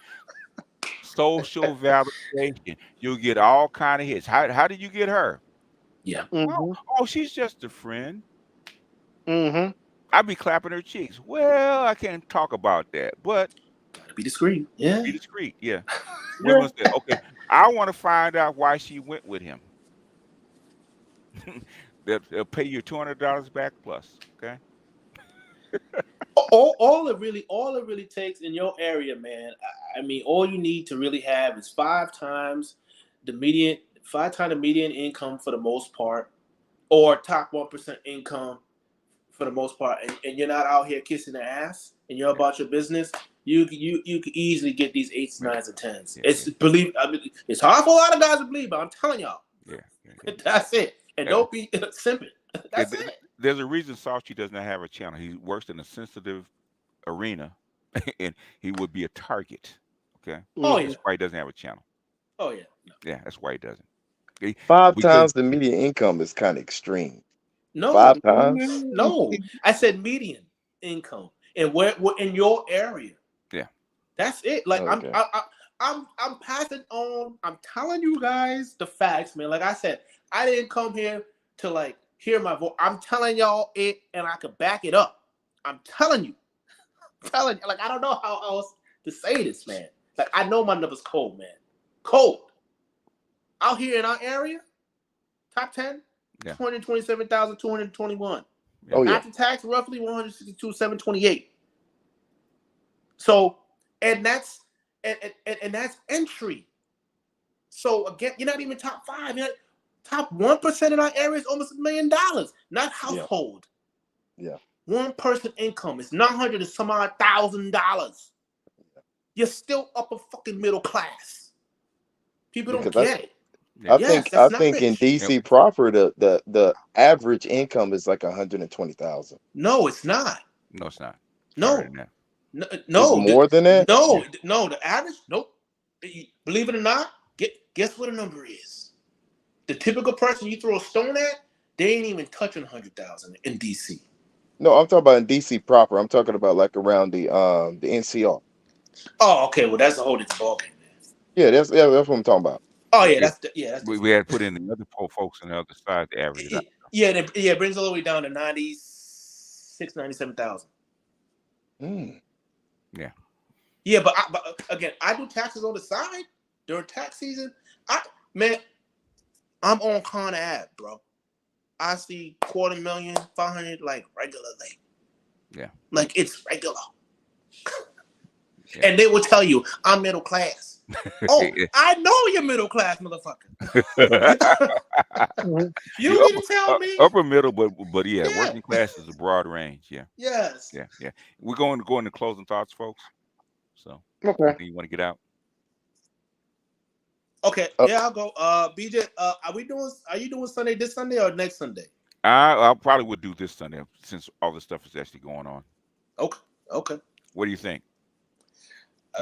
Social validation. You'll get all kind of hits. How did you get her? yeah, Oh, Mm-hmm. she's just a friend. Mm-hmm. I'd be clapping her cheeks. Well, I can't talk about that, but gotta be discreet. Yeah. be discreet. Yeah. Yeah. Women say, okay, I want to find out why she went with him. They'll pay you $200 back plus. Okay. All it really takes in your area, man. I mean, all you need to really have is 5 times the median income for the most part, or top 1% income for the most part, and you're not out here kissing the ass, and you're Yeah. about your business. You could easily get these 8s, Yeah. 9s, and 10s. Yeah. It's Yeah. I mean, it's hard for a lot of guys to believe, but I'm telling y'all, Yeah. Yeah. that's it. And Yeah. don't be simping. Yeah, That's it. there's a reason Sauchi does not have a channel. He works in a sensitive arena, and he would be a target. Okay, Oh Mm-hmm. yeah. that's why he doesn't have a channel. Oh yeah. No. Yeah, that's why he doesn't. Okay? 5 Because times the median income is kind of extreme. No, 5 times. no. I said median income, and where in your area. yeah, That's it. Like Okay. I'm passing on. I'm telling you guys the facts, man. Like I said, I didn't come here to like hear my voice. I'm telling y'all it, and I could back it up. I'm telling you. Like I don't know how else to say this, man. Like I know my number's cold, man. Cold. Out here in our area, top 10, Yeah. 227,221. Oh yeah. After tax, roughly 162,728. So, and that's entry. So again, you're not even top 5. You're top 1% in our area is almost $1 million, not household. Yeah. 1 person income is $900 and some odd $1,000. You're still upper fucking middle class. People don't Because get it. yeah. I Yes, think that's not in rich. DC proper the average income is like 120,000. No, it's not. No, it's not. No, Higher than that. no, It's no. more than that. No, no, the average, nope. Believe it or not, guess what the number is? The typical person you throw a stone at, they ain't even touching 100,000 in DC. No, I'm talking about in DC proper. I'm talking about like around the NCR. Oh, okay. Well, that's a whole different ballgame, man. Yeah, that's what I'm talking about. Oh yeah, Yeah. that's We had put in the other folks on the other side to average it out. it brings all the way down to 96, 97,000. Yeah. Yeah, but again, I do taxes on the side during tax season. I'm on Connor Ave, bro. I see 250,000, 500 like regularly. Yeah. Like it's regular. Yeah. And they will tell you I'm middle class. Oh, I know you're middle class, motherfucker. You You're need to tell me. upper middle, but yeah, Yeah. working class is a broad range. Yeah. Yes. Yeah. We're going to go into closing thoughts, folks. So Okay. anything you want to get out? Okay. Yeah, I'll go. BJ, are you doing Sunday this Sunday or next Sunday? I probably would do this Sunday since all this stuff is actually going on. Okay. What do you think?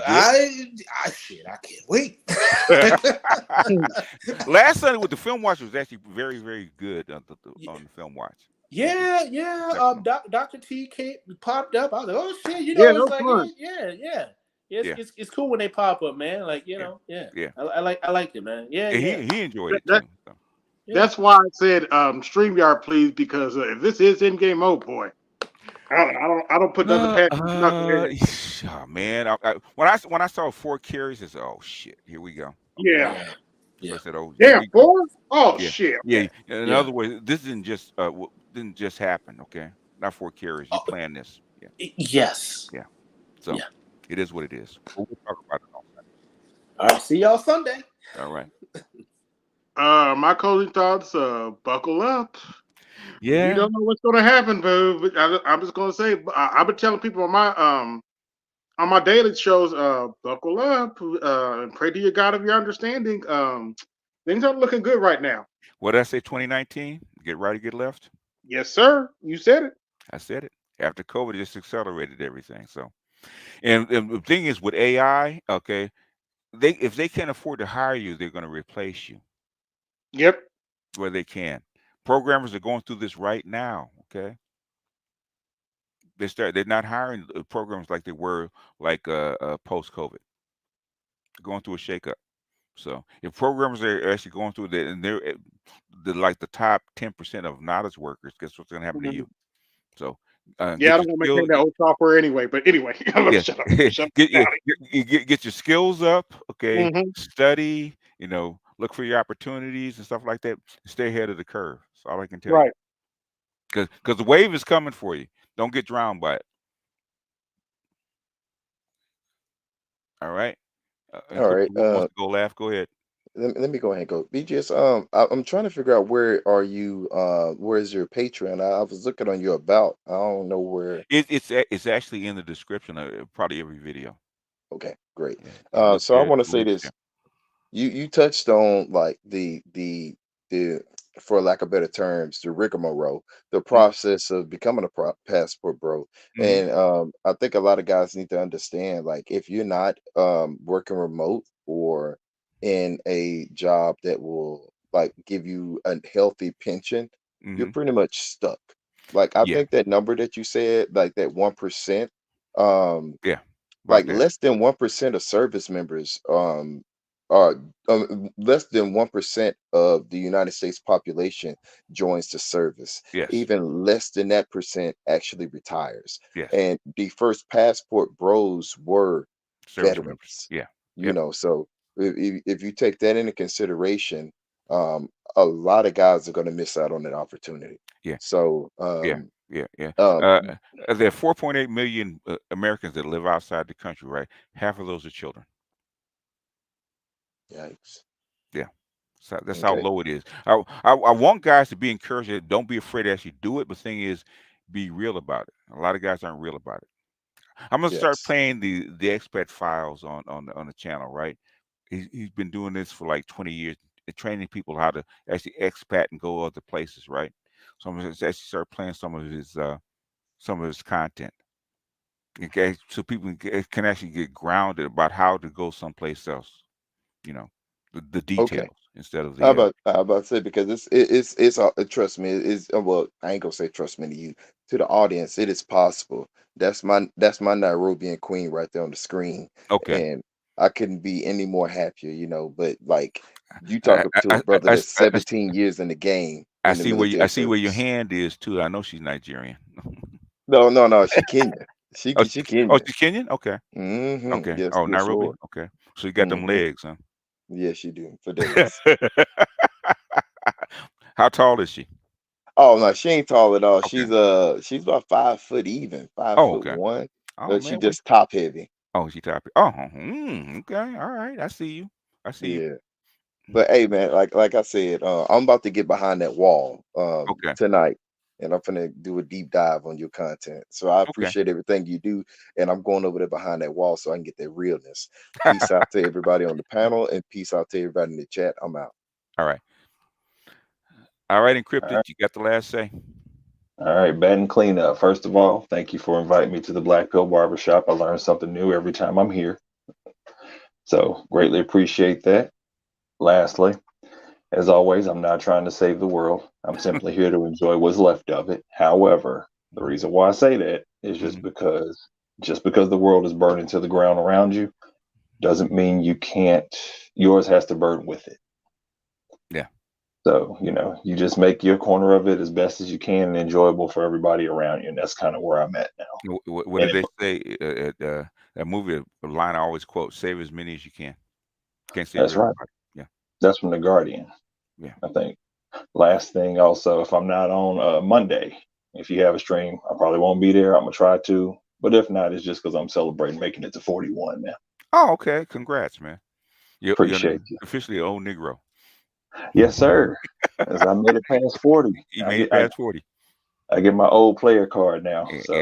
I can't wait. Last Sunday with the Film Watch was actually very, very good on the Film Watch. Yeah. Excellent. Dr. T popped up. I was like, oh shit, Yeah, it's no like, fun. yeah. Yeah. It's cool when they pop up, man. Like, yeah. I like it, man. Yeah. He enjoyed it That- too. So. Yeah. That's why I said StreamYard, please, because if this is in game, oh boy, I don't put nothing past nothing. Oh man, when I saw 4 carries, I said, "Oh shit, here we go." Yeah. So I said, "Oh Damn, we go." 4? Oh Yeah. shit. Yeah. In Yeah. other words, this didn't just happen. Okay, not 4 carries. You planned this. Yeah. Yes. So Yeah. it is what it is. We'll talk about it on Sunday. All right. See y'all Sunday. All right. My closing thoughts. Buckle up. Yeah. You don't know what's going to happen, boo. But I'm just going to say, I've been telling people on my daily shows, buckle up and pray to your God of your understanding. Things aren't looking good right now. What did I say? 2019. Get right or get left. Yes, sir. You said it. I said it. After COVID, it just accelerated everything. So, and the thing is with AI, okay, if they can't afford to hire you, they're going to replace you Yep. where they can. Programmers are going through this right now. Okay, they're not hiring programs like they were like post COVID, going through a shakeup. So if programmers are actually going through that, and they're like the top 10% of knowledge workers, guess what's going to happen to Mhm. you? So Yeah, I get don't your want to skills. maintain that old software anyway. But anyway, let me Yeah, shut up. Shut get, down. get your skills up. Okay, Mm-hmm. study. Look for your opportunities and stuff like that. Stay ahead of the curve. That's all I can tell you. Right. Because the wave is coming for you. Don't get drowned by it. All right. And All right. Crypto wants to go laugh. Go ahead. Let me go ahead and go. BGS, I'm trying to figure out where are you, where is your Patreon? I was looking on your about. I don't know where. It's actually in the description of probably every video. Okay, great. Yeah, yeah. Look So I there. want to The say links this. there. You touched on like the for lack of better terms, the rigmarole, the process of becoming a passport bro. Mm-hmm. And I think a lot of guys need to understand, like, if you're not working remote or in a job that will like give you a healthy pension, you're Mm-hmm. pretty much stuck. Like, I Yeah. think that number that you said, like that 1%, um, Yeah. About like that. less than 1% of service members are less than 1% of the United States population joins the service. Yes. Even less than that percent actually retires. Yes. And the first passport bros were Service members. veterans, Yeah. you Yep. know. So if you take that into consideration, a lot of guys are going to miss out on that opportunity. Yeah. So Yeah. Yeah. Yeah. um, There are 4.8 million Americans that live outside the country, right? Half of those are children. yikes. Yeah. So that's how Okay. low it is. I want guys to be encouraged. That don't be afraid to actually do it. But the thing is, be real about it. A lot of guys aren't real about it. I'm gonna start Yes. playing the expat files on the channel, right? He's been doing this for like 20 years, training people how to actually expat and go other places, right? So I'm gonna actually start playing some of his content, okay, so people can actually get grounded about how to go someplace else. You know, the Okay. details instead of the How about to say, because it's trust me, it's well, I ain't gonna say trust me to you, to the audience, it is possible. That's my Nairobian queen right there on the screen, okay. and I couldn't be any more happier, you know. But like, you I talking I to a I, brother I, that's I, I 17 years in the game I in the see I military see where your service. hand is too. I know she's Nigerian. No, no, no, she Kenya, she Oh, Kenya. she's Kenyan. Okay. Mm-hmm. Okay. Yes, Oh, yes, Nairobi. Lord. Okay. So you got them Mm-hmm. legs, huh? Yes, you do for days. How tall is she? Oh no, she ain't tall at all. Okay. She's about 5 foot even, five Oh, foot okay. one. Oh She man, just top heavy. she top. Oh, okay. All right. I see you. I see you. Yeah. But hey man, like I said, I'm about to get behind that wall Okay. tonight, and I'm gonna do a deep dive on your content. So I Okay. appreciate everything you do, and I'm going over there behind that wall so I can get that realness. Peace out to everybody on the panel, and peace out to everybody in the chat. I'm out. All right. All right, All encrypted. right. You got the last say. All right, batting cleanup. First of all, thank you for inviting me to the Black Pill Barbershop. I learn something new every time I'm here. So greatly appreciate that. Lastly, as always, I'm not trying to save the world. I'm simply here to enjoy what's left of it. However, the reason why I say that is Mhm. just because the world is burning to the ground around you doesn't mean you can't, yours has to burn with it. Yeah. So, you just make your corner of it as best as you can and enjoyable for everybody around you. And that's kind of where I'm at now. What And did they say at that movie? A line I always quote: "Save as many as you can. Can't save that's right. everybody." Yeah. That's from The Guardian, Yeah. I think. Last thing also, if I'm not on Monday, if you have a stream, I probably won't be there. I'm going to try to. But if not, it's just because I'm celebrating making it to 41 now. Oh, okay. Congrats, man. You're Appreciate you. officially an old Negro. Yes, sir. As I made it past 40, You I made it get I, past 40. I get my old player card now. Yeah, So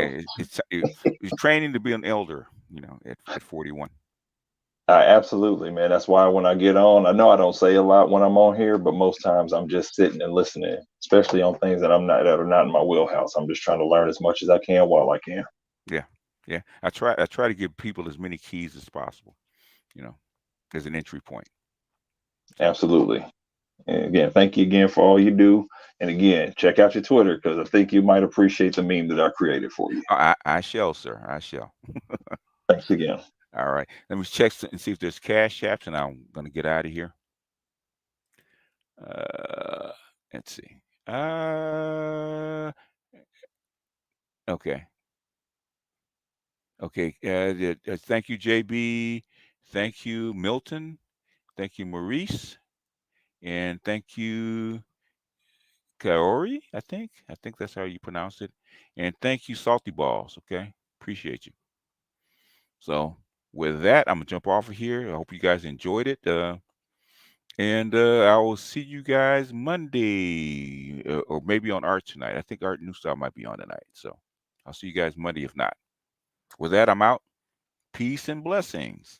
it's training to be an elder. At 41. absolutely, man. That's why when I get on, I know I don't say a lot when I'm on here, but most times I'm just sitting and listening, especially on things that are not in my wheelhouse. I'm just trying to learn as much as I can while I can. Yeah. Yeah. I try to give people as many keys as possible. You know. as an entry point. Absolutely. And again, thank you again for all you do. And again, check out your Twitter because I think you might appreciate the meme that I created for you. I shall, sir. I shall. Thanks again. All right. Let me check and see if there's cash apps, and I'm going to get out of here. Let's see. Okay. Okay. Thank you, JB. Thank you, Milton. Thank you, Maurice. And thank you, Kaori, I think that's how you pronounce it. And thank you, Salty Balls. Okay. Appreciate you. So with that, I'm going to jump off of here. I hope you guys enjoyed it. And I will see you guys Monday or maybe on Art tonight. I think Art Newstyle might be on tonight. So I'll see you guys Monday if not. With that, I'm out. Peace and blessings.